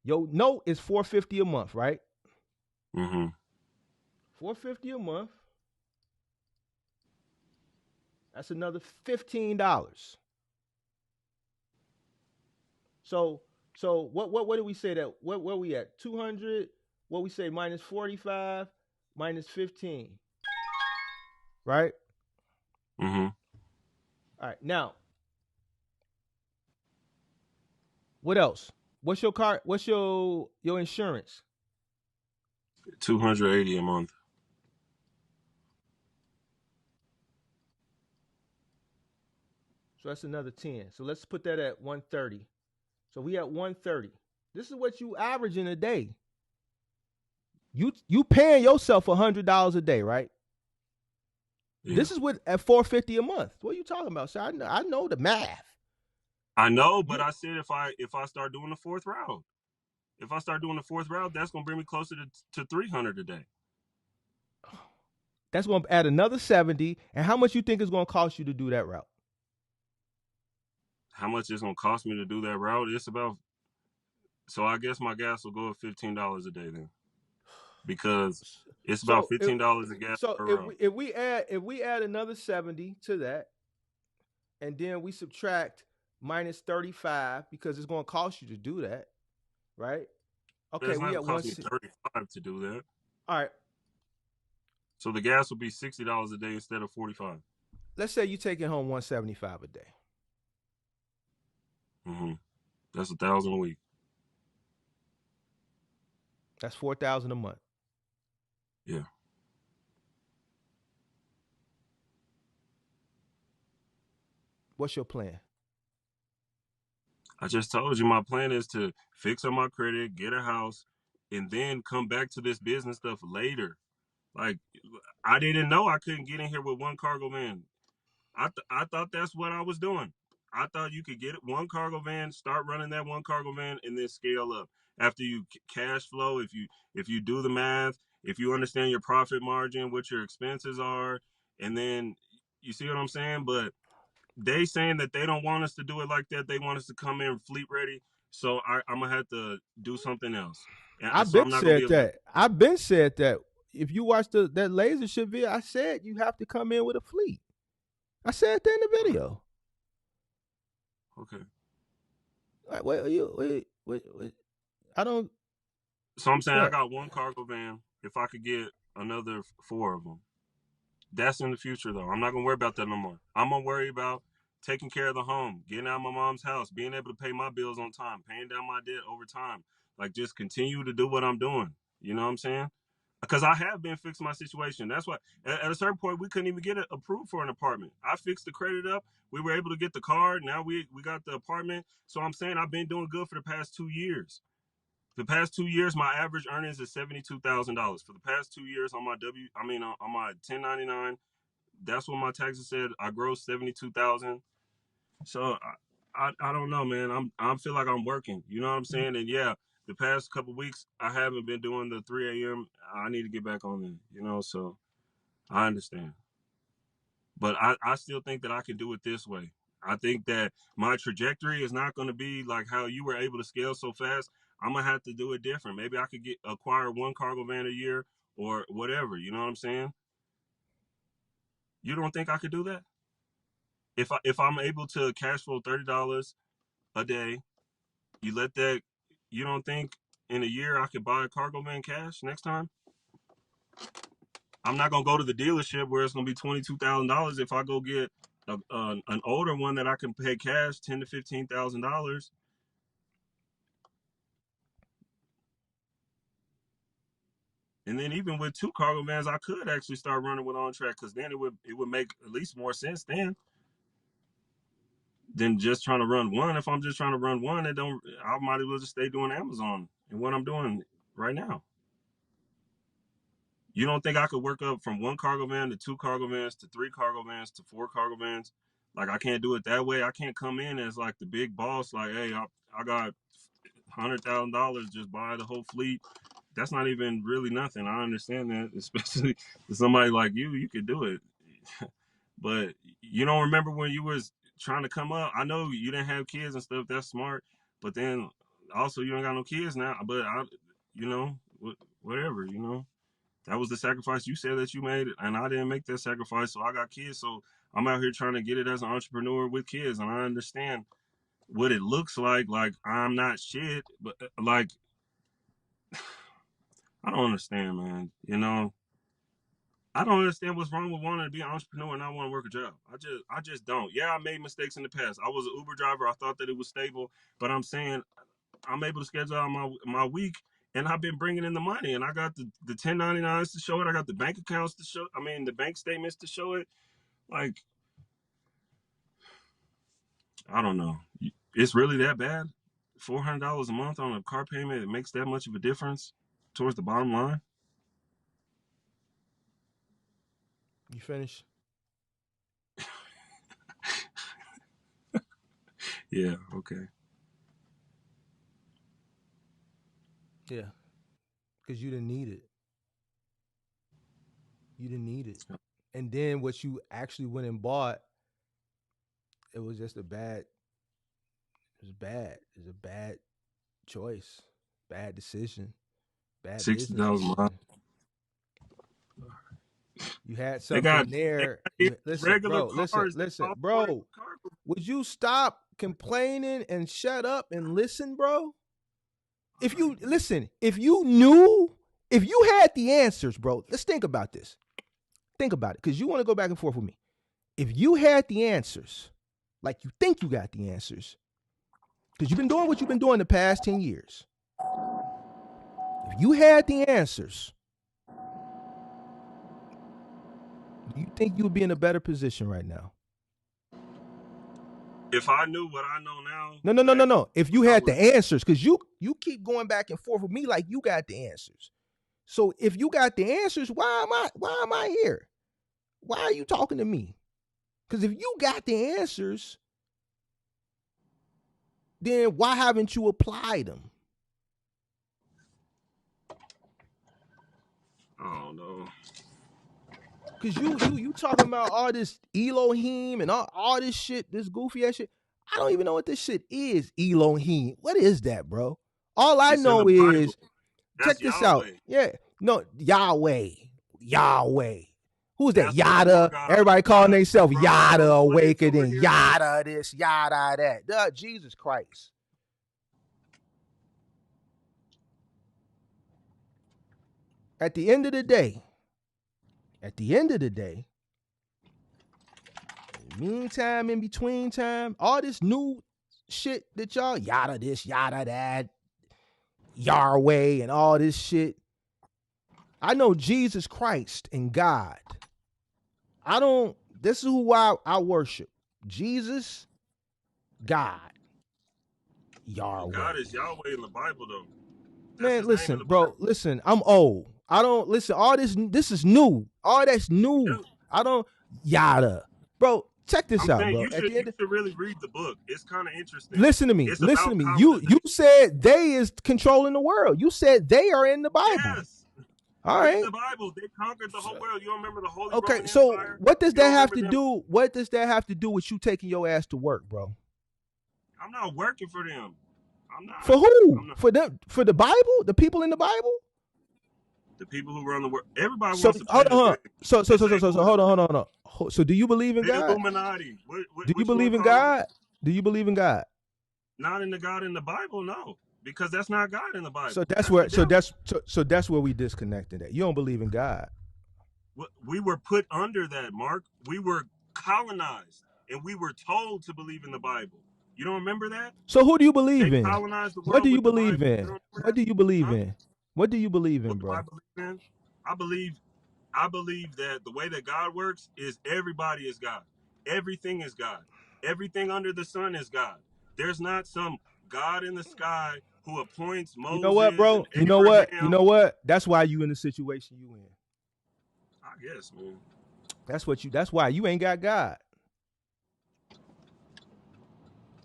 Your note is $450 a month, right? Mm-hmm. $450 a month. That's another $15. So what do we say that where we at? 200, what we say minus 45 minus 15. Right? Mm-hmm. All right. Now, what else? What's your insurance? 280 a month. So that's another 10. So let's put that at 130. So we at 130. This is what you average in a day. You paying yourself $100 a day, right? Yeah. This is what at $450 a month. What are you talking about, sir? I know the math. I know, but You I said if I start doing the fourth route, that's gonna bring me closer to 300 a day. that's going to add another 70. And how much you think it's going to cost you to do that route? How much it's gonna cost me to do that route? It's about So I guess my gas will go up $15 a day then, because it's about So $15 a gas so per if row. we add another 70 to that, and then we subtract minus 35 because it's going to cost you to do that, right? But Okay, it's not we gonna at cost me 35 to do that. all right. So the gas will be $60 a day instead of 45. Let's say you taking home 175 a day. Mm-hmm. That's 1,000 a week. That's 4,000 a month. Yeah. What's your plan? I just told you my plan is to fix up my credit, get a house, and then come back to this business stuff later. Like, I didn't know I couldn't get in here with one cargo van. I thought that's what I was doing. I thought you could get one cargo van, start running that one cargo van, and then scale up after you cash flow. If you do the math, if you understand your profit margin, what your expenses are, and then you see what I'm saying. But they saying that they don't want us to do it like that. They want us to come in fleet ready. So I'm gonna have to do something else. And I've so been I'm not gonna be said able to. that. I've been said that. If you watch that laser ship video, I said you have to come in with a fleet. I said that in the video. Okay. Like, wait. I don't. So I'm saying I What? got one cargo van. If I could get another four of them, that's in the future though. I'm not gonna worry about that no more. I'm gonna worry about taking care of the home, getting out of my mom's house, being able to pay my bills on time, paying down my debt over time. Like just continue to do what I'm doing. You know what I'm saying? Because I have been fixing my situation. That's why at a certain point we couldn't even get it approved for an apartment. I fixed the credit up. We were able to get the car. Now we got the apartment. So I'm saying I've been doing good for the past 2 years. The past 2 years, my average earnings is $72,000. For the past 2 years on my on my 1099, that's what my taxes said. I grossed 72,000. So I don't know, man. I feel like I'm working. You know what I'm saying? And yeah, the past couple weeks I haven't been doing the 3 a.m. I need to get back on there. So I understand, but I still think that I can do it this way. I think that my trajectory is not going to be like how you were able to scale so fast. I'm gonna have to do it different. Maybe I could acquire one cargo van a year or whatever. You know what I'm saying? You don't think I could do that? If I'm able to cash flow $30 a day, you let that. You don't think in a year I could buy a cargo van cash next time? I'm not gonna go to the dealership where it's gonna be $22,000 if I go get an older one that I can pay cash $10,000 to $15,000. And then even with two cargo vans, I could actually start running with on track because then it would make at least more sense then than just trying to run one. If I'm just trying to run one, I might as well just stay doing Amazon and what I'm doing right now. You don't think I could work up from one cargo van to two cargo vans to three cargo vans to four cargo vans? Like I can't do it that way. I can't come in as like the big boss. Like, hey, I got $100,000, just buy the whole fleet. That's not even really nothing. I understand that, especially to somebody like you. You could do it, but you don't remember when you was trying to come up. I know you didn't have kids and stuff. That's smart, but then also you don't got no kids now. But you know, whatever. That was the sacrifice you said that you made, and I didn't make that sacrifice. So I got kids. So I'm out here trying to get it as an entrepreneur with kids, and I understand what it looks like. Like I'm not shit, but like I don't understand, man. I don't understand what's wrong with wanting to be an entrepreneur and not want to work a job. I just don't. Yeah, I made mistakes in the past. I was an Uber driver. I thought that it was stable, but I'm saying I'm able to schedule out my week, and I've been bringing in the money, and I got the 1099s to show it. I got the bank accounts to show. I mean, the bank statements to show it. Like, I don't know. It's really that bad. $400 a month on a car payment. It makes that much of a difference towards the bottom line. You finished? Yeah. Okay. Yeah, because you didn't need it. You didn't need it. And then what you actually went and bought, it was just a bad. It was bad. It's a bad choice, bad decision, bad business 60,000 miles. decision. You had They got something there. they You listen, regular bro. Listen, cars that listen, operate bro. cargo. Would you stop complaining and shut up and listen, bro? If you listen, if you knew, if you had the answers, bro, let's think about this. Think about it, because you want to go back and forth with me. If you had the answers, like you think you got the answers, because you've been doing what you've been doing the past 10 years. If you had the answers, do you think you would be in a better position right now? If I knew what I know now, No. If you had the answers, because you keep going back and forth with me like you got the answers. So if you got the answers, why am I here? Why are you talking to me? Because if you got the answers, then why haven't you applied them? I don't know. Because you talking about all this Elohim and all this shit, this goofy ass shit. I don't even know what this shit is, Elohim. What is that, bro? All I know is, check this out. Yeah, no, Yahweh. Who's that? Yada. Everybody calling themselves Yada Awakening, Yada this, Yada that. Duh, Jesus Christ. At the end of the day, meantime, in between time, all this new shit that y'all, yada this, yada that, Yahweh and all this shit. I know Jesus Christ and God. This is who I worship. Jesus, God, Yahweh. Well, God is Yahweh in the Bible, though. Man, listen, bro, listen, I'm old. I don't, listen, all this is new. All that's new. Yeah. I don't, yada. Bro, check this out, bro. You should really read the book. It's kind of interesting. Listen to me. You said they is controlling the world. You said they are in the Bible. Yes. All right. The Bible, they conquered the whole world. You don't remember the Holy Okay, Roman so Empire? what does that have to do? What does that have to do with you taking your ass to work, bro? I'm not working for them. I'm not. For who? For them? For the Bible? The people in the Bible? The people who run the world. Everybody wants to play So hold on. So do you believe in God? Illuminati. Do you believe in God? Do you believe in God? Not in the God in the Bible, no. Because that's not God in the Bible. So that's where we disconnected at. You don't believe in God. We were put under that, Mark. We were colonized, and we were told to believe in the Bible. You don't remember that? So who do you believe in? What do you believe in? What do you believe in? What do you believe in, bro? I believe that the way that God works is everybody is God. Everything is God. Everything under the sun is God. There's not some God in the sky who appoints Moses. You know what, bro? You know what? You know what? That's why you in the situation you in. I guess, man. That's why you ain't got God.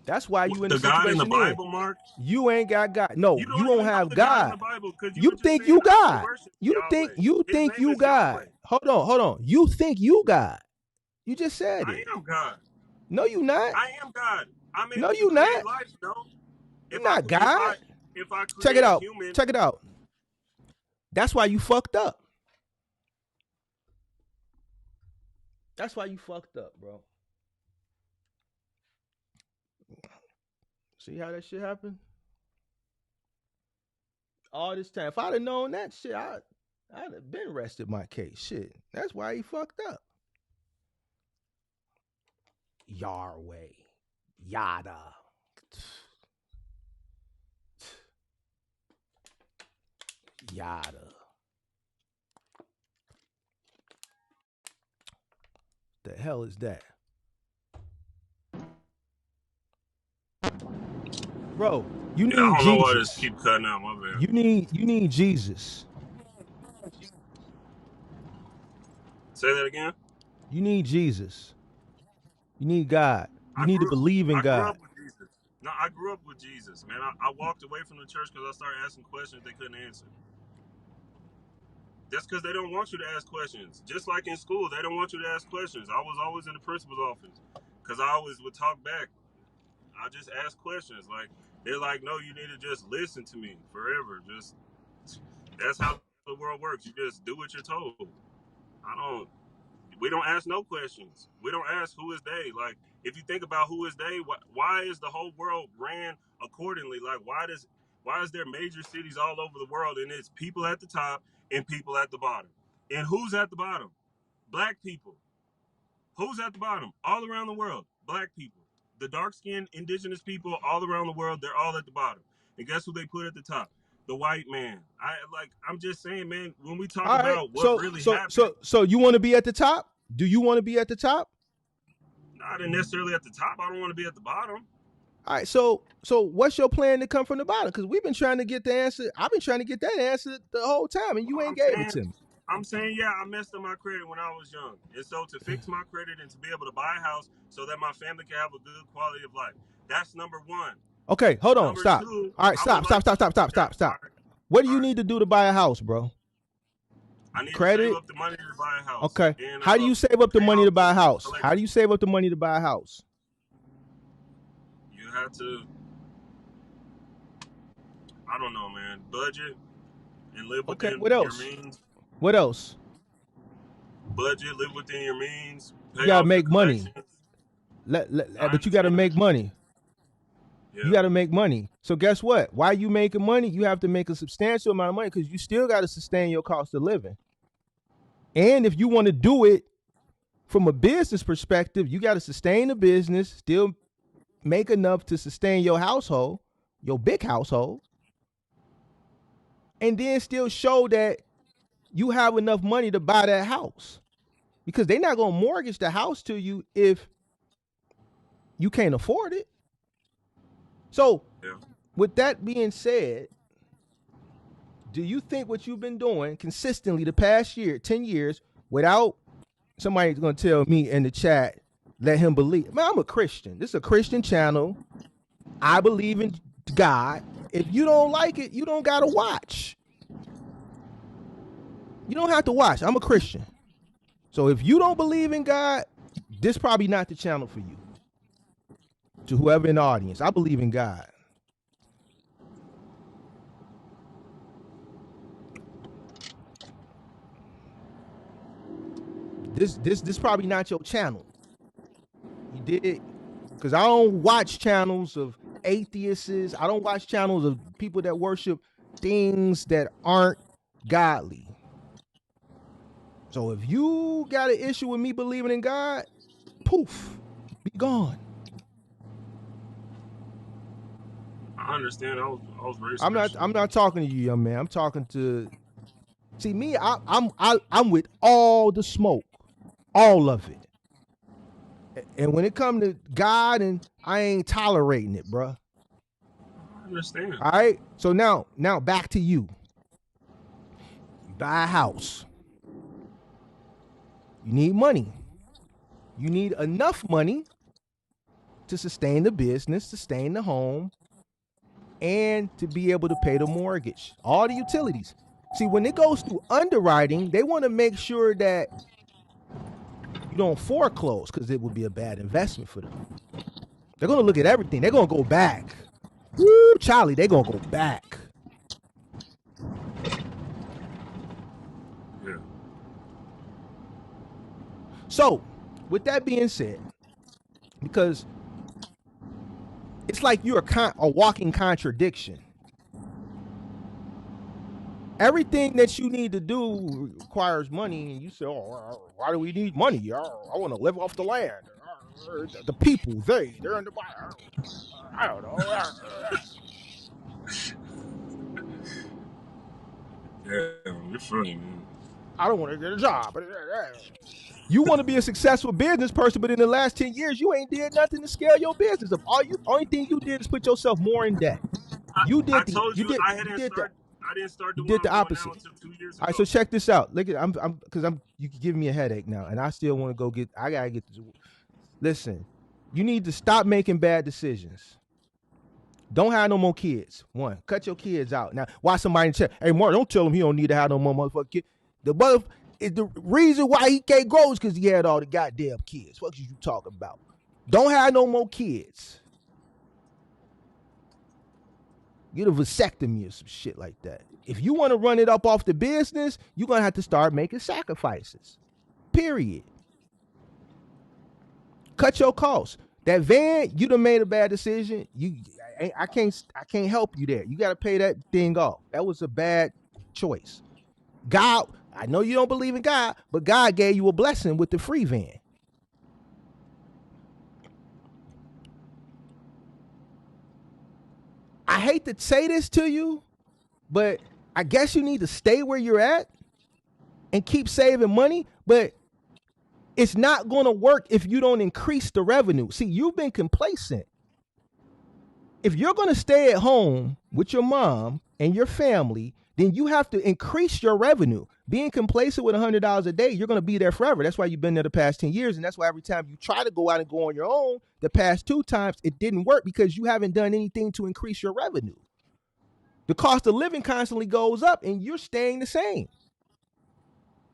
That's why you in the situation God in the Bible, Mark? You ain't got God. No, you don't have God. You think you God. You think you God. Hold on. You think you God. You just said it. I am God. No, you not. I am God. I'm no, you not. Life, though. You're not God. If I check it out. Human, check it out. That's why you fucked up. That's why you fucked up, bro. See how that shit happened? All this time. If I'd have known that shit, I'd have been rested my case. Shit. That's why he fucked up. Yahweh. Yada. Yada. The hell is that? Bro, you need Jesus. I don't know why this keep cutting out, my bad. You need Jesus. Say that again? You need Jesus. You need God. You need to believe in God. I grew up with Jesus. No, I grew up with Jesus, man. I walked away from the church because I started asking questions they couldn't answer. That's because they don't want you to ask questions. Just like in school, they don't want you to ask questions. I was always in the principal's office because I always would talk back. I just ask questions like, They're like, no, you need to just listen to me forever. Just that's how the world works. You just do what you're told. I don't. We don't ask no questions. We don't ask who is they. Like, if you think about who is they, why is the whole world ran accordingly? Like, why is there major cities all over the world and it's people at the top and people at the bottom? And who's at the bottom? Black people. Who's at the bottom? All around the world, black people. The dark-skinned indigenous people all around the world, they're all at the bottom. And guess who they put at the top? The white man. I'm just saying, man, when we talk All right. about what really happened, So you want to be at the top? Do you want to be at the top? not necessarily at the top. I don't want to be at the bottom. All right. So what's your plan to come from the bottom? Because we've been trying to get the answer. I've been trying to get that answer the whole time, and you ain't gave it to me. I'm saying, yeah, I messed up my credit when I was young. And so to fix my credit and to be able to buy a house so that my family can have a good quality of life. That's number one. Okay, hold on. Number Stop. two, all right, stop. What do you need to do to buy a house, bro? I need credit? to save up the money to buy a house. Okay. And, how do you save up the money to buy a house? Collection. How do you save up the money to buy a house? You have to, I don't know, man, budget and live within your means. What else? Budget, live within your means. You gotta make money. But you gotta make money. Yeah. You gotta make money. So guess what? Why are you making money? You have to make a substantial amount of money because you still gotta sustain your cost of living. And if you want to do it from a business perspective, you gotta sustain the business, still make enough to sustain your household, your big household, and then still show that you have enough money to buy that house. Because they're not going to mortgage the house to you if you can't afford it. So, with that being said, do you think what you've been doing consistently the past year, 10 years, without somebody's going to tell me in the chat, let him believe? Man, I'm a Christian. This is a Christian channel. I believe in God. If you don't like it, you don't got to watch. You don't have to watch. I'm a Christian. So if you don't believe in God, this probably not the channel for you. To whoever in the audience, I believe in God. This probably not your channel. You did, because I don't watch channels of atheists. I don't watch channels of people that worship things that aren't godly. So if you got an issue with me believing in God, poof, be gone. I understand. I was very. I'm not talking to you, young man. I'm talking to. See me. I'm with all the smoke, all of it. And when it comes to God, and I ain't tolerating it, bruh. I understand. All right. So now back to you. You buy a house. You need money. You need enough money to sustain the business, sustain the home, and to be able to pay the mortgage, all the utilities. See, when it goes through underwriting, they want to make sure that you don't foreclose because it would be a bad investment for them. They're going to look at everything. They're going to go back. Woo, Charlie, they're going to go back. Yeah. So, with that being said, because it's like you're a walking contradiction. Everything that you need to do requires money, and you say, "Oh, why do we need money? I want to live off the land. The people, they're in the I don't know." Yeah, you're funny, man. I don't want to get a job. You want to be a successful business person, but in the last 10 years, you ain't did nothing to scale your business up. Only thing you did is put yourself more in debt. I didn't start doing the opposite. Until 2 years ago. All right, so check this out. Look, you can give me a headache now, and I still want to go I gotta get this. Listen, you need to stop making bad decisions. Don't have no more kids. One, cut your kids out. Now, why somebody in the chat? Hey, Mark, don't tell him he don't need to have no more motherfucking kids. The reason why he can't grow is because he had all the goddamn kids. What you talking about? Don't have no more kids. Get a vasectomy or some shit like that. If you want to run it up off the business, you're going to have to start making sacrifices. Period. Cut your costs. That van, you done made a bad decision. I can't help you there. You got to pay that thing off. That was a bad choice. God, I know you don't believe in God, but God gave you a blessing with the free van. I hate to say this to you, but I guess you need to stay where you're at and keep saving money, but it's not going to work if you don't increase the revenue. See, you've been complacent. If you're going to stay at home with your mom and your family, then you have to increase your revenue. Being complacent with $100 a day, you're going to be there forever. That's why you've been there the past 10 years. And that's why every time you try to go out and go on your own, the past 2 times, it didn't work because you haven't done anything to increase your revenue. The cost of living constantly goes up and you're staying the same.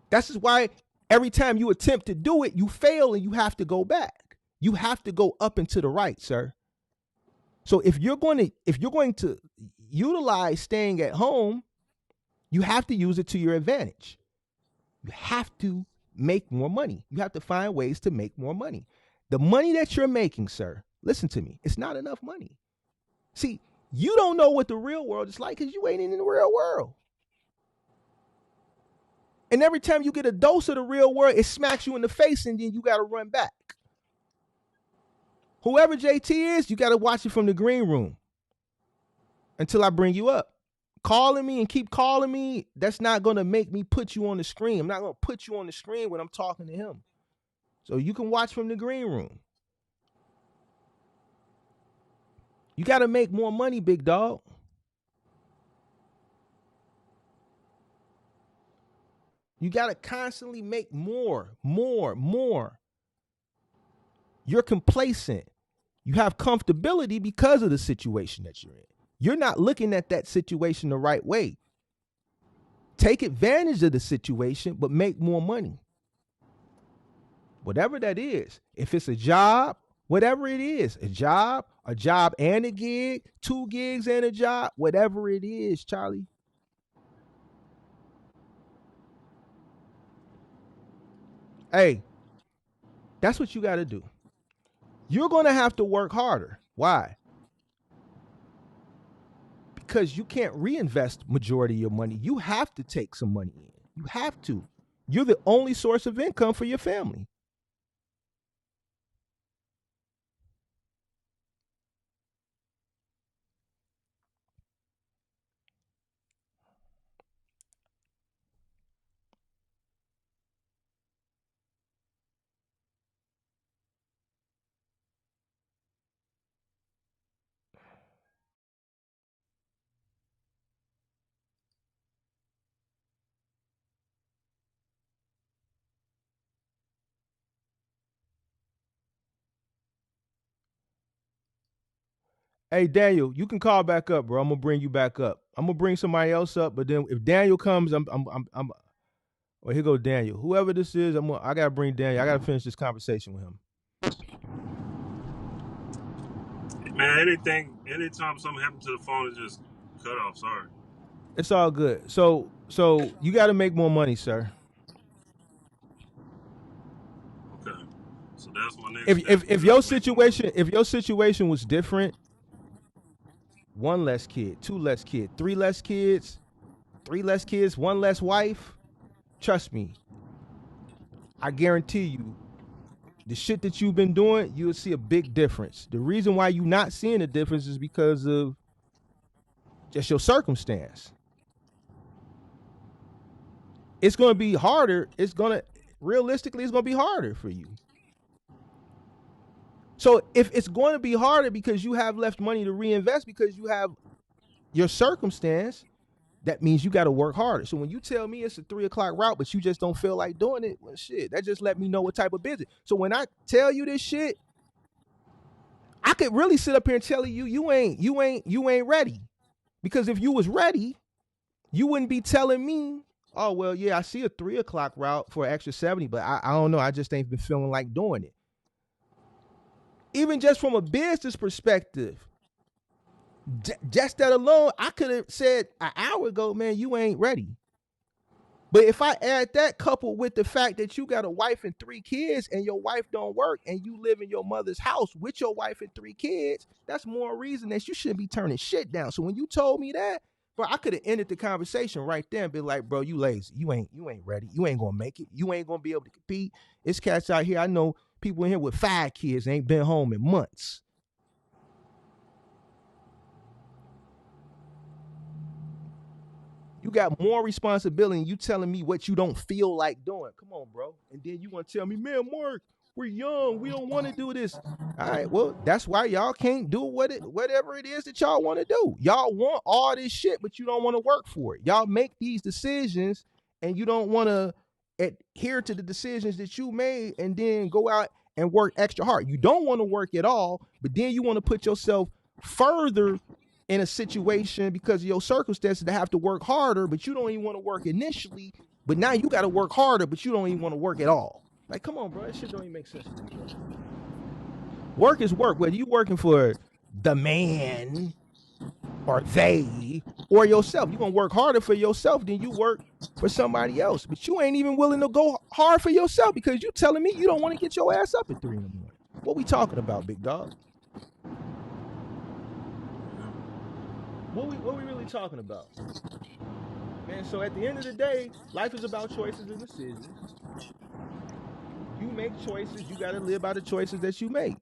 That's just why every time you attempt to do it, you fail and you have to go back. You have to go up and to the right, sir. So if you're going to utilize staying at home, you have to use it to your advantage. You have to make more money. You have to find ways to make more money. The money that you're making, sir, listen to me, it's not enough money. See, you don't know what the real world is like because you ain't in the real world. And every time you get a dose of the real world, it smacks you in the face and then you got to run back. Whoever JT is, you got to watch it from the green room until I bring you up. Calling me and keep calling me, that's not going to make me put you on the screen. I'm not going to put you on the screen when I'm talking to him. So you can watch from the green room. You got to make more money, big dog. You got to constantly make more. You're complacent. You have comfortability because of the situation that you're in. You're not looking at that situation the right way. Take advantage of the situation, but make more money. Whatever that is. If it's a job, whatever it is, a job and a gig, 2 gigs and a job, whatever it is, Charlie. Hey, that's what you got to do. You're going to have to work harder. Why? Because you can't reinvest majority of your money. You have to take some money in. You have to. You're the only source of income for your family. Hey, Daniel, you can call back up, bro. I'm gonna bring you back up. I'm gonna bring somebody else up, but then if Daniel comes, I'm. Well, here go Daniel. Whoever this is, I gotta bring Daniel. I gotta finish this conversation with him. Man, anytime something happens to the phone, it just cut off. Sorry. It's all good. So you got to make more money, sir. Okay. So that's my next step. If your situation was different, 1 less kid, 2 less kid, 3 less kids, 1 less wife, trust me, I guarantee you, the shit that you've been doing, you'll see a big difference. The reason why you're not seeing a difference is because of just your circumstance. It's going to be harder. Realistically, it's going to be harder for you. So if it's going to be harder because you have left money to reinvest because you have your circumstance, that means you got to work harder. So when you tell me it's a 3 o'clock route, but you just don't feel like doing it, well, shit, that just let me know what type of business. So when I tell you this shit, I could really sit up here and tell you, you ain't ready. Because if you was ready, you wouldn't be telling me, oh, well, yeah, I see a 3 o'clock route for an extra 70, but I don't know. I just ain't been feeling like doing it. Even just from a business perspective, Just that alone, I could have said an hour ago, man, you ain't ready. But if I add that coupled with the fact that you got a wife and 3 kids and your wife don't work and you live in your mother's house with your wife and 3 kids, that's more reason that you shouldn't be turning shit down. So when you told me that, bro, I could have ended the conversation right there and be like, bro, you lazy. You ain't ready. You ain't gonna make it. You ain't gonna be able to compete. It's cats out here. I know people in here with 5 kids ain't been home in months. You got more responsibility and you telling me what you don't feel like doing. Come on, bro. And then you want to tell me, man, Mark, we're young. We don't want to do this. All right, well, that's why y'all can't do whatever it is that y'all want to do. Y'all want all this shit, but you don't want to work for it. Y'all make these decisions and you don't want to adhere to the decisions that you made and then go out and work extra hard. You don't want to work at all, but then you want to put yourself further in a situation because of your circumstances to have to work harder, but you don't even want to work initially. But now you got to work harder, but you don't even want to work at all. Like, come on, bro. That shit don't even make sense to me, bro. Work is work. Whether you working for the man or they or yourself, you're going to work harder for yourself than you work for somebody else. But you ain't even willing to go hard for yourself because you telling me you don't want to get your ass up at 3 in the morning. What we talking about, big dog? What we really talking about? Man, so at the end of the day, life is about choices and decisions. You make choices, you got to live by the choices that you make.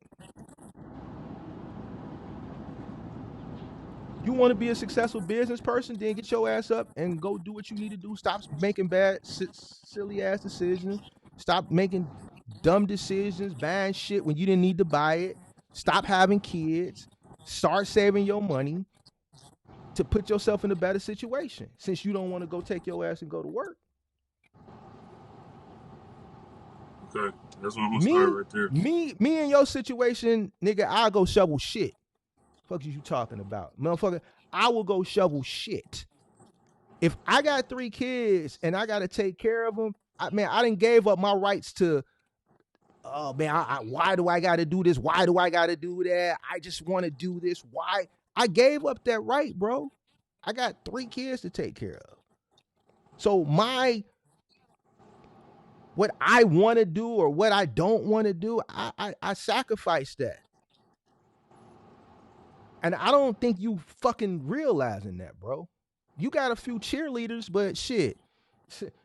You want to be a successful business person, then get your ass up and go do what you need to do. Stop making bad, silly ass decisions. Stop making dumb decisions, buying shit when you didn't need to buy it. Stop having kids. Start saving your money to put yourself in a better situation since you don't want to go take your ass and go to work. Okay, that's what I'm gonna start right there. Me in your situation, nigga, I'll go shovel shit. Fuck you talking about, motherfucker? I will go shovel shit. If I got 3 kids and I gotta take care of them, I done gave up my rights to. Oh man, why do I gotta do this? Why do I gotta do that? I just want to do this. Why? I gave up that right, bro. I got 3 kids to take care of. So what I want to do or what I don't want to do, I sacrifice that. And I don't think you fucking realizing that, bro. You got a few cheerleaders, but shit,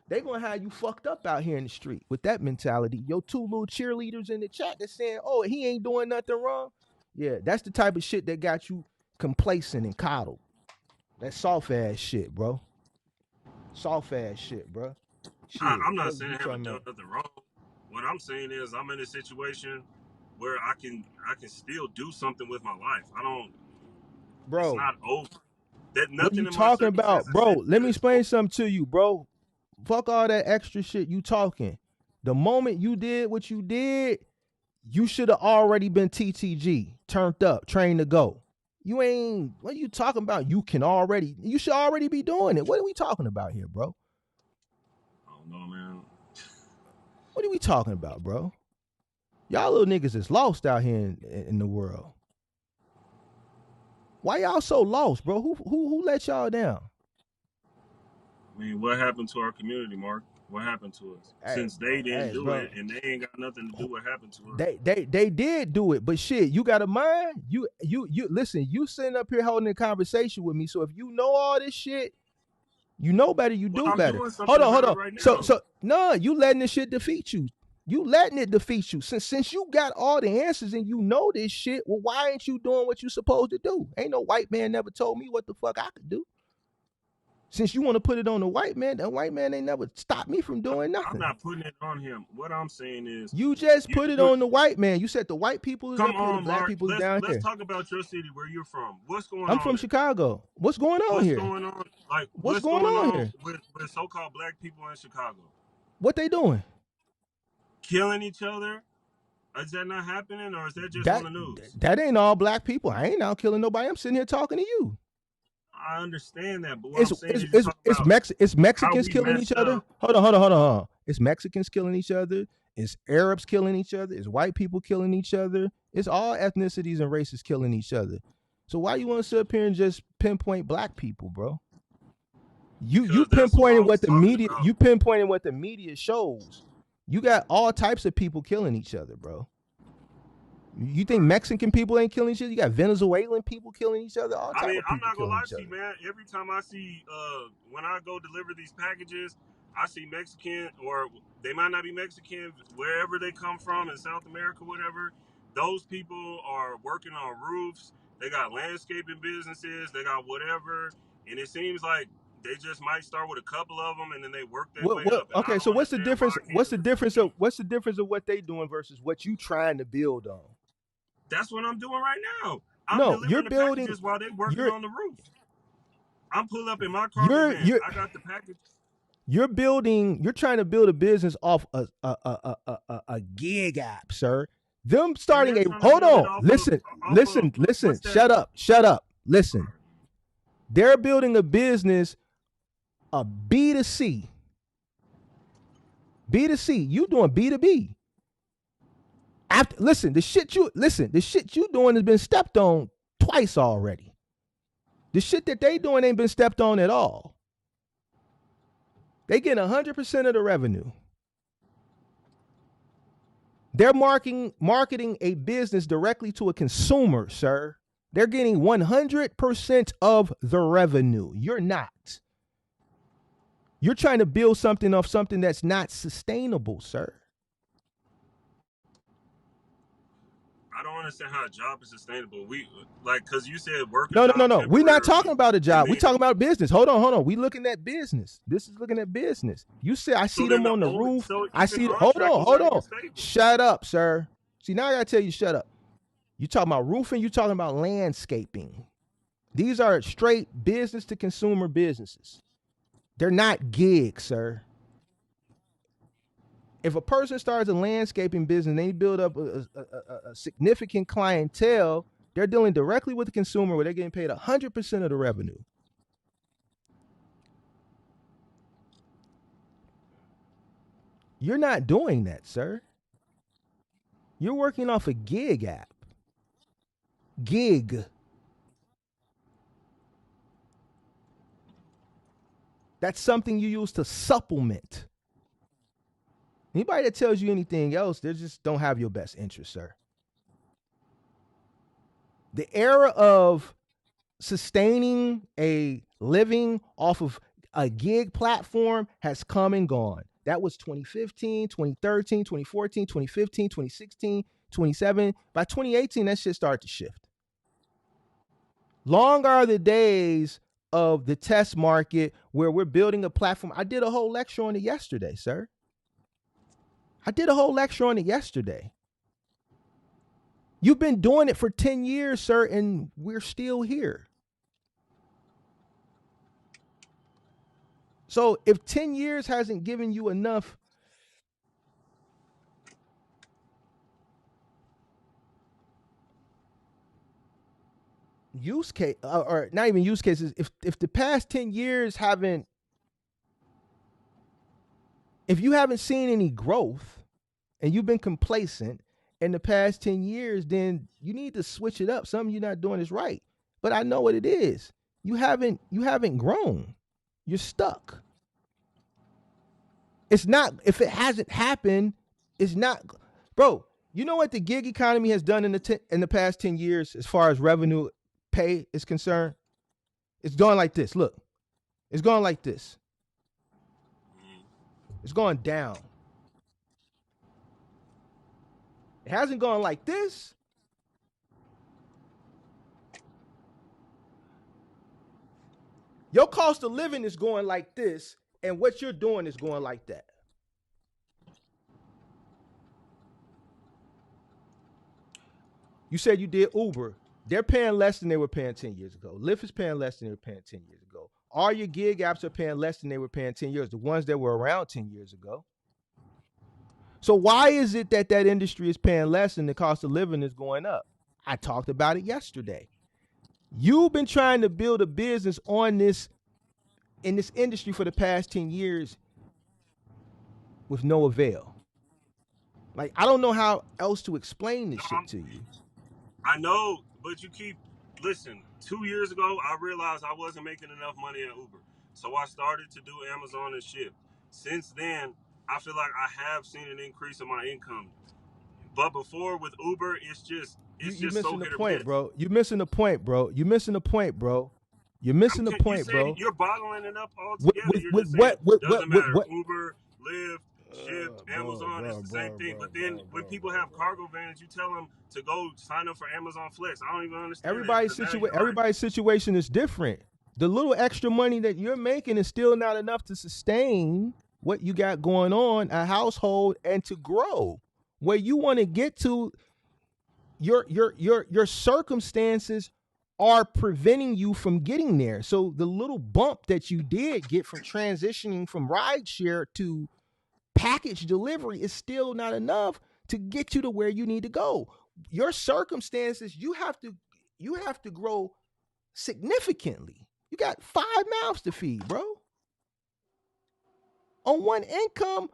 they gonna have you fucked up out here in the street with that mentality. Your 2 little cheerleaders in the chat that's saying, oh, he ain't doing nothing wrong. Yeah, that's the type of shit that got you complacent and coddled. That soft ass shit, bro. Soft ass shit, bro. Shit, I'm not saying I haven't done nothing wrong. What I'm saying is I'm in a situation where I can still do something with my life. I don't. Bro, it's not over. That nothing. What you talking about, bro? Let me explain something to you, bro. Fuck all that extra shit you talking. The moment you did what you did, you should have already been TTG, turned up, trained to go. You ain't. What are you talking about? You should already be doing it. What are we talking about here, bro? I don't know, man. What are we talking about, bro? Y'all little niggas is lost out here in the world. Why y'all so lost, bro? Who let y'all down? I mean, what happened to our community, Mark? What happened to us? Hey, since they didn't do it and they ain't got nothing to do what happened to us. They did do it, but shit, you got a mind? You listen, you sitting up here holding a conversation with me. So if you know all this shit, you know better, you do better. Hold on. Right, so no, you letting this shit defeat you. You letting it defeat you. Since you got all the answers and you know this shit, well, why ain't you doing what you supposed to do? Ain't no white man never told me what the fuck I could do. Since you want to put it on the white man ain't never stopped me from doing nothing. I'm not putting it on him. What I'm saying is, you just put it on the white man. You said the white people is up here, the black people is down here. Let's talk about your city, where you're from. What's going on? I'm from Chicago. What's going on here? What's going on? Like, what's going on here with so-called black people in Chicago? What they doing? Killing each other? Is that not happening, or is that just on the news? That ain't all black people. I ain't out killing nobody. I'm sitting here talking to you. I understand that, but what I'm saying is it's Mexicans killing each other. Hold on. It's Mexicans killing each other. It's Arabs killing each other. It's white people killing each other. It's all ethnicities and races killing each other. So why you want to sit up here and just pinpoint black people, bro? You because that's who I pinpointing was what the talking media about. you pinpointing what the media shows. You got all types of people killing each other, bro. You think Mexican people ain't killing each other? You got Venezuelan people killing each other, all I type mean, of I'm people not gonna killing lie each to you, other. man. Every time I see, when I go deliver these packages, I see Mexican, or they might not be Mexican, wherever they come from in South America, whatever. Those people are working on roofs. They got landscaping businesses. They got whatever, and it seems like they just might start with a couple of them, and then they work their way What up. And I okay, don't so what's the understand why difference? I can't do the same thing. What's the difference of what they doing versus what you trying to build on? That's what I'm doing right now. I'm No, you're delivering the building packages while they're working you're on the roof. I'm pulling up in my cargo you're van. you're I got the package. you're trying to build a business off a gig app, sir. Them And starting they're a trying to hold build it on, off of listen, what's that? shut up, listen. They're building a business, a B2C. B2C, you doing B2B. After the shit you doing has been stepped on twice already. The shit that they doing ain't been stepped on at all. They get 100% of the revenue. They're marketing a business directly to a consumer, sir. They're getting 100% of the revenue. You're not. You're trying to build something off something that's not sustainable, sir. I don't understand how a job is sustainable. We like because you said work a No, no, no, job no. We're not temporarily, talking about a and job. We're then talking about business. Hold on. We looking at business. This is looking at business. You said I so see then them on the roof. so I even see. contracting's Hold not even on. stable. Shut up, sir. See, now I gotta tell you, shut up. You talking about roofing? You talking about landscaping? These are straight business to consumer businesses. They're not gigs, sir. If a person starts a landscaping business and they build up a significant clientele, they're dealing directly with the consumer where they're getting paid 100% of the revenue. You're not doing that, sir. You're working off a gig app. Gig. That's something you use to supplement. Anybody that tells you anything else, they just don't have your best interest, sir. The era of sustaining a living off of a gig platform has come and gone. That was 2015, 2013, 2014, 2015, 2016, 2017. By 2018, that shit started to shift. Long are the days of the test market where we're building a platform. I did a whole lecture on it yesterday, sir. You've been doing it for 10 years, sir, and we're still here. So if 10 years hasn't given you enough use case, or not even use cases, if the past 10 years haven't, if you haven't seen any growth and you've been complacent in the past 10 years, then you need to switch it up. Something you're not doing is right. But I know what it is. You haven't grown. You're stuck. It's not, if it hasn't happened, it's not, bro. You know what the gig economy has done in the past 10 years as far as revenue pay is concerned? It's going like this. Look, it's going like this. It's going down. It hasn't gone like this. Your cost of living is going like this, and what you're doing is going like that. You said you did Uber. They're paying less than they were paying 10 years ago. Lyft is paying less than they were paying 10 years ago. All your gig apps are paying less than they were paying 10 years, the ones that were around 10 years ago. So why is it that industry is paying less and the cost of living is going up? I talked about it yesterday. You've been trying to build a business on this, in this industry for the past 10 years with no avail. I don't know how else to explain this shit to you. I know, but you keep listen, 2 years ago, I realized I wasn't making enough money at Uber. So I started to do Amazon and Shipt. Since then, I feel like I have seen an increase in my income. But before with Uber, it's You just so missing the hit or point, miss. bro. You missing the point, bro. You missing the point, bro. You're missing the You point, said bro. you're bottling it up all With together. with, You're with just saying what with doesn't matter. what Uber, Lyft, Shipt, Amazon, it's the same thing. But then when people have cargo vans, you tell them to go sign up for Amazon Flex. I don't even understand that because now you're like, Everybody's situation is different. The little extra money that you're making is still not enough to sustain what you got going on, a household, and to grow. Where you want to get to, your circumstances are preventing you from getting there. So the little bump that you did get from transitioning from rideshare to package delivery is still not enough to get you to where you need to go. Your circumstances, you have to grow significantly. You got 5 mouths to feed, bro. On one income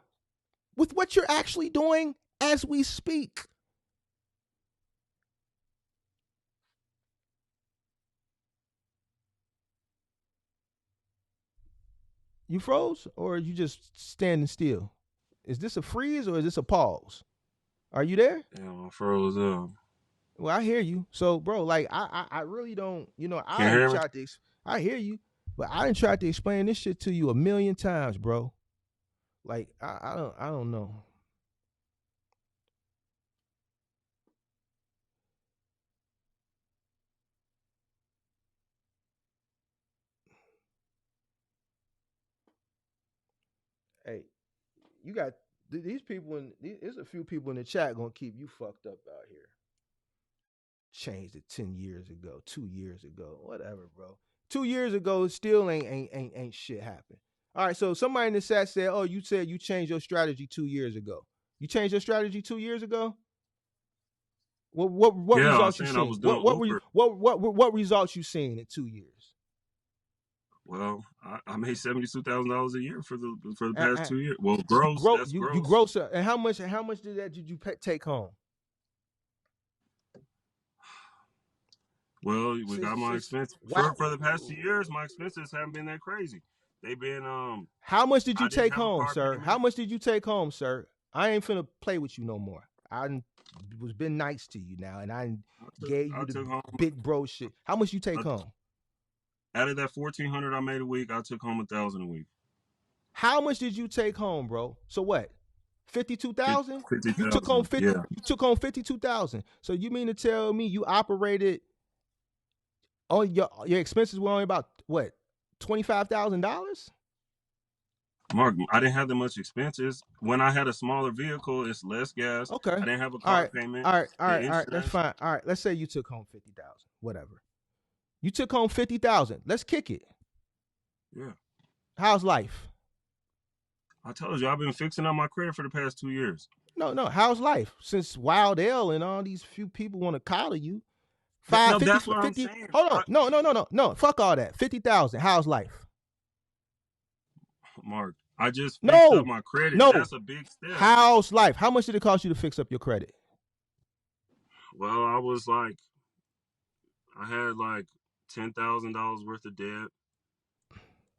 with what you're actually doing as we speak. You froze or are you just standing still? Is this a freeze or is this a pause? Are you there? damn, I froze up. Well, I hear you. So, bro, like I really don't, Can you hear me? I hear you, but I didn't try to explain this shit to you a million times, bro. Like I don't know. Hey, you got these people there's a few people in the chat gonna keep you fucked up out here. Changed it 10 years ago, 2 years ago, whatever, bro. 2 years ago, still ain't shit happened. All right, so somebody in the chat said, "Oh, you said you changed your strategy 2 years ago. You changed your strategy 2 years ago. What Yeah, I was results you saying I seen? was doing Uber. What results you seen in 2 years? Well, I made $72,000 a year for the Uh, past uh, 2 years. Well, you gross. grow That's you gross. gross and how much did you take home? Well, we got my Since expense wow. for the past 2 years. My expenses haven't been that crazy. They've been How much did you I didn't take have a home, car sir? How payment. much did you take home, sir? I ain't finna play with you no more. I was been nice to you now, and I gave I you the took home big bro shit. How much you take I, home? out of that 1,400 I made a week. I took home 1,000 a week. How much did you take home, bro? So what? 52,000? You took home 50,000. 50. Yeah, You took home 52,000. So you mean to tell me you operated on your expenses were only about what $25,000? Mark. I didn't have that much expenses. When I had a smaller vehicle, it's less gas. Okay. I didn't have a All car right. payment. All right. All The right. All right. That's insurance. fine. All right. Let's say you took home 50,000. Whatever. You took home 50,000. Let's kick it. Yeah, How's life? I told you I've been fixing up my credit for the past 2 years. No. How's life? Since Wild L and all these few people want to collar you. Five No, fifty that's what I'm 50. saying. Hold on. No. Fuck all that. 50,000. How's life? Mark, I just fixed up No. my credit. No. That's a big step. How's life? How much did it cost you to fix up your credit? Well, I had like $10,000 worth of debt,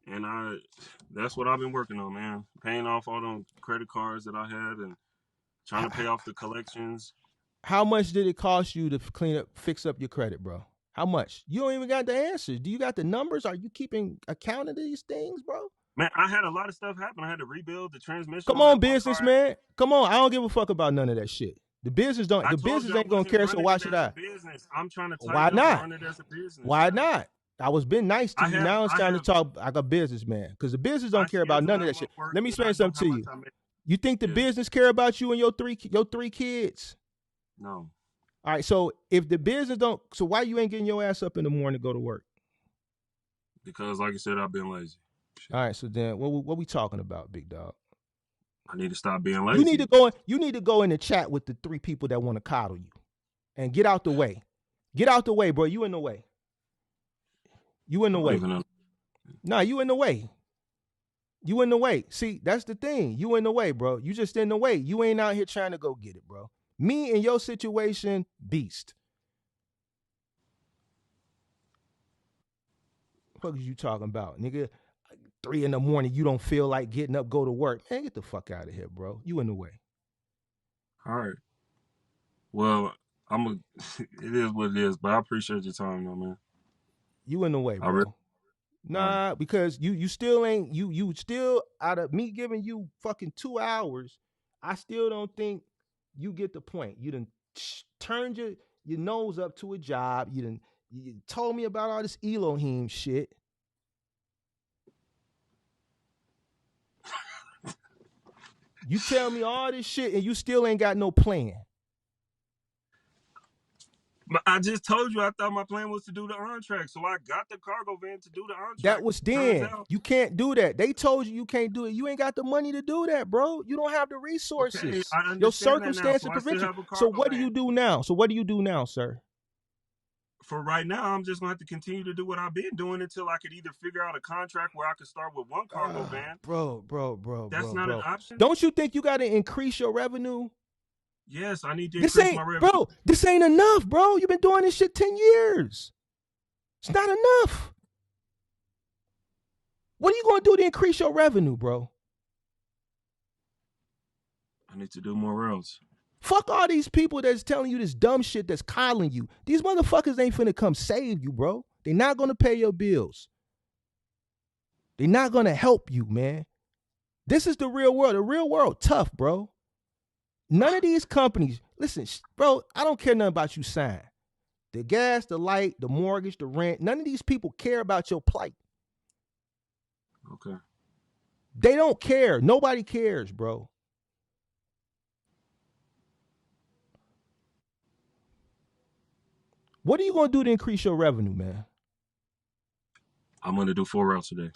and that's what I've been working on, man. Paying off all them credit cards that I had, and trying to pay off the collections. How much did it cost you to fix up your credit, bro? How much? You don't even got the answers. Do you got the numbers? Are you keeping account of these things, bro? Man, I had a lot of stuff happen. I had to rebuild the transmission Come on on, that one car. businessman. Come on. I don't give a fuck about none of that shit. I The told business you I ain't gonna wasn't care, so running why it should as a I? business. I'm trying to Why tighten up and not? run it as a business, Why man. not? I was been nice to you. Now it's I time to have talk like a businessman. Because the business don't I care about schedule none of out that my shit. work, Let me and I explain know something how to much you. I make. You think the Yeah, business care about you and your three kids? no. All right, so if the business don't, so why you ain't getting your ass up in the morning to go to work? Because, like I said, I've been lazy. Shit. All right, so then what we talking about, big dog? I need to stop being You need lazy. to go. You need to go in the chat with the three people that want to coddle you, and get out the way. Get out the way, bro. You in the way. You in I the don't way. even know. Nah, you in the way. You in the way. See, that's the thing. You in the way, bro. You just in the way. You ain't out here trying to go get it, bro. Me in your situation, beast. What is you talking about, nigga? 3 a.m, you don't feel like getting up, go to work. Man, get the fuck out of here, bro. You in the way. All right. Well, it is what it is, but I appreciate your time, though, man. You in the way, I really. bro. Nah, because you still ain't you still out of me giving you fucking 2 hours. I still don't think you get the point. You done turned your nose up to a job. You told me about all this Elohim shit. You tell me all this shit and you still ain't got no plan. But I just told you I thought my plan was to do the on-track, so I got the cargo van to do the on-track. That was then. You can't do that. They told you can't do it. You ain't got the money to do that, bro. You don't have the resources. Okay, I understand your circumstances prevent you. So what do you do now? Sir? For right now, I'm just gonna have to continue to do what I've been doing until I could either figure out a contract where I could start with one cargo van. Bro. That's not an option. Don't you think you got to increase your revenue? Yes, I need to increase my revenue. Bro, this ain't enough, bro. You've been doing this shit 10 years. It's not enough. What are you going to do to increase your revenue, bro? I need to do more else. Fuck all these people that's telling you this dumb shit that's coddling you. These motherfuckers ain't finna come save you, bro. They're not going to pay your bills. They're not going to help you, man. This is the real world. The real world tough, bro. None of these companies, listen, bro, I don't care nothing about you sign. The gas, the light, the mortgage, the rent, none of these people care about your plight. Okay. They don't care. Nobody cares, bro. What are you going to do to increase your revenue, man? I'm going to do 4 routes a day.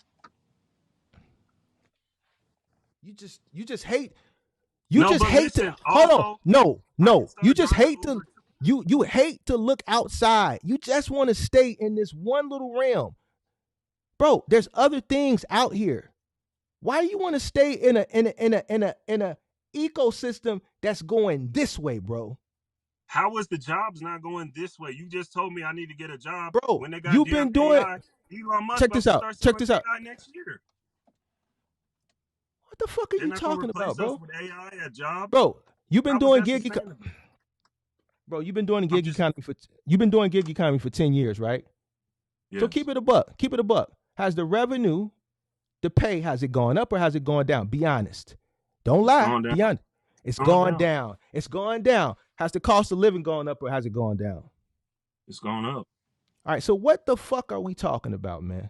You just hate. You just hate to hold on. No. You just hate to you hate to look outside. You just want to stay in this one little realm. Bro, there's other things out here. Why do you want to stay in a ecosystem that's going this way, bro? How is the jobs not going this way? You just told me I need to get a job. Bro, when they got you've been doing AI, Elon Musk check this out. Check this out. AI next year. What the fuck are you talking about, bro? With AI at jobs? Bro, you've been doing gig economy. Bro, you've been doing gig economy for 10 years, right? Yes. So keep it a buck. Keep it a buck. Has the revenue, the pay, has it gone up or has it gone down? Be honest. Don't lie. Be honest. It's gone down. It's gone down. Has the cost of living gone up or has it gone down? It's gone up. All right. So what the fuck are we talking about, man?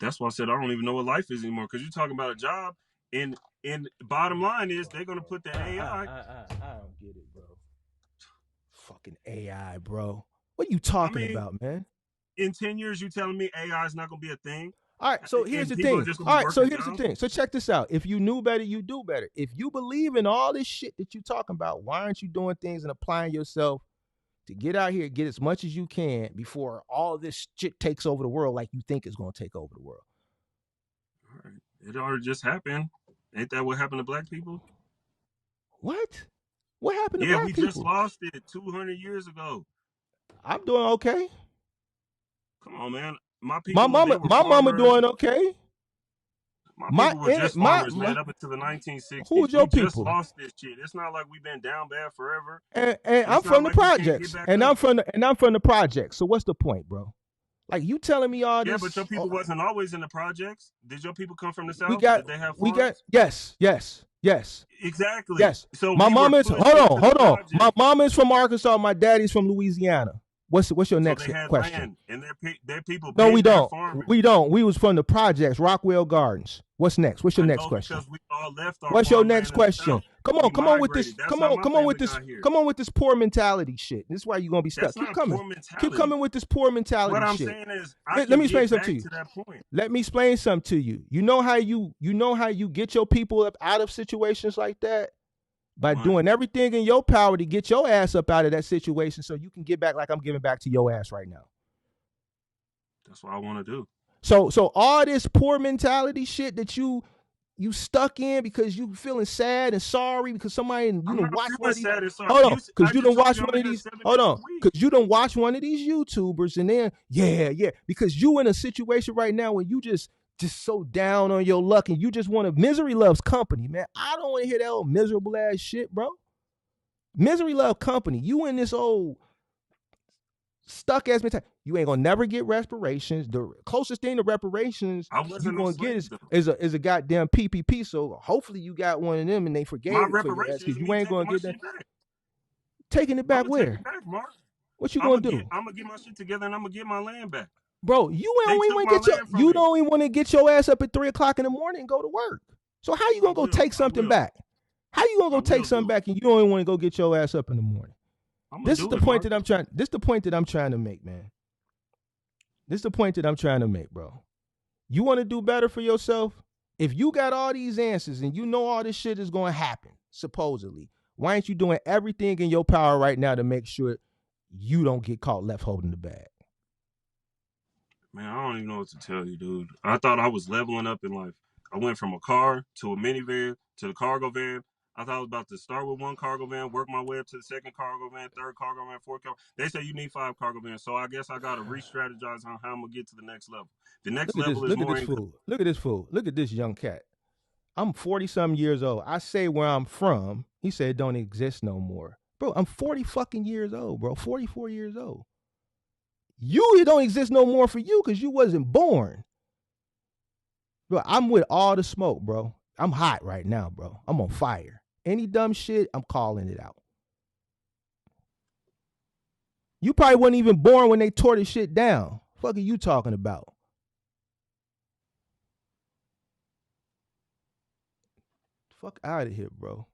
That's why I said I don't even know what life is anymore. Because you're talking about a job, and bottom line is they're gonna put the AI. I don't get it, bro. Fucking AI, bro. What are you talking about, man? In 10 years, you telling me AI is not gonna be a thing? All right, so here's the thing. So check this out. If you knew better, you do better. If you believe in all this shit that you're talking about, why aren't you doing things and applying yourself to get out here, get as much as you can before all this shit takes over the world like you think it's going to take over the world? All right. It already just happened. Ain't that what happened to black people? What? What happened to black people? Yeah, we just lost it 200 years ago. I'm doing okay. Come on, man. My people, my mama doing okay. My people were just farmers, man, up until the 1960s. Who's your people? We just lost this shit. It's not like we've been down bad forever. And I'm from the projects. And I'm from the projects. So what's the point, bro? Like, you telling me all this? Yeah, but your people wasn't always in the projects. Did your people come from the South? Did they have farms? Yes. Exactly. Yes. So my mom is hold on. My mom is from Arkansas. My daddy's from Louisiana. What's your next question? Land, and their people. No, we don't. We don't. We was from the projects, Rockwell Gardens. What's next? What's your next question? Because we all left our What's your next question? Come on with this. Come on with this poor mentality shit. This is why you're gonna be stuck. Keep coming with this poor mentality shit. What I'm saying is, let me explain something to you. Let me explain something to you. You know how you get your people up out of situations like that? By doing everything in your power to get your ass up out of that situation so you can get back like I'm giving back to your ass right now. That's what I want to do. So all this poor mentality shit that you you stuck in because you feeling sad and sorry because somebody you I'm don't not watch one feeling of these. sad and sorry. Hold on, I because you just don't told watch you I'm one of in here these. 7 Hold days on, a week. because you don't watch one of these YouTubers, and then yeah, because you in a situation right now where you just so down on your luck, and you just want to. Misery loves company, man. I don't want to hear that old miserable ass shit, bro. Misery love company. You in this old stuck ass mentality. You ain't gonna never get reparations. The closest thing to reparations I you wasn't no gonna get slave though. is a goddamn PPP. So hopefully you got one of them and they My forgave it for your ass reparation because is you me ain't taking gonna my get that. shit back. Taking it I'm back gonna take where? it back, Mark. What you gonna do? I'm gonna get my shit together and I'm gonna get my land back. Bro, you They don't even took want my to get your land from me. ass up at 3:00 in the morning and go to work. So how you I gonna go will. take something back? How you gonna I go take will something do it. back and you don't even want to go get your ass up in the morning? I'm gonna This is do the it, point Mark. that I'm trying. This is the point that I'm trying to make, man. This is the point that I'm trying to make, bro. You want to do better for yourself? If you got all these answers and you know all this shit is going to happen, supposedly, why ain't you doing everything in your power right now to make sure you don't get caught left holding the bag? Man, I don't even know what to tell you, dude. I thought I was leveling up in life. I went from a car to a minivan to the cargo van. I thought I was about to start with one cargo van, work my way up to the second cargo van, third cargo van, fourth cargo. They say you need 5 cargo vans, so I guess I gotta re-strategize on how I'm gonna get to the next level. The next Look at this. level is Look at more this income. fool. Look at this fool. Look at this young cat. I'm 40-something years old. I say where I'm from. He said it don't exist no more. Bro, I'm 40 fucking years old, bro. 44 years old. It don't exist no more for you because you wasn't born. Bro, I'm with all the smoke, bro. I'm hot right now, bro. I'm on fire. Any dumb shit, I'm calling it out. You probably wasn't even born when they tore this shit down. Fuck are you talking about? Fuck out of here, bro.